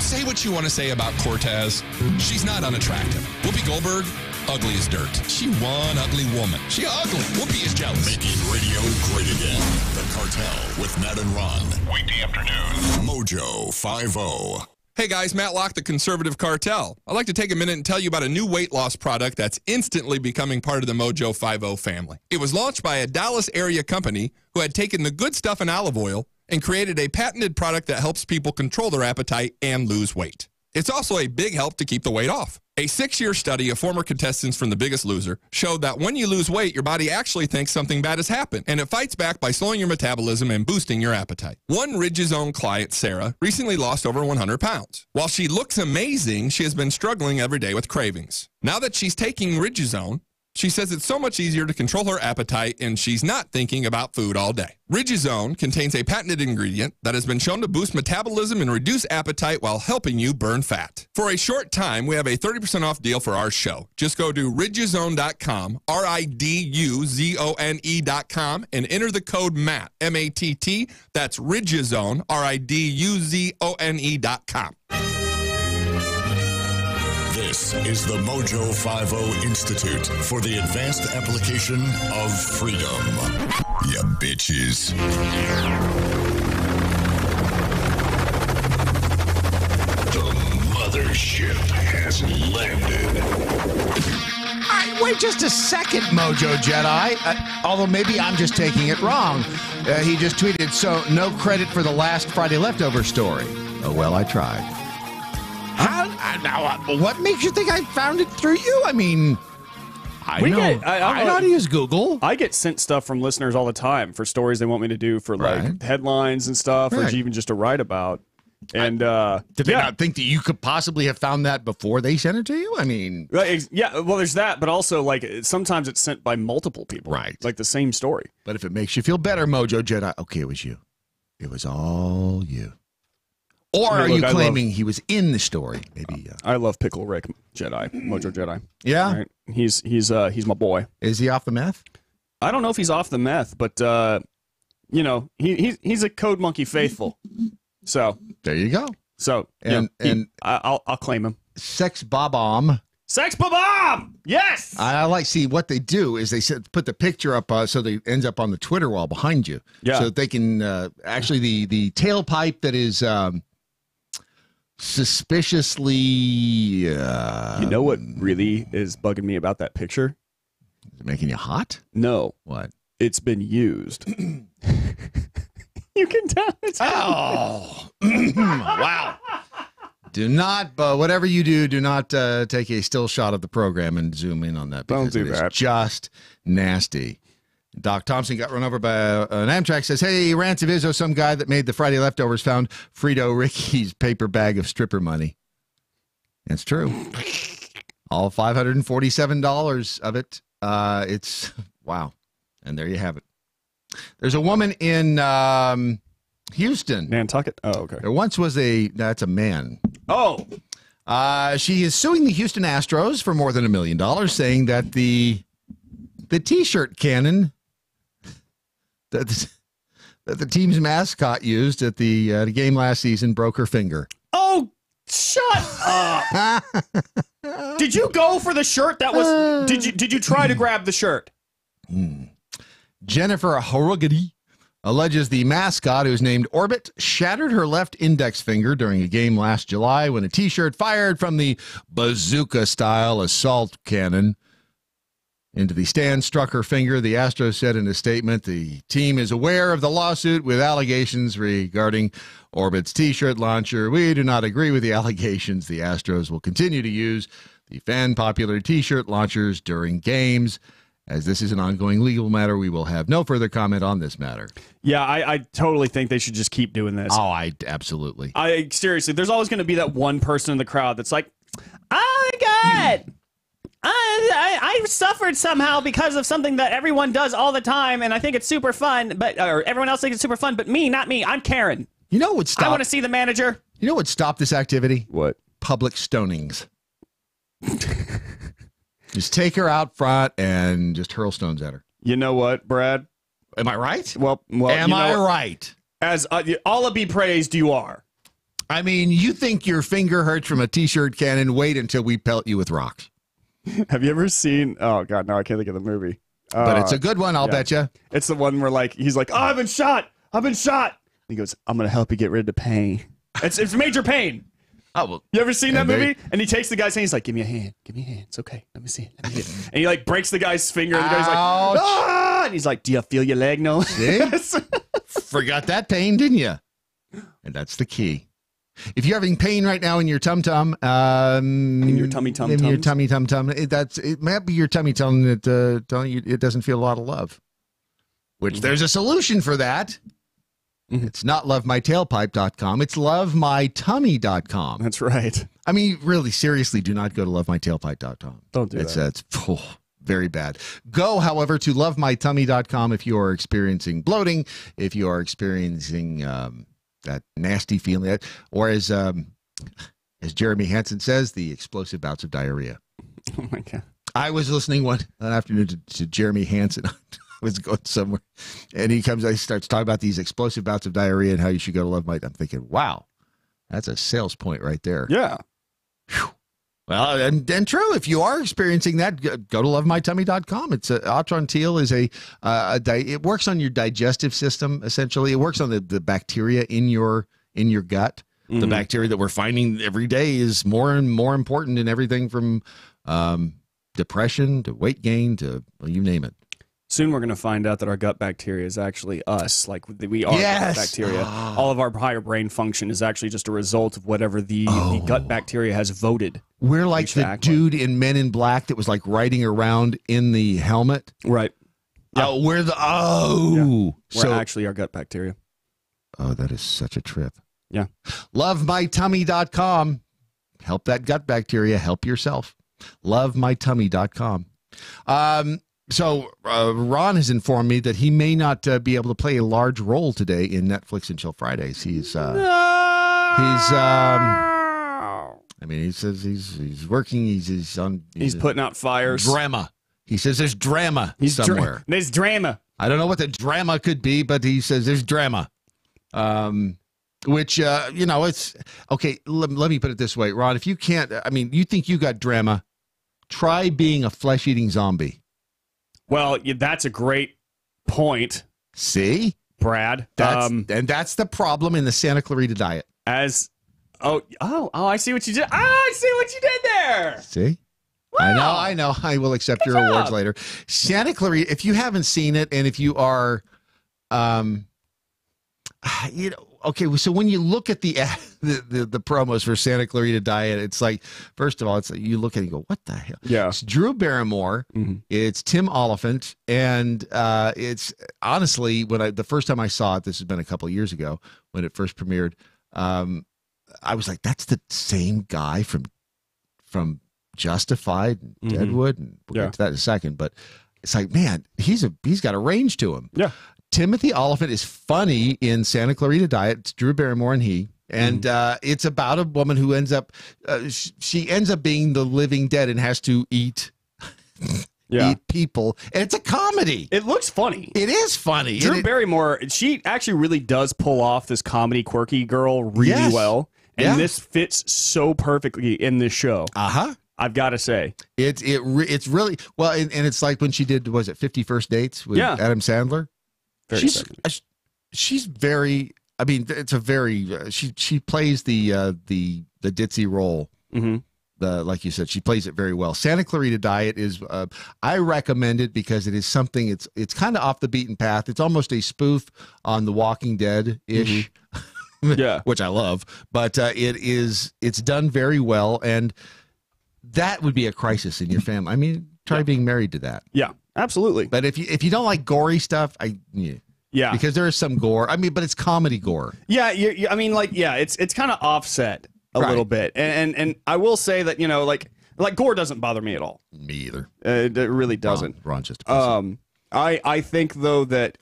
Say what you want to say about Cortez. She's not unattractive. Whoopi Goldberg, ugly as dirt. She one ugly woman. She ugly. Whoopi is jealous. Making radio great again. The Cartel with Matt and Ron. Weekday afternoon. MoJo 5-0. Hey guys, Matt Locke, the Conservative Cartel. I'd like to take a minute and tell you about a new weight loss product that's instantly becoming part of the MoJo 5-0 family. It was launched by a Dallas area company who had taken the good stuff in olive oil and created a patented product that helps people control their appetite and lose weight. It's also a big help to keep the weight off. A 6-year study of former contestants from The Biggest Loser showed that when you lose weight, your body actually thinks something bad has happened, and it fights back by slowing your metabolism and boosting your appetite. One Riduzone client, Sarah, recently lost over 100 pounds. While she looks amazing, she has been struggling every day with cravings. Now that she's taking Riduzone, she says it's so much easier to control her appetite and she's not thinking about food all day. Riduzone contains a patented ingredient that has been shown to boost metabolism and reduce appetite while helping you burn fat. For a short time, we have a 30% off deal for our show. Just go to riduzone.com, RIDUZONE.com, and enter the code MATT, M-A-T-T. That's Riduzone, RIDUZONE.com. This is the MoJo 5-0 Institute for the Advanced Application of Freedom. Ya bitches. The mothership has landed. All right, wait just a second, MoJo Jedi. Although maybe I'm just taking it wrong. He just tweeted, so no credit for the last Friday leftover story. Oh, well, I tried. What makes you think I found it through you? I mean, I know how to use Google. I get sent stuff from listeners all the time for stories they want me to do for like headlines and stuff, or even just to write about. And did they not think that you could possibly have found that before they sent it to you? I mean, yeah. Well, there's that, but also like sometimes it's sent by multiple people, right? Like the same story. But if it makes you feel better, MoJo Jedi, okay, it was you. It was all you. Or are you claiming he was in the story? Maybe. I love Pickle Rick Jedi, MoJo Jedi. Yeah, right? He's my boy. Is he off the meth? I don't know if he's off the meth, but you know, he's a Code Monkey faithful. So there you go. So I'll claim him. Sex Bob-omb. Sex Bob-omb! Yes! I like, see, what they do is they put the picture up so that it ends up on the Twitter wall behind you. Yeah. So that they can, actually the tailpipe that is suspiciously... you know what really is bugging me about that picture? Is it making you hot? No. What? It's been used. You can tell it's... Oh! Wow. Do not, whatever you do not take a still shot of the program and zoom in on that. Don't do that. It's just nasty. Doc Thompson got run over by an Amtrak, says, hey, Rants of Izzo, some guy that made the Friday leftovers found Frito Ricky's paper bag of stripper money. That's true. All $547 of it. It's, wow. And there you have it. There's a woman in Houston. Nantucket? Oh, okay. There once was that's a man. Oh. She is suing the Houston Astros for more than $1 million, saying that the T-shirt cannon that the team's mascot used at the game last season broke her finger. Oh, shut up! Did you go for the shirt that was? Did you try to grab the shirt? Jennifer Harugady alleges the mascot, who's named Orbit, shattered her left index finger during a game last July when a T-shirt fired from the bazooka-style assault cannon into the stand struck her finger. The Astros said in a statement, the team is aware of the lawsuit with allegations regarding Orbit's T-shirt launcher. We do not agree with the allegations. The Astros will continue to use the fan-popular T-shirt launchers during games. As this is an ongoing legal matter, we will have no further comment on this matter. Yeah, I totally think they should just keep doing this. Oh, absolutely. Seriously, there's always going to be that one person in the crowd that's like, oh my God, I suffered somehow because of something that everyone does all the time, and I think it's super fun, or everyone else thinks it's super fun, but me, not me. I'm Karen. You know what would stop? I want to see the manager. You know what would stop this activity? What? Public stonings. Just take her out front and just hurl stones at her. You know what, Brad? Am I right? Well, am I right? As Allah be praised, you are. I mean, you think your finger hurts from a T-shirt cannon? Wait until we pelt you with rocks. Have you ever seen? Oh God, no, I can't think of the movie. But it's a good one, I'll bet you. It's the one where he's like, oh, I've been shot. He goes, I'm gonna help you get rid of the pain. It's major pain. Oh, well, you ever seen that movie? And he takes the guy's hand. He's like, give me a hand. Give me a hand. It's okay. Let me see it. Let me see it. And he breaks the guy's finger. And the guy's like, ah! And he's like, do you feel your leg? No. See? Forgot that pain, didn't you? And that's the key. If you're having pain right now in your tum-tum, in your tummy tum-tum, it might be your tummy telling you it doesn't feel a lot of love. Which there's a solution for that. It's not lovemytailpipe.com. It's lovemytummy.com. That's right. I mean, really, seriously, do not go to lovemytailpipe.com. Don't do that. It's very bad. Go, however, to lovemytummy.com if you are experiencing bloating, if you are experiencing that nasty feeling, or as Jeremy Hansen says, the explosive bouts of diarrhea. Oh, my God. I was listening one afternoon to Jeremy Hansen. Was going somewhere, and he starts talking about these explosive bouts of diarrhea and how you should go to Love My. I'm thinking, wow, that's a sales point right there. Yeah. Whew. Well, and true. If you are experiencing that, go to lovemytummy.com. It's Atrantil is it works on your digestive system. Essentially, it works on the bacteria in your gut. The bacteria that we're finding every day is more and more important in everything from depression to weight gain to you name it. Soon we're going to find out that our gut bacteria is actually us. Like we are gut bacteria. All of our higher brain function is actually just a result of whatever the gut bacteria has voted. We're like the dude in Men in Black that was riding around in the helmet. Right. Yeah. We're We're actually our gut bacteria. Oh, that is such a trip. Yeah. Lovemytummy.com. Help that gut bacteria. Help yourself. Lovemytummy.com. So Ron has informed me that he may not be able to play a large role today in Netflix and Chill Fridays. He says he's working. He's putting out fires. Drama. He says there's drama somewhere. There's drama. I don't know what the drama could be, but he says there's drama. Which it's okay. Let me put it this way, Ron. If you can't, you think you got drama, try being a flesh-eating zombie. Well, that's a great point. See, Brad. And that's the problem in the Santa Clarita Diet. I see what you did. I see what you did there. See, wow. I know. I will accept your awards later. Santa Clarita. If you haven't seen it, and if you are, okay. So when you look at the promos for Santa Clarita Diet, it's like, first of all, it's like you look at it and go, what the hell? Yeah. It's Drew Barrymore. It's Tim Oliphant. And it's honestly, the first time I saw it, this has been a couple of years ago when it first premiered, I was like, that's the same guy from Justified and Deadwood. And we'll get to that in a second. But it's like, man, he's got a range to him. Yeah. Timothy Oliphant is funny in Santa Clarita Diet. It's Drew Barrymore and he. And it's about a woman who ends up, she ends up being the living dead and has to eat people. And it's a comedy. It looks funny. It is funny. Drew Barrymore, she actually really does pull off this comedy quirky girl really well. And this fits so perfectly in this show. I've got to say. It's really, well, and it's like when she did, was it 50 First Dates with Adam Sandler? She's very, it's a very, she plays the ditzy role. Like you said, she plays it very well. Santa Clarita Diet is, I recommend it because it is something, it's kind of off the beaten path. It's almost a spoof on The Walking Dead-ish, which I love, but it's done very well. And that would be a crisis in your family. Try being married to that. Yeah. Absolutely. But if you don't like gory stuff, yeah, because there is some gore. I mean, but it's comedy gore. Yeah, I mean, like, yeah, it's kind of offset a little bit, and I will say that, you know, like gore doesn't bother me at all. Me either. It really doesn't. Ron just I think though that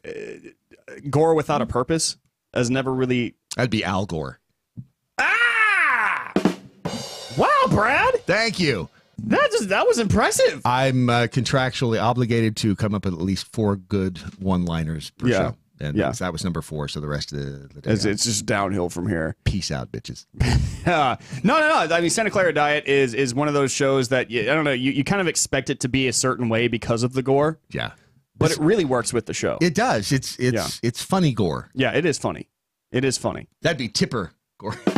gore without a purpose has never really. That'd be Al Gore. Wow, Brad! Thank you. That was impressive. I'm contractually obligated to come up with at least 4 good one-liners per show. And that was number 4, so the rest of the day. It's just downhill from here. Peace out, bitches. No. I mean, Santa Clara Diet is one of those shows that, I don't know, you kind of expect it to be a certain way because of the gore. Yeah. But it really works with the show. It does. It's funny gore. Yeah, it is funny. It is funny. That'd be Tipper gore. Let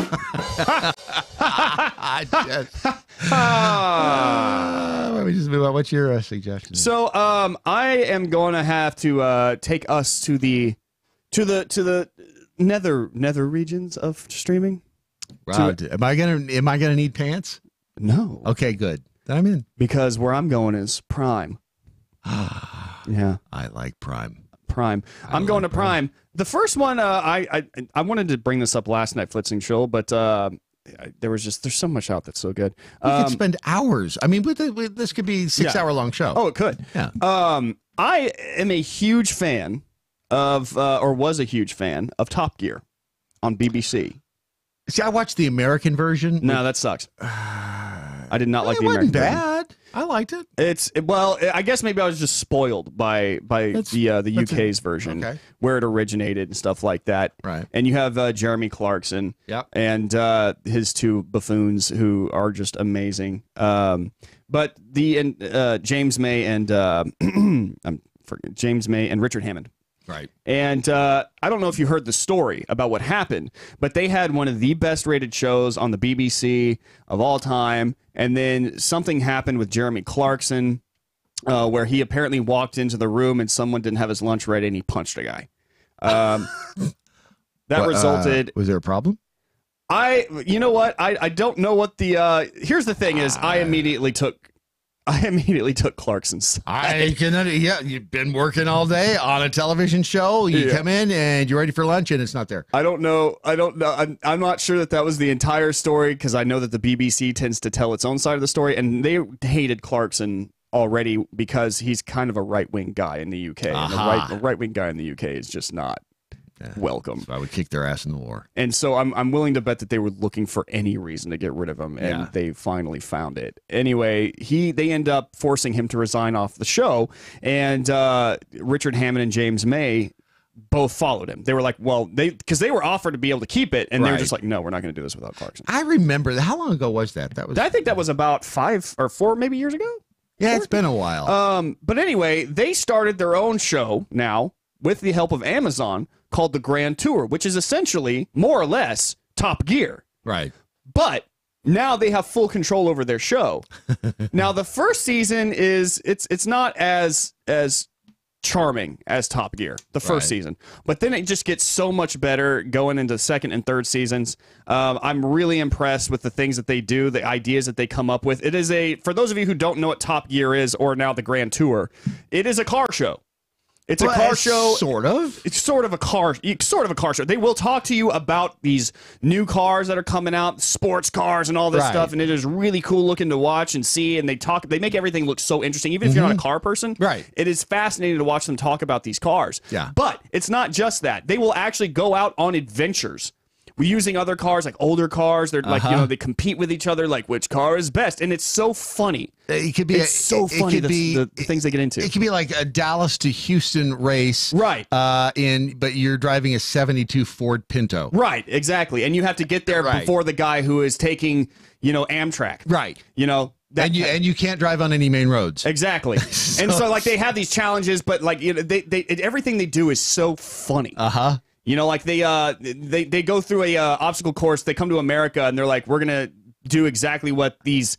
me just move on. What's your suggestion? So, I am going to have to take us to the nether regions of streaming. Wow. Am I gonna need pants? No. Okay, good. Then I'm in. Because where I'm going is Prime. Yeah, I like Prime. I'm going to Prime. The first one, I wanted to bring this up last night, Flitzing Show, but there's so much out that's so good. You could spend hours. I mean, this could be 6-hour long show. Oh, it could. Yeah. I am a huge fan of, or was a huge fan of Top Gear on BBC. See, I watched the American version. No, that sucks. I did not like the American version. It version. wasn't bad. I liked it. Well, I guess maybe I was just spoiled by the UK's version, where it originated and stuff like that. Right. And you have Jeremy Clarkson, and his 2 buffoons who are just amazing. But the James May and James May and Richard Hammond. Right. And I don't know if you heard the story about what happened, but they had one of the best rated shows on the BBC of all time. And then something happened with Jeremy Clarkson where he apparently walked into the room and someone didn't have his lunch ready and he punched a guy. That resulted. Was there a problem? You know what? I don't know what the. Here's the thing is I immediately took Clarkson's side. You've been working all day on a television show. You come in and you're ready for lunch and it's not there. I don't know. I'm not sure that was the entire story because I know that the BBC tends to tell its own side of the story, and they hated Clarkson already because he's kind of a right-wing guy in the UK. And a right-wing guy in the UK is just not welcome. So I would kick their ass in the war. And so I'm willing to bet that they were looking for any reason to get rid of him, and they finally found it. Anyway, they end up forcing him to resign off the show, and Richard Hammond and James May both followed him. They were like, well, because they were offered to be able to keep it, and they were just like, no, we're not going to do this without Clarkson. I remember that. How long ago was that? I think that was about 5 or 4 maybe years ago. Yeah, it's been a while. But anyway, they started their own show now with the help of Amazon called The Grand Tour, which is essentially more or less Top Gear. Right. But now they have full control over their show. Now the first season it's not as charming as Top Gear, the first season. But then it just gets so much better going into second and third seasons. I'm really impressed with the things that they do, the ideas that they come up with. It is for those of you who don't know what Top Gear is, or now the Grand Tour, it is a car show. It's a car show. Sort of. It's sort of a car show. They will talk to you about these new cars that are coming out, sports cars and all this stuff, and it is really cool looking to watch and see, and they make everything look so interesting. Even if you're not a car person, it is fascinating to watch them talk about these cars. Yeah. But it's not just that. They will actually go out on adventures. We're using other cars, like older cars. They're like, they compete with each other, like which car is best. And it's so funny. It could be so funny, the things they get into. It could be like a Dallas to Houston race. Right. But you're driving a 72 Ford Pinto. Right, exactly. And you have to get there before the guy who is taking, Amtrak. Right. And you can't drive on any main roads. Exactly. And so like they have these challenges, but like they everything they do is so funny. Uh-huh. Like they go through a obstacle course. They come to America and they're like, we're gonna do exactly what these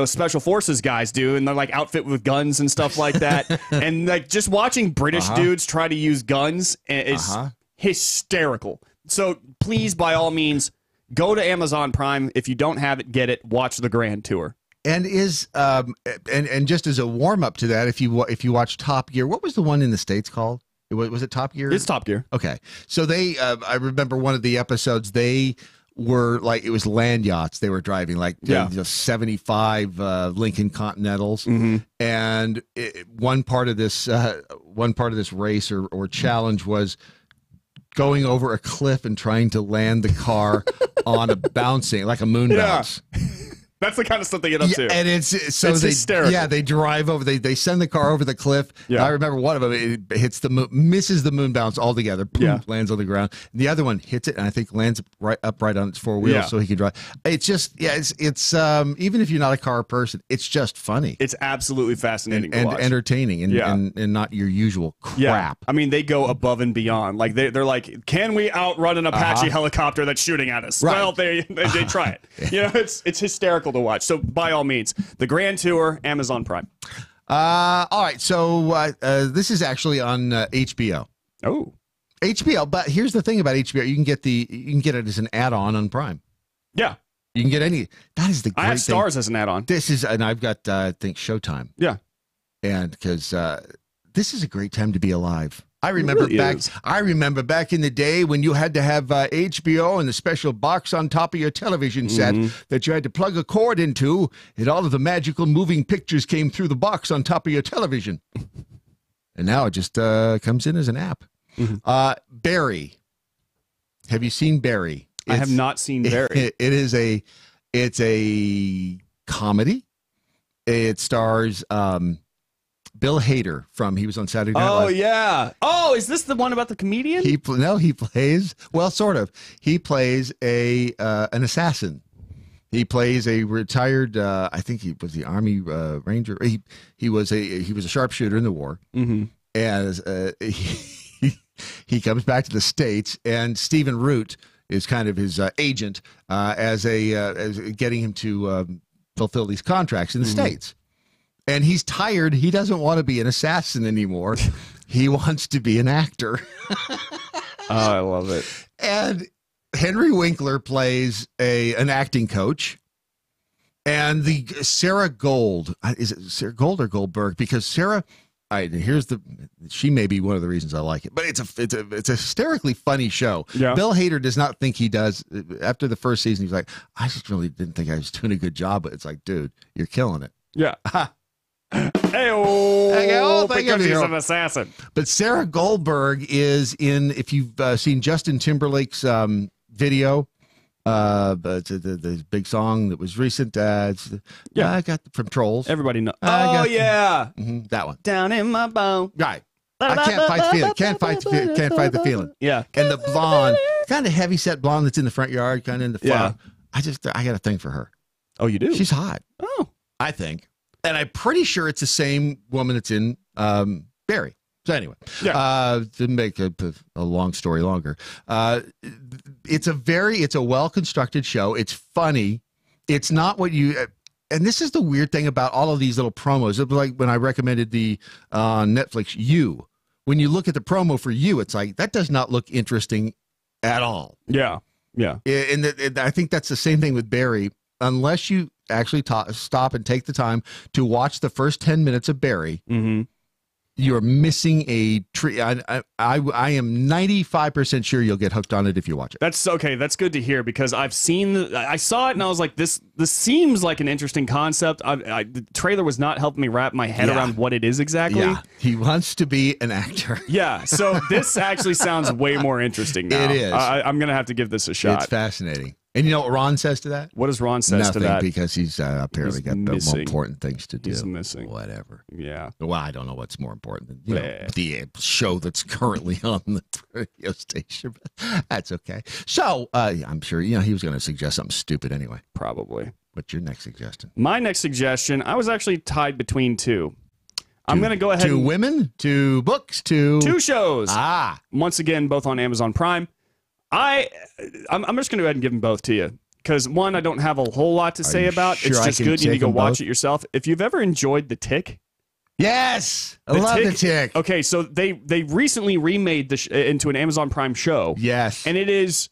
special forces guys do, and they're like outfit with guns and stuff like that. And like just watching British dudes try to use guns is hysterical. So please, by all means, go to Amazon Prime. If you don't have it, get it. Watch The Grand Tour. And and just as a warm up to that, if you watch Top Gear, what was the one in the States called? Was it Top Gear? It's Top Gear. Okay, so they I remember one of the episodes, they were like, it was land yachts they were driving, like 75 Lincoln Continentals, and one part of this race or challenge was going over a cliff and trying to land the car on a bouncing, like a moon bounce. That's the kind of stuff they get up to. And it's hysterical. Yeah, they drive over, they send the car over the cliff. Yeah. I remember one of them, it hits the moon, misses the moon bounce altogether, boom, lands on the ground. And the other one hits it, and I think lands right on its four wheels so he can drive. It's just, it's even if you're not a car person, it's just funny. It's absolutely fascinating and to watch. entertaining and not your usual crap. Yeah. I mean, they go above and beyond. Like they're like, can we outrun an Apache helicopter that's shooting at us? Right. Well, they try it. You know, it's hysterical to watch. So by all means, the Grand Tour, Amazon Prime. All right. So this is actually on HBO. Oh, HBO. But here's the thing about HBO: you can get it as an add-on on Prime. Yeah, you can get any. That is the great I have thing. Stars as an add-on. This is, and I've got I think Showtime. Yeah, and because this is a great time to be alive. I remember back in the day when you had to have HBO and the special box on top of your television set that you had to plug a cord into, and all of the magical moving pictures came through the box on top of your television. And now it just comes in as an app. Barry. Have you seen Barry? I have not seen Barry. It's a comedy. It stars Bill Hader he was on Saturday Night Live. Oh, yeah. Oh, is this the one about the comedian? He plays, well, sort of. He plays an assassin. He plays a retired, I think he was the Army Ranger. He was a sharpshooter in the war. And he comes back to the States, and Stephen Root is kind of his agent as getting him to fulfill these contracts in the States. And he's tired. He doesn't want to be an assassin anymore. He wants to be an actor. Oh, I love it. And Henry Winkler plays an acting coach. And the Sarah Gold, is it Sarah Gold or Goldberg? Because Sarah, she may be one of the reasons I like it. But it's a hysterically funny show. Yeah. Bill Hader does not think he does. After the first season, he's like, I just really didn't think I was doing a good job. But it's like, dude, you're killing it. Yeah. Hey-oh, because he's an assassin. But Sarah Goldberg is in, if you've seen Justin Timberlake's video, the big song that was recent, I got from Trolls. Everybody knows. That one. Down in my bone. Right. I can't fight the feeling. Can't fight the feeling. Yeah. And the blonde, kind of heavy set blonde that's in the front yard, kind of in the front. Yeah. I got a thing for her. Oh, you do? She's hot. Oh. I think. And I'm pretty sure it's the same woman that's in Barry. So anyway, to make a long story longer, it's a well-constructed show. It's funny. It's not what you, and this is the weird thing about all of these little promos. It was like when I recommended the Netflix You. When you look at the promo for You, it's like, that does not look interesting at all. Yeah, yeah. And I think that's the same thing with Barry. Unless you actually stop and take the time to watch the first 10 minutes of Barry, you're missing a treat. I am 95% sure you'll get hooked on it if you watch it. That's okay. That's good to hear, because I saw it and I was like, this seems like an interesting concept. The trailer was not helping me wrap my head around what it is exactly. Yeah, he wants to be an actor. Yeah, so this actually sounds way more interesting now. It is. I'm going to have to give this a shot. It's fascinating. And you know what Ron says to that? What does Ron says to that? Nothing, because he's apparently got more important things to do. He's missing. Whatever. Yeah. Well, I don't know what's more important than the show that's currently on the radio station. But that's okay. So I'm sure he was going to suggest something stupid anyway. Probably. What's your next suggestion? My next suggestion, I was actually tied between two. I'm going to go ahead. 2 women, 2 books, 2 shows. Once again, both on Amazon Prime. I'm just going to go ahead and give them both to you, because one, I don't have a whole lot to say about. Sure, it's just good. You need to go watch it yourself. If you've ever enjoyed The Tick. Yes, I love The Tick. Okay, so they recently remade into an Amazon Prime show. Yes, and it is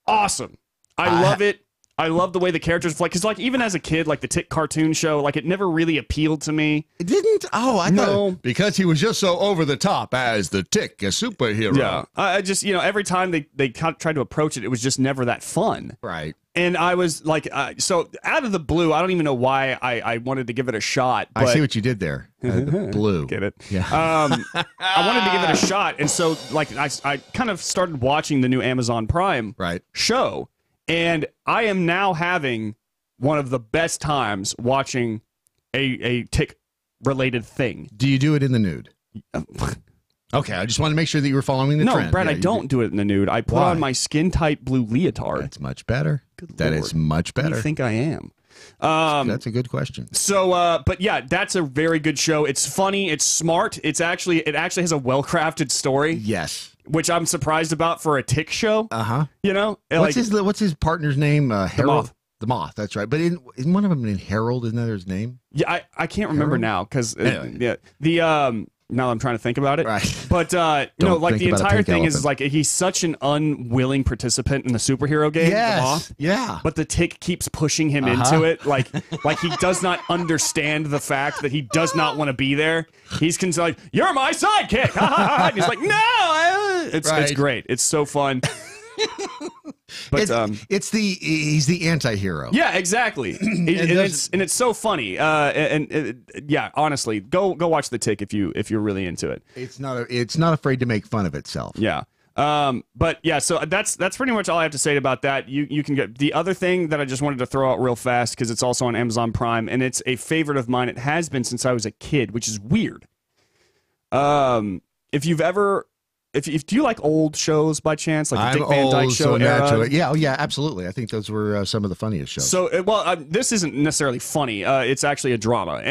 awesome. I love it. I love the way the characters like, because like even as a kid, like the Tick cartoon show, like it never really appealed to me. It didn't. Oh, I No. thought because he was just so over the top as the Tick, a superhero. Yeah, I just every time they tried to approach it, it was just never that fun. Right. And I was like, so out of the blue, I don't even know why I wanted to give it a shot. But I see what you did there. The blue. Get it? Yeah. I wanted to give it a shot, and so like I kind of started watching the new Amazon Prime show, and I am now having one of the best times watching a Tick related thing. Do you do it in the nude? Okay, I just want to make sure that you were following the trend. No, Brad, Yeah, I don't do it in the nude. I put Why? on my skin tight blue leotard. That's much better. That is much Who do better. you think I am? That's a good question. So, but yeah, that's a very good show. It's funny. It's smart. It actually has a well-crafted story. Yes, which I'm surprised about for a Tick show. You know, What's his partner's name? Harold. The Moth. That's right. But isn't one of them in Harold? Isn't that his name? Yeah, I can't remember now because now I'm trying to think about it. Right. But like think the about a entire pink thing elephant. is like he's such an unwilling participant in the superhero game. Yes, The Moth. yeah. But the Tick keeps pushing him into it. Like he does not understand the fact that he does not want to be there. He's like, "You're my sidekick." Ha, ha, ha. And he's like, "No." It's great. It's so fun. But he's the anti-hero. Yeah, exactly. and it's so funny. Yeah, honestly, go watch the Tick if you're really into it. It's not afraid to make fun of itself. Yeah. But yeah, so that's pretty much all I have to say about that. You can get the other thing that I just wanted to throw out real fast because it's also on Amazon Prime and it's a favorite of mine. It has been since I was a kid, which is weird. If you've ever do you like old shows by chance, like the Dick Van Dyke Show era? Yeah, absolutely. I think those were some of the funniest shows. So, this isn't necessarily funny. It's actually a drama,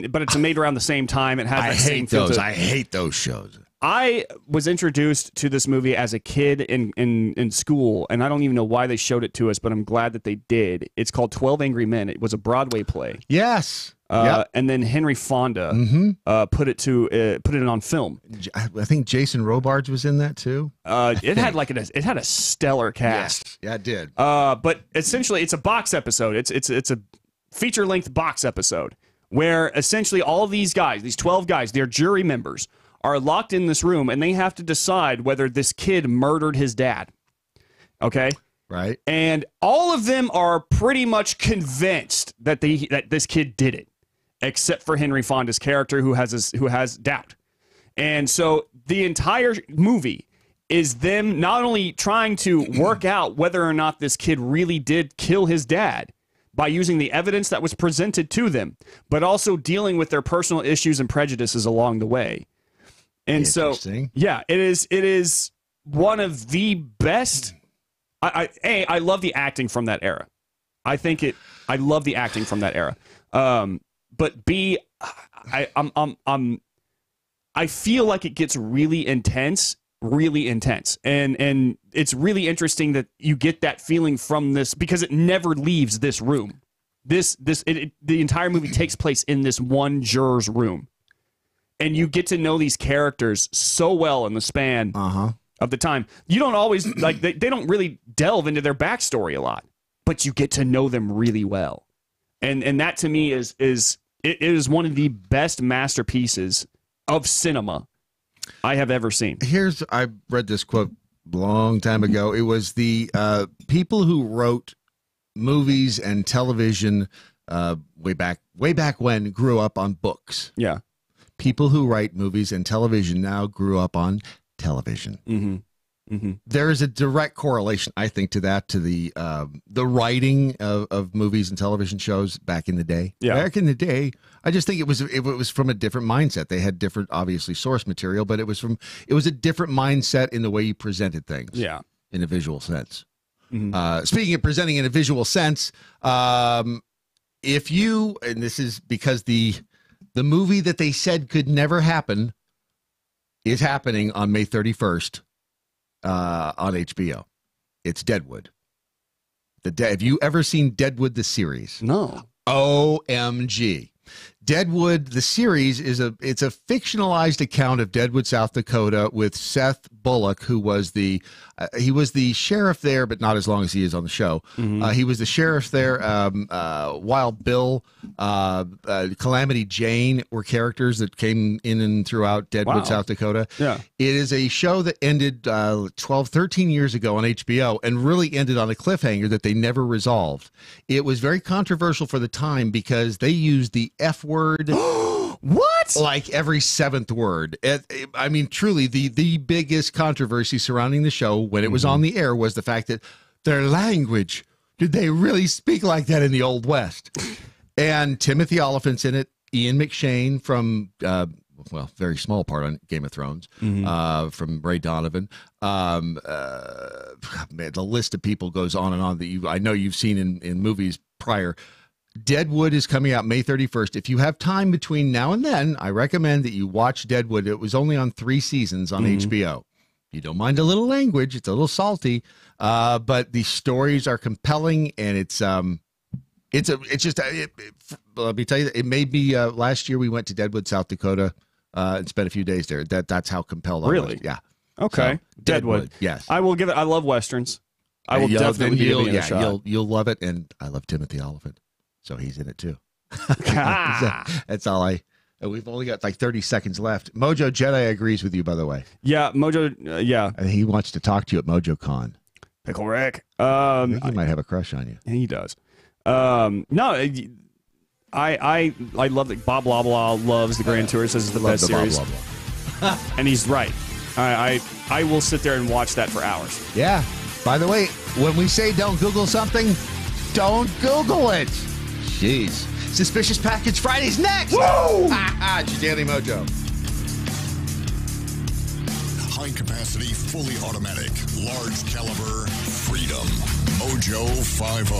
but it's made around the same time. It has I that same hate those. feel to it. I hate those shows. I was introduced to this movie as a kid in school, and I don't even know why they showed it to us, but I'm glad that they did. It's called 12 Angry Men. It was a Broadway play. Yes. And then Henry Fonda put it on film. I think Jason Robards was in that too. It had a stellar cast. Yeah, it did. But essentially, it's a box episode. It's a feature length box episode where essentially all these guys, these 12 guys, they're jury members, are locked in this room and they have to decide whether this kid murdered his dad. Okay. Right. And all of them are pretty much convinced that this kid did it, except for Henry Fonda's character who has doubt. And so the entire movie is them not only trying to work out whether or not this kid really did kill his dad by using the evidence that was presented to them, but also dealing with their personal issues and prejudices along the way. And so, yeah, it is one of the best. I love the acting from that era. I love the acting from that era. But B, I feel like it gets really intense, and it's really interesting that you get that feeling from this because it never leaves this room. The entire movie takes place in this one juror's room, and you get to know these characters so well in the span of the time. You don't always like they don't really delve into their backstory a lot, but you get to know them really well, and that to me is one of the best masterpieces of cinema I have ever seen. I read this quote a long time ago. It was the people who wrote movies and television way back when grew up on books. Yeah. People who write movies and television now grew up on television. Mm-hmm. Mm-hmm. There is a direct correlation, I think, to that, to the writing of movies and television shows back in the day. Yeah. Back in the day, I just think it was from a different mindset. They had different, obviously, source material, but it was a different mindset in the way you presented things. Yeah. In a visual sense. Mm-hmm. Speaking of presenting in a visual sense, if you, and this is because the movie that they said could never happen is happening on May 31st. On HBO. It's Deadwood. Have you ever seen Deadwood the series? No. OMG. Deadwood, the series, it's a fictionalized account of Deadwood, South Dakota, with Seth Bullock, who was the sheriff there, but not as long as he is on the show. He was the sheriff there. Wild Bill, Calamity Jane were characters that came in and throughout Deadwood, South Dakota. Yeah. It is a show that ended 12, 13 years ago on HBO and really ended on a cliffhanger that they never resolved. It was very controversial for the time because they used the F word. What? Like every seventh word. I mean, truly, the biggest controversy surrounding the show when it was on the air was the fact that their language, did they really speak like that in the Old West? And Timothy Olyphant's in it, Ian McShane from, very small part on Game of Thrones, from Ray Donovan. Man, the list of people goes on and on that I know you've seen in movies prior. Deadwood is coming out May 31st. If you have time between now and then, I recommend that you watch Deadwood. It was only on 3 seasons on HBO. You don't mind a little language. It's a little salty, but the stories are compelling, and let me tell you, it made me, last year we went to Deadwood, South Dakota, and spent a few days there. That's how compelled I was. Yeah. Okay. So, Deadwood. Yes. I will give it. I love Westerns. I will definitely give it a shot. You'll love it, and I love Timothy Olyphant. So he's in it too. That's all we've only got like 30 seconds left. Mojo Jedi agrees with you, by the way. Yeah, Mojo, yeah. And he wants to talk to you at MoJoCon. Pickle Rick. I think he might have a crush on you. He does. No, I love that Bob Blah Blah loves the Grand Tour, says it's the best series. Blah, blah. And he's right. I will sit there and watch that for hours. Yeah. By the way, when we say don't Google something, don't Google it. Jeez. Suspicious Package Friday's next. Whoa! It's your Daily Mojo. High capacity, fully automatic, large caliber, freedom. MoJo 50.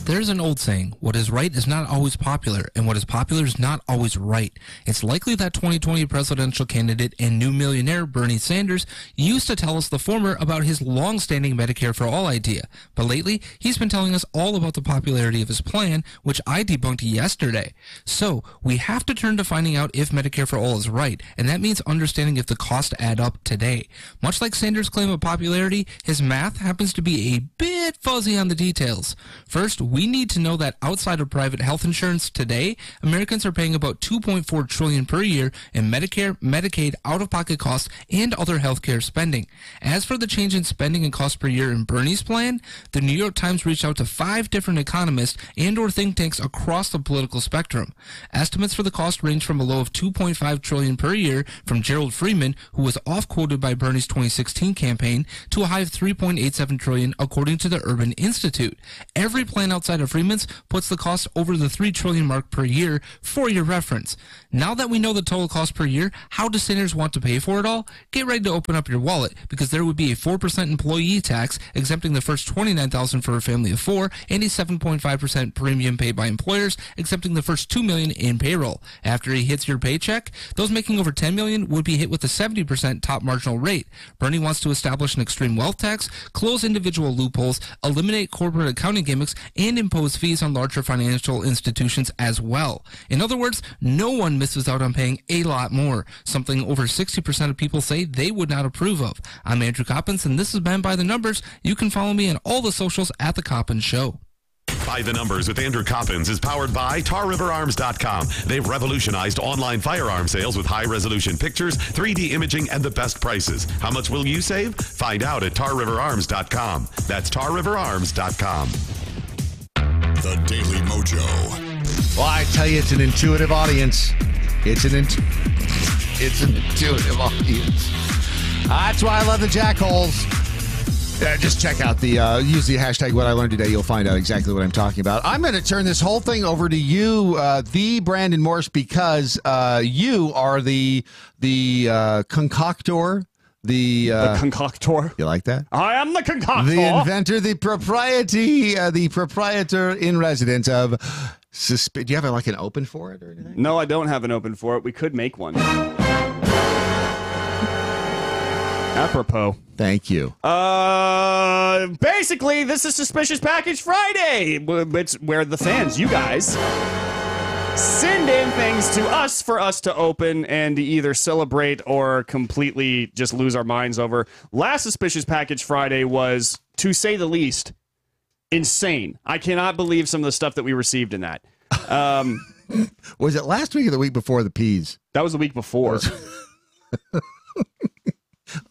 There's an old saying, what is right is not always popular, and what is popular is not always right. It's likely that 2020 presidential candidate and new millionaire Bernie Sanders used to tell us the former about his long-standing Medicare for All idea, but lately he's been telling us all about the popularity of his plan, which I debunked yesterday. So we have to turn to finding out if Medicare for All is right, and that means understanding if the costs add up today. Much like Sanders' claim of popularity, his math happens to be a bit fuzzy on the details. First, we need to know that outside of private health insurance today, Americans are paying about $2.4 trillion per year in Medicare, Medicaid, out-of-pocket costs, and other healthcare spending. As for the change in spending and cost per year in Bernie's plan, the New York Times reached out to 5 different economists and/or think tanks across the political spectrum. Estimates for the cost range from a low of $2.5 trillion per year from Gerald Freeman, who was off-quoted by Bernie's 2016 campaign, to a high of $3.87 trillion, according to the Urban Institute. Every plan outside of Freeman's puts the cost over the $3 trillion mark per year for your reference. Now that we know the total cost per year, how do Sanders want to pay for it all? Get ready to open up your wallet, because there would be a 4% employee tax exempting the first $29,000 for a family of 4 and a 7.5% premium paid by employers exempting the first $2 million in payroll. After he hits your paycheck, those making over $10 million would be hit with a 70% top marginal rate. Bernie wants to establish an extreme wealth tax, close individual loopholes, eliminate corporate accounting gimmicks, and impose fees on larger financial institutions as well. In other words, no one misses out on paying a lot more, something over 60% of people say they would not approve of. I'm Andrew Coppins, and this has been By the Numbers. You can follow me on all the socials at The Coppins Show. By the Numbers with Andrew Coppins is powered by TarRiverArms.com. They've revolutionized online firearm sales with high-resolution pictures, 3D imaging, and the best prices. How much will you save? Find out at TarRiverArms.com. That's TarRiverArms.com. The Daily Mojo. Well, I tell you, it's an intuitive audience. It's an intuitive audience. That's why I love the jackholes. Just check out use the hashtag What I Learned Today. You'll find out exactly what I'm talking about. I'm going to turn this whole thing over to you, the Brandon Morse, because you are the concoctor. The concoctor. You like that? I am the concoctor. The inventor, the proprietor in residence of do you have like an open for it or anything? No, I don't have an open for it. We could make one. Apropos. Thank you. Basically, this is Suspicious Package Friday. It's where the fans, you guys, send in things to us for us to open and to either celebrate or completely just lose our minds over. Last Suspicious Package Friday was, to say the least, insane. I cannot believe some of the stuff that we received in that. Was it last week or the week before the peas? That was the week before.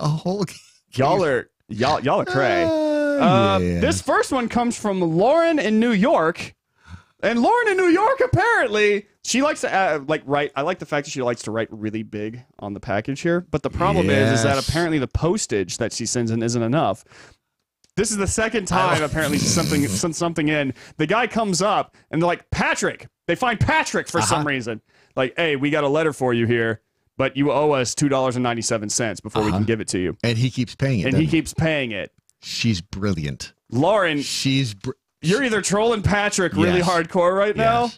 A whole y'all are cray. Yeah. This first one comes from Lauren in New York. And Lauren in New York, apparently, she likes to write. I like the fact that she likes to write really big on the package here. But the problem is that apparently the postage that she sends in isn't enough. This is the second time apparently she sent something in. The guy comes up and they're like, Patrick. They find Patrick for some reason. Like, hey, we got a letter for you here, but you owe us $2.97 before we can give it to you. And he keeps paying it. And he keeps paying it. She's brilliant. Lauren, you're either trolling Patrick really hardcore right now,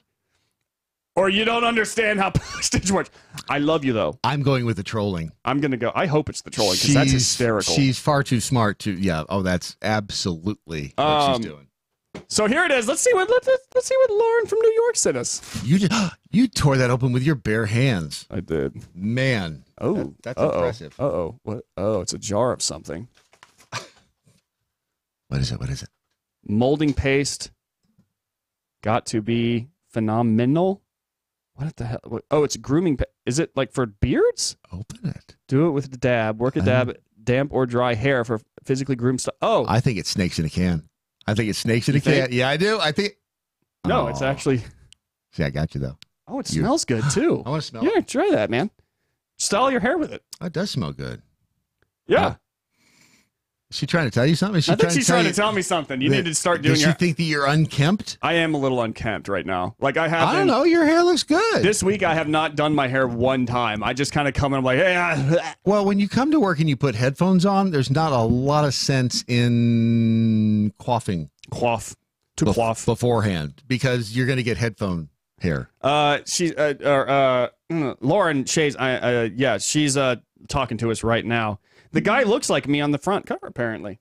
or you don't understand how postage works. I love you, though. I'm going with the trolling. I'm going to go. I hope it's the trolling, because that's hysterical. She's far too smart to, that's absolutely what she's doing. So here it is. Let's see what Lauren from New York sent us. You tore that open with your bare hands. I did. Man. Oh, that's impressive. What? Oh, it's a jar of something. What is it? What is it? Molding paste. Got to be phenomenal. What the hell? Oh, it's grooming. Is it like for beards? Open it. Do it with the dab. Work a dab, damp or dry hair for physically groomed stuff. Oh, I think it's snakes in a can. I think it's snakes in a can. Yeah, I do. I think. No, it's actually. See, I got you though. Oh, it smells good too. I want to smell it. Yeah, try that, man. Style your hair with it. Oh, it does smell good. Yeah. Is she trying to tell you something? I think she's trying to tell me something. You need to start doing. Does she think that you're unkempt? I am a little unkempt right now. Like I have. I don't know. Your hair looks good. This week I have not done my hair one time. I just kind of come in. I'm like, hey. Well, when you come to work and you put headphones on, there's not a lot of sense in quaffing. Quaff beforehand, because you're going to get headphone hair. Lauren Shays. She's talking to us right now. The guy looks like me on the front cover, apparently.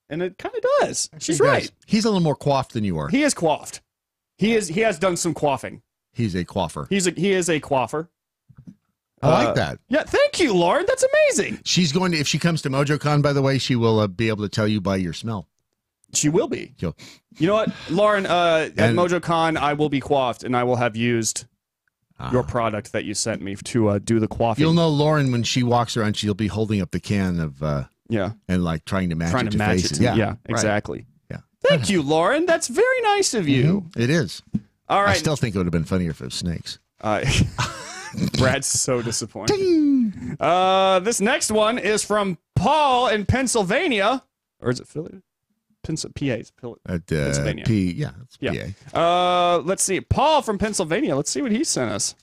And it kind of does. She's right. He's a little more coiffed than you are. He is coiffed. He has done some quaffing. He's a coiffer. He is a coiffer. I like that. Yeah, thank you, Lauren. That's amazing. She's going to, if she comes to MoJoCon, by the way, she will be able to tell you by your smell. She will be. You know what, Lauren, at MoJoCon, I will be coiffed, and I will have used your product that you sent me to do the coiffing. You'll know Lauren when she walks around. She'll be holding up the can of and like trying to match it to face. Yeah, exactly. Yeah. Thank you, Lauren. That's very nice of you. It is. All right. I still think it would have been funnier if it was snakes. Brad's so disappointed. This next one is from Paul in Pennsylvania, or is it Philly? Pennsylvania. It's PA. Let's see. Paul from Pennsylvania. Let's see what he sent us.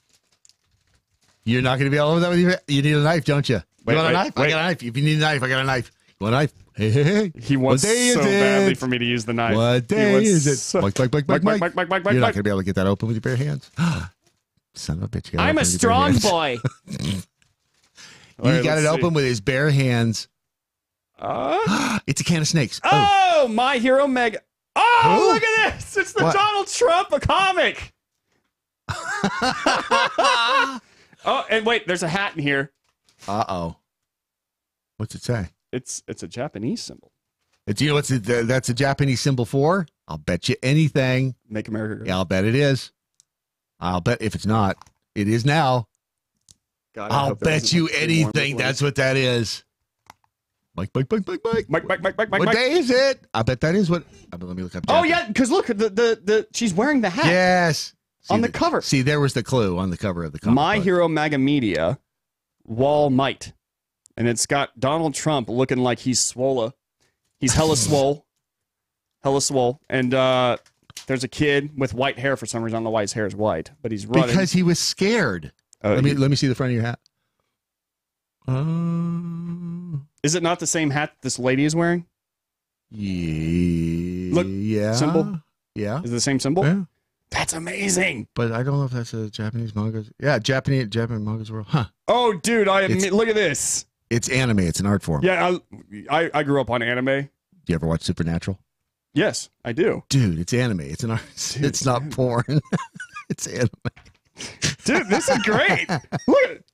You're not going to be all over that with you. You need a knife, don't you? Wait, you want a knife? I got a knife. If you need a knife, I got a knife. You want a knife? Hey. He wants so badly for me to use the knife. What day is it? So... Mike. You're not going to be able to get that open with your bare hands. Son of a bitch. I'm a strong boy. He got it open with his bare hands. It's a can of snakes. Oh, My Hero Mega. Oh, look at this. It's the Donald Trump comic. Oh, and wait, there's a hat in here. Uh-oh. What's it say? It's a Japanese symbol. You know what's that's a Japanese symbol for? I'll bet you anything. Make America Great. Yeah, I'll bet it is. I'll bet if it's not, it is now. God, I'll bet you anything that's what that is. Mike. What day is it? I bet that is what. Let me look up. Oh yeah, because look, the she's wearing the hat. Yes, on the cover. See, there was the clue on the cover of the comic. My Hero Mega Media, Wall Might, and it's got Donald Trump looking like he's swole. He's hella swole, and there's a kid with white hair for some reason. I don't know why his hair is white, but he's running because he was scared. Let me see the front of your hat. Is it not the same hat this lady is wearing? Yeah. Look, yeah. Symbol? Yeah. Is it the same symbol? Yeah. That's amazing. But I don't know if that's a Japanese manga. Yeah, Japanese manga's world. Huh. Oh, dude, look at this. It's anime. It's an art form. Yeah, I grew up on anime. Do you ever watch Supernatural? Yes, I do. Dude, it's anime. It's an art. Dude. It's not porn. It's anime. Dude, this is great. Look at it.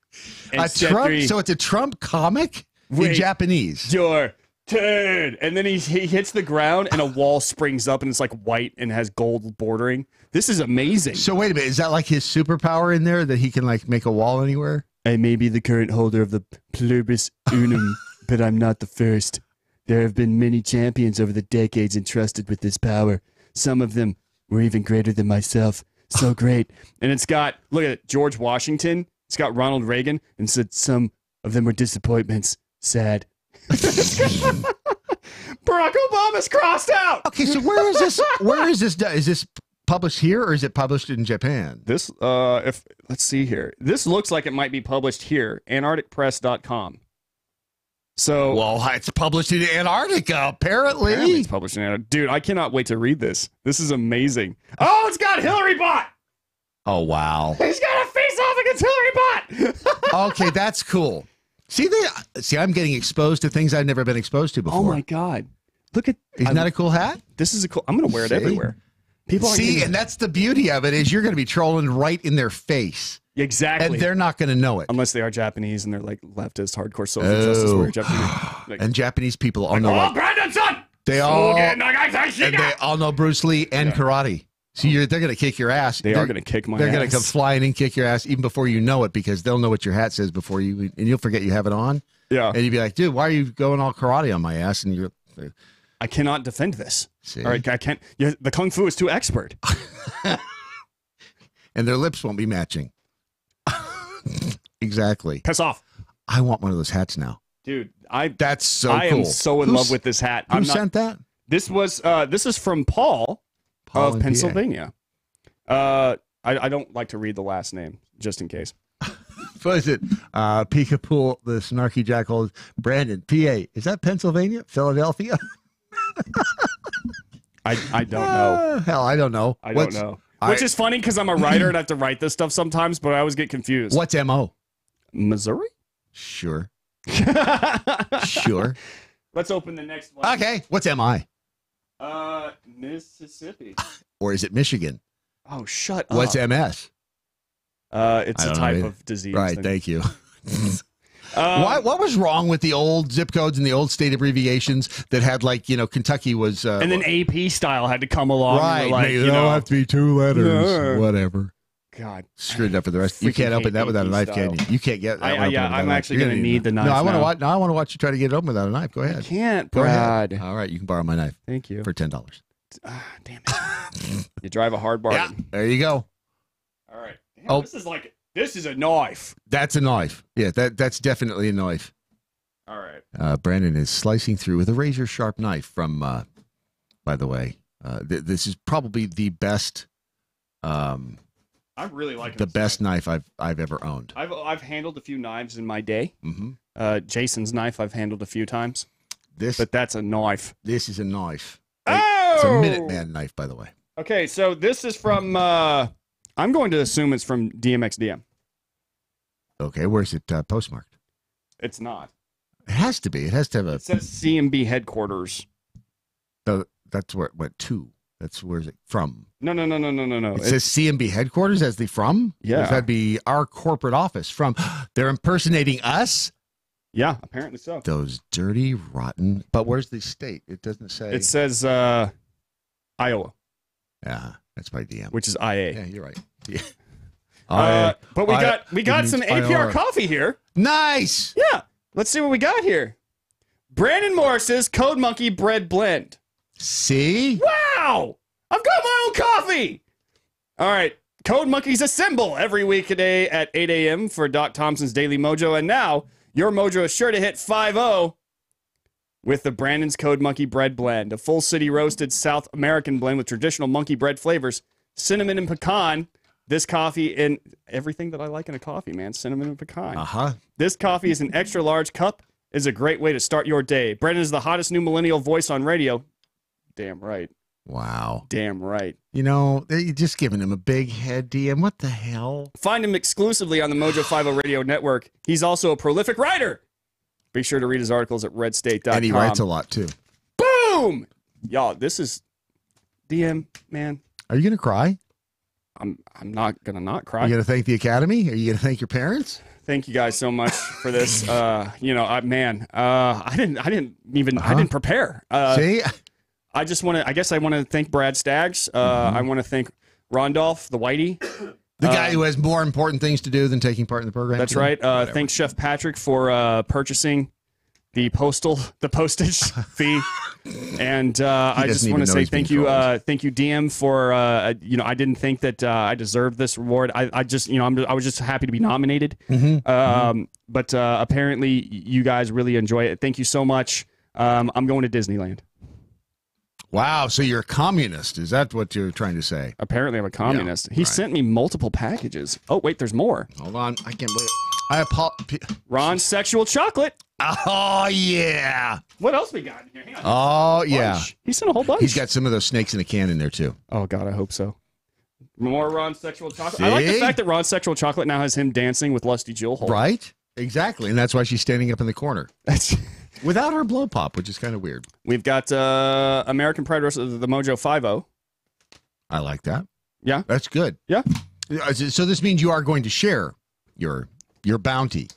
A Trump, so it's a Trump comic in Japanese. Your turn. And then he hits the ground and a wall springs up and it's like white and has gold bordering. This is amazing. So wait a minute. Is that like his superpower in there that he can like make a wall anywhere? I may be the current holder of the pluribus unum, but I'm not the first. There have been many champions over the decades entrusted with this power. Some of them were even greater than myself. So great. And it's got, look at it, George Washington. It's got Ronald Reagan and said some of them were disappointments. Sad. Barack Obama's crossed out. Okay, so where is this? Where is this? Is this published here or is it published in Japan? This, let's see here. This looks like it might be published here, AntarcticPress.com. So, well, it's published in Antarctica, apparently. It's published in Antarctica. Dude, I cannot wait to read this. This is amazing. Oh, it's got Hillary Bot. Oh, wow. He's got a face-off against Hillary Bot. Okay, that's cool. See, I'm getting exposed to things I've never been exposed to before. Oh, my God. Look at... Isn't that a cool hat? This is a cool... I'm going to wear it everywhere. People see, and that's the beauty of it, is you're going to be trolling right in their face. Exactly. And they're not going to know it. Unless they are Japanese and they're like leftist, hardcore social justice warrior Japanese. Like, and Japanese people all know... Oh, Brandon, son! They all know Bruce Lee and karate. So they're going to kick your ass. They are going to kick my ass. They're going to come flying and kick your ass even before you know it, because they'll know what your hat says before you, and you'll forget you have it on. Yeah. And you'll be like, dude, why are you going all karate on my ass? And you're... I cannot defend this. See? All right, I can't. The kung fu is too expert. And their lips won't be matching. Exactly. Piss off. I want one of those hats now. Dude, that's so cool. I am so in love with this hat. Who sent that? This is from Paul of Pennsylvania. I don't like to read the last name, just in case. What is it? Peekapool, the snarky jackal, Brandon, PA. Is that Pennsylvania? Philadelphia? I don't know. Hell, I don't know. I don't know. Which is funny because I'm a writer and I have to write this stuff sometimes, but I always get confused. What's MO? Missouri? Sure. Sure. Let's open the next one. Okay. What's MI? Mississippi. Or is it Michigan? Oh, shut up. What's MS? It's a type of disease. Right. Thank you. What was wrong with the old zip codes and the old state abbreviations that had, like, Kentucky was... and then AP style had to come along. Right. Like, they don't have to be 2 letters. Whatever. God. Screwed it up for the rest. You can't open that without a knife, can you? You can't get that one. I'm actually going to need the knife. No, I want to watch you try to get it open without a knife. Go ahead. I can't, Go Brad. ahead. All right. You can borrow my knife. Thank you. For $10. Damn it. You drive a hard bargain. Yeah. There you go. All right. Damn, This is a knife. That's a knife. Yeah, that's definitely a knife. All right. Brandon is slicing through with a razor sharp knife from, by the way, this is probably the best, I'm really liking the best knife I've ever owned. I've handled a few knives in my day. Mm-hmm. Jason's knife I've handled a few times. But that's a knife. This is a knife. Oh! It's a Minuteman knife, by the way. Okay, so this is from, I'm going to assume it's from DMXDM. Okay, where's it postmarked? It's not. It has to be. It has to have a... It says CMB headquarters. That's where it went to. Where's it from? No. It says CMB headquarters as the from? Yeah. That'd be our corporate office from. They're impersonating us? Yeah, apparently so. Those dirty, rotten... But where's the state? It doesn't say... It says Iowa. Yeah, that's by DM. Which is IA. Yeah, you're right. Yeah. But we got some APR coffee here. Nice. Yeah. Let's see what we got here. Brandon Morse's Code Monkey Bread Blend. See? Wow! I've got my own coffee! All right. Code Monkey's a symbol every weekday at 8 a.m. for Doc Thompson's Daily Mojo. And now, your Mojo is sure to hit 5-0 with the Brandon's Code Monkey Bread Blend, a full city roasted South American blend with traditional monkey bread flavors, cinnamon and pecan. This coffee and everything that I like in a coffee, man. Cinnamon and pecan. Uh-huh. This coffee is an extra large cup. Is a great way to start your day. Brandon is the hottest new millennial voice on radio. Damn right. Wow. Damn right. You're just giving him a big head, DM. What the hell? Find him exclusively on the Mojo 50 Radio Network. He's also a prolific writer. Be sure to read his articles at redstate.com. And he writes a lot, too. Boom! Y'all, this is DM, man. Are you going to cry? I'm not gonna not cry. Are you gonna thank the Academy? Are you gonna thank your parents? Thank you guys so much for this. I didn't prepare. See, I guess I want to thank Brad Staggs. I want to thank Rondolph, the Whitey. The guy who has more important things to do than taking part in the program. That's right. Thanks Chef Patrick for purchasing the postage fee. And I just want to say thank you DM for I didn't think that I deserved this reward. I was just happy to be nominated. But apparently you guys really enjoy it. Thank you so much. I'm going to Disneyland. Wow, so you're a communist. Is that what you're trying to say? Apparently I'm a communist. He sent me multiple packages. Oh, wait, there's more. Hold on. I can't believe it. Ron's sexual chocolate. Oh, yeah. What else we got in here? Hang on. Oh, yeah. He sent a whole bunch. He's got some of those snakes in a can in there, too. Oh, God, I hope so. More Ron's sexual chocolate. See? I like the fact that Ron's sexual chocolate now has him dancing with Lusty Jill Holt. Right? Exactly. And that's why she's standing up in the corner. Without her blow pop, which is kind of weird. We've got American Pride Roast, the MoJo 5-0. I like that. Yeah. That's good. Yeah. So this means you are going to share your bounty.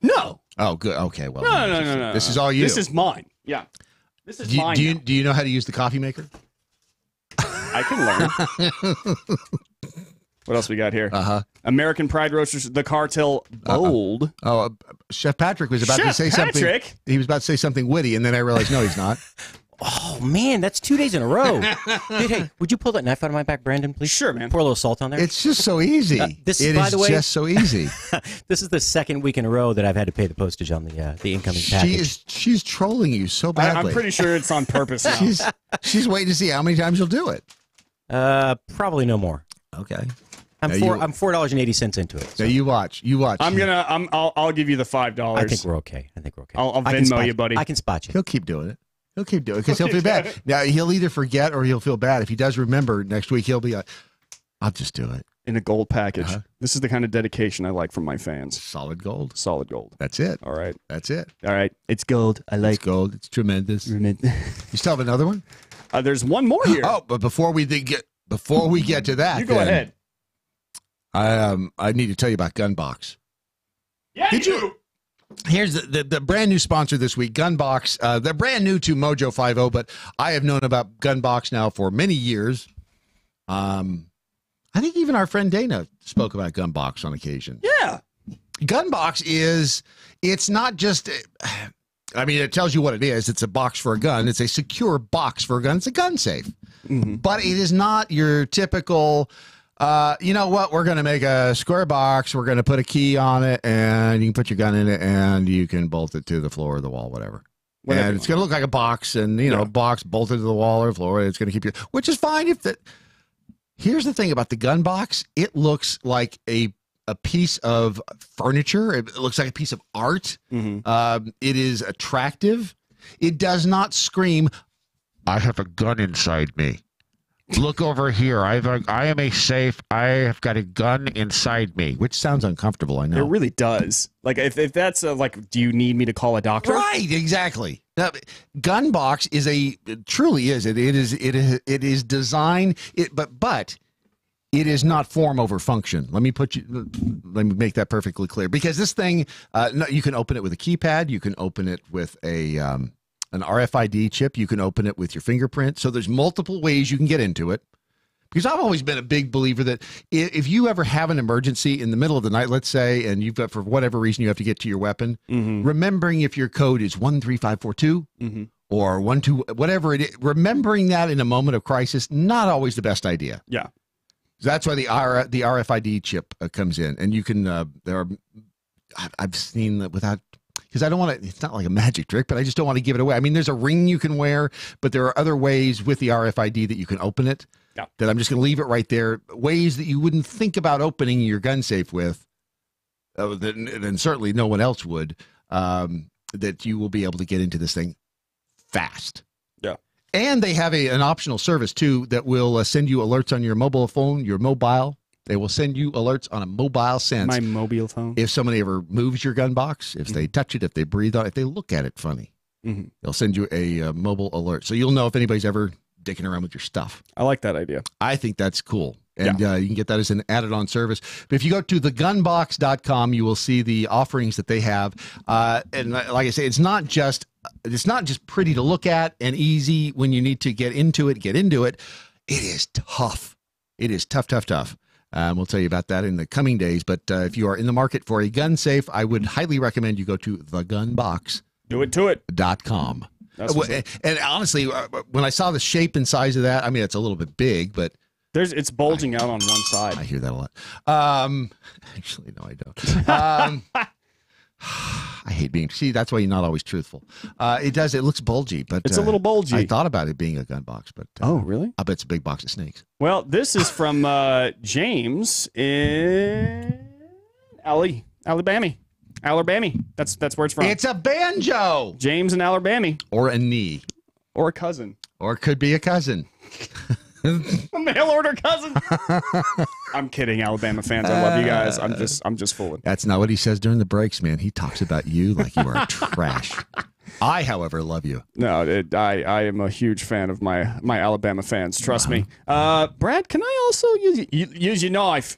No. Oh, good. Okay. Well, No. This is all you. This is mine. Yeah. This is mine. Do you know how to use the coffee maker? I can learn. What else we got here? American Pride Roasters, the Cartel Bold. Chef Patrick was about to say something. He was about to say something witty, and then I realized, no, he's not. Oh, man, that's 2 days in a row. Hey, would you pull that knife out of my back, Brandon, please? Sure, man. Pour a little salt on there. It's just so easy. This it by is the way, just so easy. This is the second week in a row that I've had to pay the postage on the incoming package. She's trolling you so badly. I'm pretty sure it's on purpose now. She's waiting to see how many times you'll do it. Probably no more. Okay. I'm $4.80 into it. So. Now you watch. I'll give you the $5. I think we're okay. I'll Venmo you, buddy. I can spot you. He'll keep doing it. He'll keep doing it because he'll feel bad. Now he'll either forget or he'll feel bad. If he does remember next week, he'll be like, "I'll just do it." In a gold package. This is the kind of dedication I like from my fans. Solid gold. Solid gold. That's it. All right. That's it. All right. It's gold. I like it's gold. It's tremendous. You still have another one? There's one more here. Oh, but before we get to that, you go ahead. I need to tell you about Gunbox. Yeah, Did you? Here's the brand new sponsor this week, Gunbox. They're brand new to MoJo 5-0, but I have known about Gunbox now for many years. I think even our friend Dana spoke about Gunbox on occasion. Yeah. Gunbox it's not just, I mean, it tells you what it is. It's a box for a gun. It's a secure box for a gun. It's a gun safe. Mm-hmm. But it is not your typical, you know what, we're going to make a square box. We're going to put a key on it, and you can put your gun in it, and you can bolt it to the floor or the wall, whatever. And it's going to look like a box, and, you know, a box bolted to the wall or floor. It's going to keep you, which is fine if the... Here's the thing about the gun box. It looks like a piece of furniture. It looks like a piece of art. Mm-hmm. It is attractive. It does not scream, I have a gun inside me. Look over here. I am a safe. I have got a gun inside me, which sounds uncomfortable. I know. It really does. Like if that's like, do you need me to call a doctor? Right. Exactly. Now, Gunbox truly is. It is design. But it is not form over function. Let me make that perfectly clear, because this thing, you can open it with a keypad. You can open it with an RFID chip. You can open it with your fingerprint. So there's multiple ways you can get into it. Because I've always been a big believer that if you ever have an emergency in the middle of the night, let's say, and you've got, for whatever reason, you have to get to your weapon, remembering if your code is 13542 or 12, whatever it is, remembering that in a moment of crisis, not always the best idea. Yeah. That's why the RFID chip comes in. And you can, I've seen that without, because I don't want to, it's not like a magic trick, but I just don't want to give it away. I mean, there's a ring you can wear, but there are other ways with the RFID that you can open it. Yeah. That I'm just going to leave it right there. Ways that you wouldn't think about opening your gun safe with, and certainly no one else would, that you will be able to get into this thing fast. Yeah. And they have an optional service, too, that will send you alerts on your mobile phone, your mobile. They will send you alerts on a mobile sense. My mobile phone. If somebody ever moves your gun box, if they touch it, if they breathe on it, if they look at it funny, they'll send you a mobile alert. So you'll know if anybody's ever dicking around with your stuff. I like that idea. I think that's cool. And you can get that as an added-on service. But if you go to thegunbox.com, you will see the offerings that they have. And like I say, it's not just pretty to look at and easy when you need to get into it. It is tough. It is tough. We'll tell you about that in the coming days. But if you are in the market for a gun safe, I would highly recommend you go to thegunbox.com. And honestly, when I saw the shape and size of that, I mean, it's a little bit big, but it's bulging out on one side. I hear that a lot. Actually, no, I don't. I hate being. See, that's why you're not always truthful. It looks bulgy, but it's a little bulgy. I thought about it being a gun box, but oh, really? I bet it's a big box of snakes. Well, this is from James in Alabama. That's where it's from. It's a banjo. James in Alabama. Or a knee. Or a cousin. Or it could be a cousin. A mail order cousin. I'm kidding, Alabama fans. I love you guys. I'm just fooling. That's not what he says during the breaks, man. He talks about you like you are trash. I, however, love you. No, I am a huge fan of my Alabama fans. Trust me. Brad, can I also use your knife?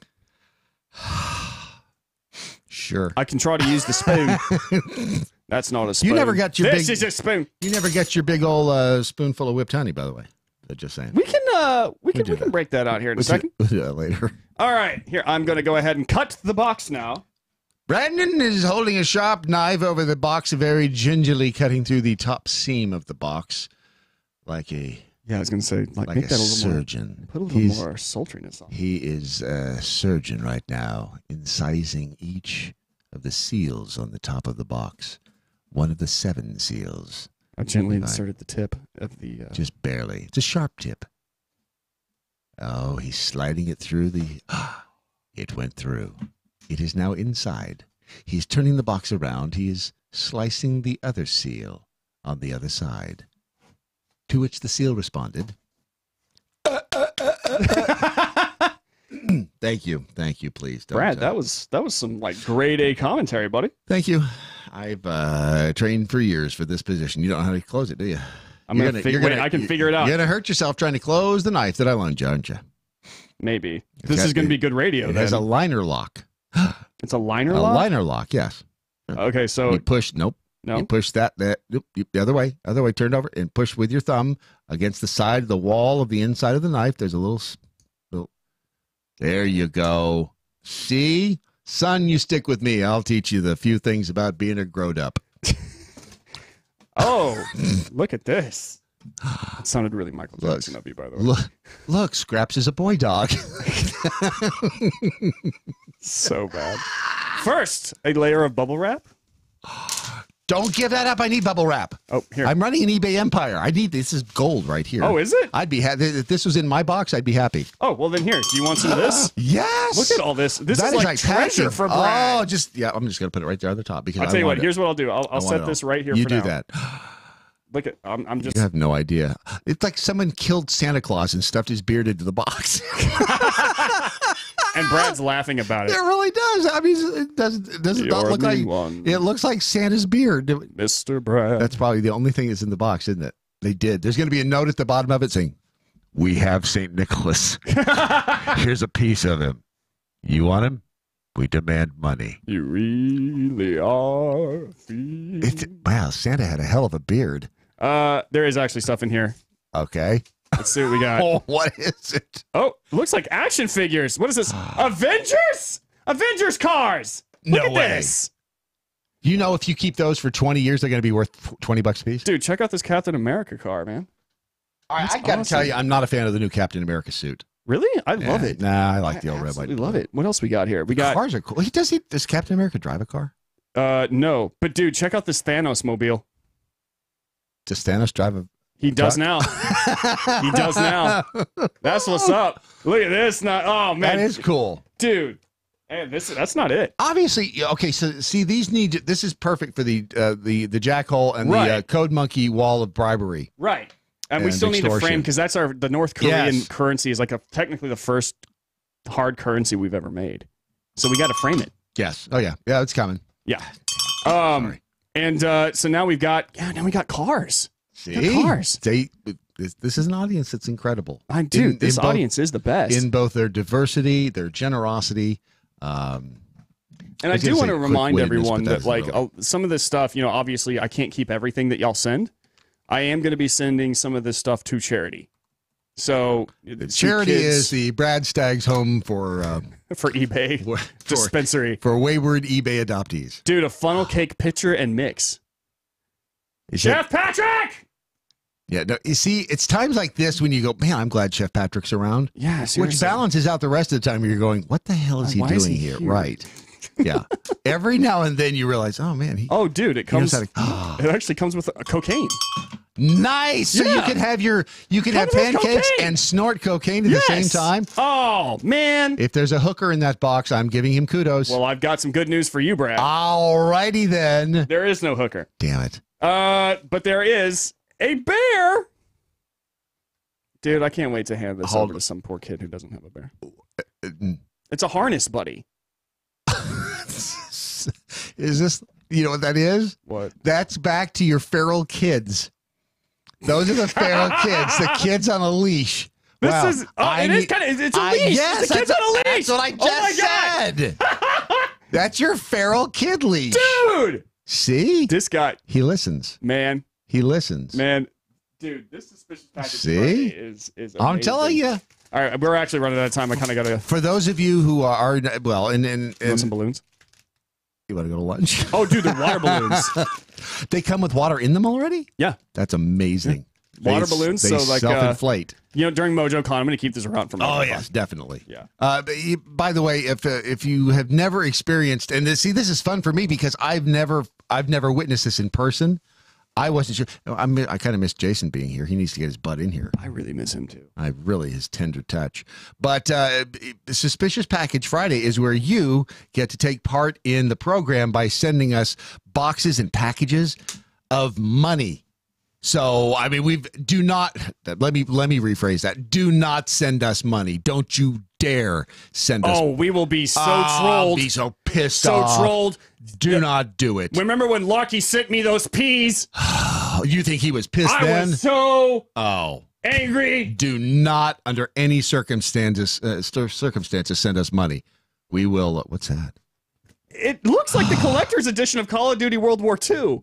Sure. I can try to use the spoon. That's not a spoon. You never got your This is a spoon. You never get your big old spoonful of whipped honey, by the way. Just saying. We can break that out here in a second. We'll do that later. All right, here I'm going to go ahead and cut the box now. Brandon is holding a sharp knife over the box, very gingerly cutting through the top seam of the box, like a I was going to say like make that a a little surgeon. More, put a little more sultriness on. He is a surgeon right now, incising each of the seals on the top of the box. One of the 7 seals. I gently inserted the tip of the... Just barely. It's a sharp tip. Oh, he's sliding it through the... It went through. It is now inside. He's turning the box around. He is slicing the other seal on the other side. To which the seal responded... Thank you. Thank you, please. Brad, that was some like grade A commentary, buddy. Thank you. I've trained for years for this position. You don't know how to close it, do you? I can figure it out. You're going to hurt yourself trying to close the knife that I loaned you, aren't you? Maybe. This is going to be good radio. It has a liner lock. It's a liner lock? A liner lock, yes. Okay, so... You push, nope. No. You push that nope, the other way, turned over, and push with your thumb against the side of the wall of the inside of the knife. There's a little... There you go. See? Son, you stick with me. I'll teach you the few things about being a growed-up. Oh, look at this. It sounded really Michael Jackson of you, by the way. Look, Scraps is a boy dog. So bad. First, a layer of bubble wrap. Don't give that up. I need bubble wrap. Oh, here. I'm running an eBay empire. This is gold right here. Oh, is it? I'd be happy. If this was in my box, I'd be happy. Oh, well, then here. Do you want some of this? Yes. Look at all this. This is like treasure for Brad. Oh, I'm just going to put it right there on the top. Because I'll tell you what. Here's what I'll do. I'll set this right here for now. You do that. Look at, I'm just... You have no idea. It's like someone killed Santa Claus and stuffed his beard into the box. And Brad's laughing about it. It really does. I mean, it does not look like... It looks like Santa's beard. Mr. Brad. That's probably the only thing that's in the box, isn't it? They did. There's going to be a note at the bottom of it saying, "We have St. Nicholas. Here's a piece of him. You want him? We demand money." You really are. Wow, Santa had a hell of a beard. There is actually stuff in here. Okay. Let's see what we got. Oh, what is it? Oh, looks like action figures. What is this? Avengers? Avengers cars. Look at this. You know, if you keep those for 20 years, they're going to be worth $20 a piece? Dude, check out this Captain America car, man. All right, I got to tell you, I'm not a fan of the new Captain America suit. Really? I love it. Nah, I like the old red, white. I love it. What else we got here? We got cars are cool. Does Captain America drive a car? No. But dude, check out this Thanos mobile. Does Thanos drive a He does now. He does now. That's what's up. Look at this. Oh man. That is cool. Dude. Hey, that's not it. Obviously, okay, so see, this is perfect for the jackhole and the Code Monkey wall of bribery. Right. And we still need to frame, because that's the North Korean currency is like technically the first hard currency we've ever made. So we got to frame it. Yes. Oh yeah. Yeah, it's coming. Yeah. And so now we got cars. See? Cars. this is an audience that's incredible. This audience is the best in both their diversity, their generosity. And I do want to remind everyone that, like, some of this stuff, obviously I can't keep everything that y'all send. I am going to be sending some of this stuff to charity. So charity is the Brad Staggs Home for eBay dispensary for wayward eBay adoptees. Dude, a funnel cake pitcher and mix. Chef Patrick! Yeah, no, you see, it's times like this when you go, man, I'm glad Chef Patrick's around. Yeah, seriously. Which balances out the rest of the time where you're going, what the hell is he doing here? Right. Yeah. Every now and then you realize, oh, man. It comes. It actually comes with cocaine. Nice. So you can have have pancakes and snort cocaine at the same time. Oh, man. If there's a hooker in that box, I'm giving him kudos. Well, I've got some good news for you, Brad. All righty then. There is no hooker. Damn it. But there is a bear. Dude, I can't wait to hand this over to some poor kid who doesn't have a bear. It's a harness, buddy. Is this, you know what that is? What? That's back to your feral kids. Those are the feral kids, the kids on a leash. It's a leash. Yes, the kid's on a leash. That's what I just said. That's your feral kid leash. Dude. See? This guy. He listens. Man. He listens. Man. Dude, this suspicious package is amazing. I'm telling you. All right, we're actually running out of time. I kind of got to. For those of you who are, well, and want some balloons? You want to go to lunch? Oh, dude, the water balloons. They come with water in them already? Yeah. That's amazing. Yeah. Water balloons, they so like self-inflate. During MoJo Con, I'm going to keep this around for MoJo. Oh yes, definitely. Yeah. By the way, if you have never experienced, and this is fun for me because I've never witnessed this in person. I wasn't sure. I kind of miss Jason being here. He needs to get his butt in here. I really miss him too. His tender touch. But Suspicious Package Friday is where you get to take part in the program by sending us boxes and packages of money. So, I mean, let me rephrase that. Do not send us money. Don't you dare send us. Oh, we will be so trolled. Be so pissed off. So trolled. Do not do it. Remember when Larky sent me those peas? You think he was pissed then? I was so angry. Do not, under any circumstances, send us money. We will. What's that? It looks like the collector's edition of Call of Duty World War II.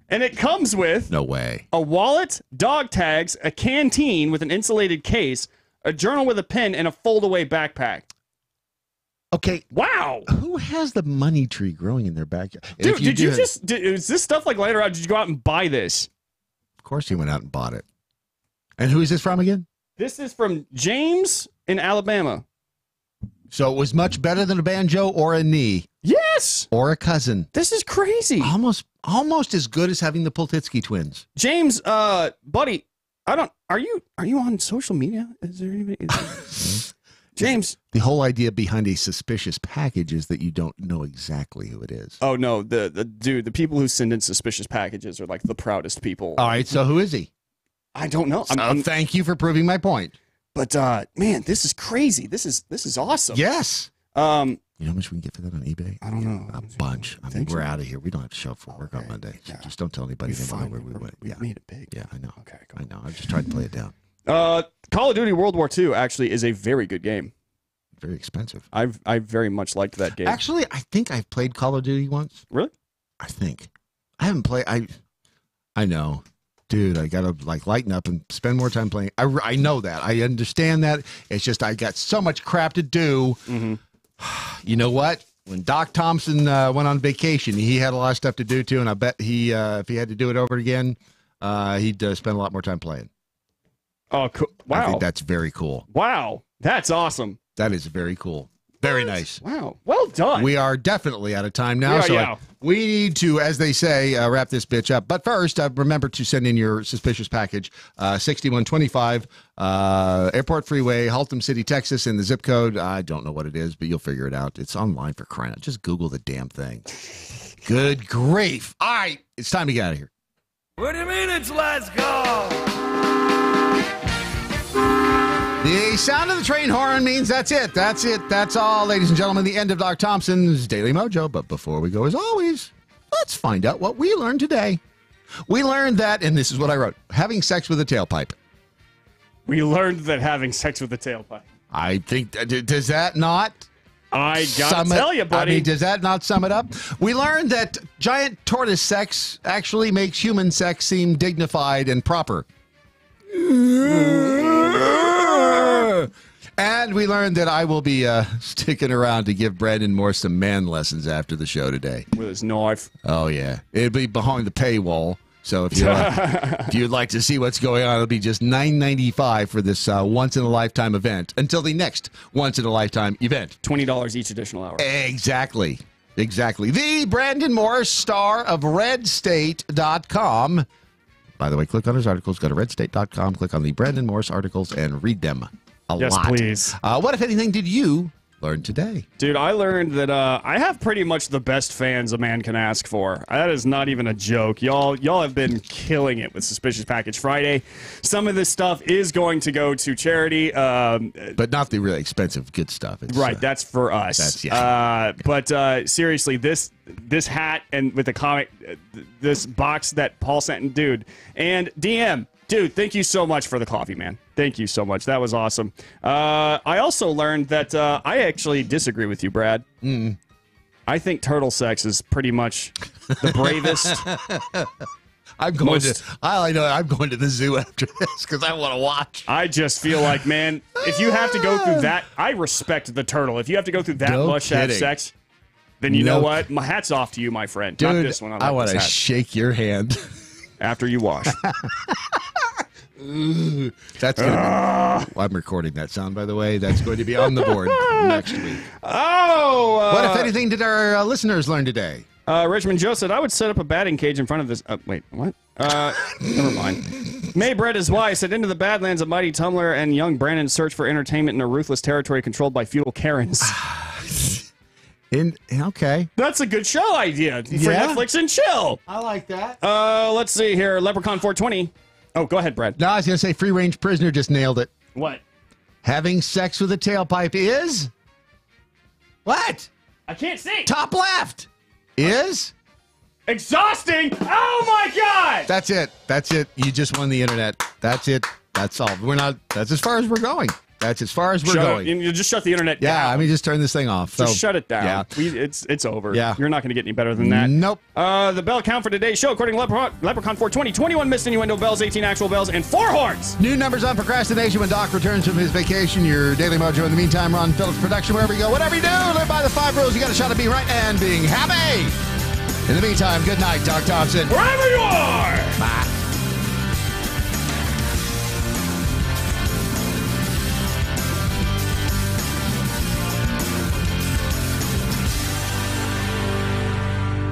And it comes with no way a wallet, dog tags, a canteen with an insulated case, a journal with a pen, and a fold-away backpack. Okay. Wow. Who has the money tree growing in their backyard? Dude, is this stuff like later out? Did you go out and buy this? Of course he went out and bought it. And who is this from again? This is from James in Alabama. So it was much better than a banjo or a knee. Yes. Or a cousin. This is crazy. Almost as good as having the Poltitsky twins. James, buddy, are you on social media? Is there anybody? James. The whole idea behind a suspicious package is that you don't know exactly who it is. Oh no, the people who send in suspicious packages are like the proudest people. All right, so who is he? I don't know. Thank you for proving my point. But man, this is crazy. This is awesome. Yes. You know how much we can get for that on eBay? I don't know. A bunch. I mean, we're out of here. We don't have to show up for work on Monday. Yeah. Just don't tell anybody. We made it big. Yeah, I know. Okay, I know. I'm just trying to play it down. Call of Duty World War II actually is a very good game. Very expensive. I very much liked that game. Actually, I think I've played Call of Duty once. Really? I think. I haven't played. I know. Dude, I gotta lighten up and spend more time playing. I know that. I understand that. It's just I got so much crap to do. Mm-hmm. You know what? When Doc Thompson went on vacation, he had a lot of stuff to do too, and I bet if he had to do it over again, he'd spend a lot more time playing. Oh, cool. Wow. I think that's very cool. Wow. That's awesome. That is very cool. Very nice. Wow. Well done. We are definitely out of time now. We need to, as they say, wrap this bitch up. But first, remember to send in your suspicious package, 6125 Airport Freeway, Haltom City, Texas, in the zip code. I don't know what it is, but you'll figure it out. It's online for crying out. Just Google the damn thing. Good grief. All right. It's time to get out of here. What do you mean it's let's go? The sound of the train horn means that's it. That's it. That's all, ladies and gentlemen. The end of Doc Thompson's Daily Mojo. But before we go, as always, let's find out what we learned today. We learned that, and this is what I wrote, having sex with a tailpipe We learned that having sex with the tailpipe. I think, does that not? I gotta tell you, buddy. I mean, does that not sum it up? We learned that giant tortoise sex actually makes human sex seem dignified and proper. And we learned that I will be sticking around to give Brandon Morse some man lessons after the show today. With his knife. Oh, yeah. It'll be behind the paywall. So if you'd like to see what's going on, it'll be just $9.95 for this once-in-a-lifetime event until the next once-in-a-lifetime event. $20 each additional hour. Exactly. The Brandon Morse, star of RedState.com. By the way, click on his articles, go to RedState.com, click on the Brandon Morse articles, and read them a lot. Yes, please. What, if anything, did you learn today? Dude, I learned that I have pretty much the best fans a man can ask for. That is not even a joke. Y'all have been killing it with Suspicious Package Friday. Some of this stuff is going to go to charity. But not the really expensive good stuff. It's, right, that's for us. But seriously, this hat and with the comic, this box that Paul sent, dude, and DM, dude, thank you so much for the coffee, man. Thank you so much. That was awesome. I also learned that I actually disagree with you, Brad. I think turtle sex is pretty much the bravest. I'm going to the zoo after this because I want to watch. I just feel like, man, if you have to go through that, I respect the turtle. If you have to go through that much to have sex, then you know what? My hat's off to you, my friend. Dude, not this one. I want to shake your hand. After you wash. That's gonna be, I'm recording that sound, by the way. That's going to be on the board next week. What, if anything, did our listeners learn today? Richmond Joe said, I would set up a batting cage in front of this. Wait, what? Never mind. May Brett is why said, into the Badlands of Mighty Tumbler and young Brandon search for entertainment in a ruthless territory controlled by feudal Karens. Okay. That's a good show idea for Netflix and chill. I like that. Let's see here. Leprechaun 420. Oh, go ahead, Brad. No, I was going to say free-range prisoner just nailed it. What? Having sex with a tailpipe is? What? I can't see. Top left. Is? Exhausting. Oh, my God. That's it. That's it. You just won the internet. That's it. That's all. That's as far as we're going. That's as far as we're going. You just shut the internet down. Yeah, I mean, just turn this thing off. Just shut it down. Yeah. It's over. Yeah. You're not going to get any better than that. Nope. The bell count for today's show, according to Leprechaun 420, 21 missed innuendo bells, 18 actual bells, and 4 horns. New numbers on procrastination when Doc returns from his vacation. Your Daily Mojo. In the meantime, Ron Phillips production, wherever you go, whatever you do, live by the 5 rules. You got a shot at being right and being happy. In the meantime, good night, Doc Thompson. Wherever you are.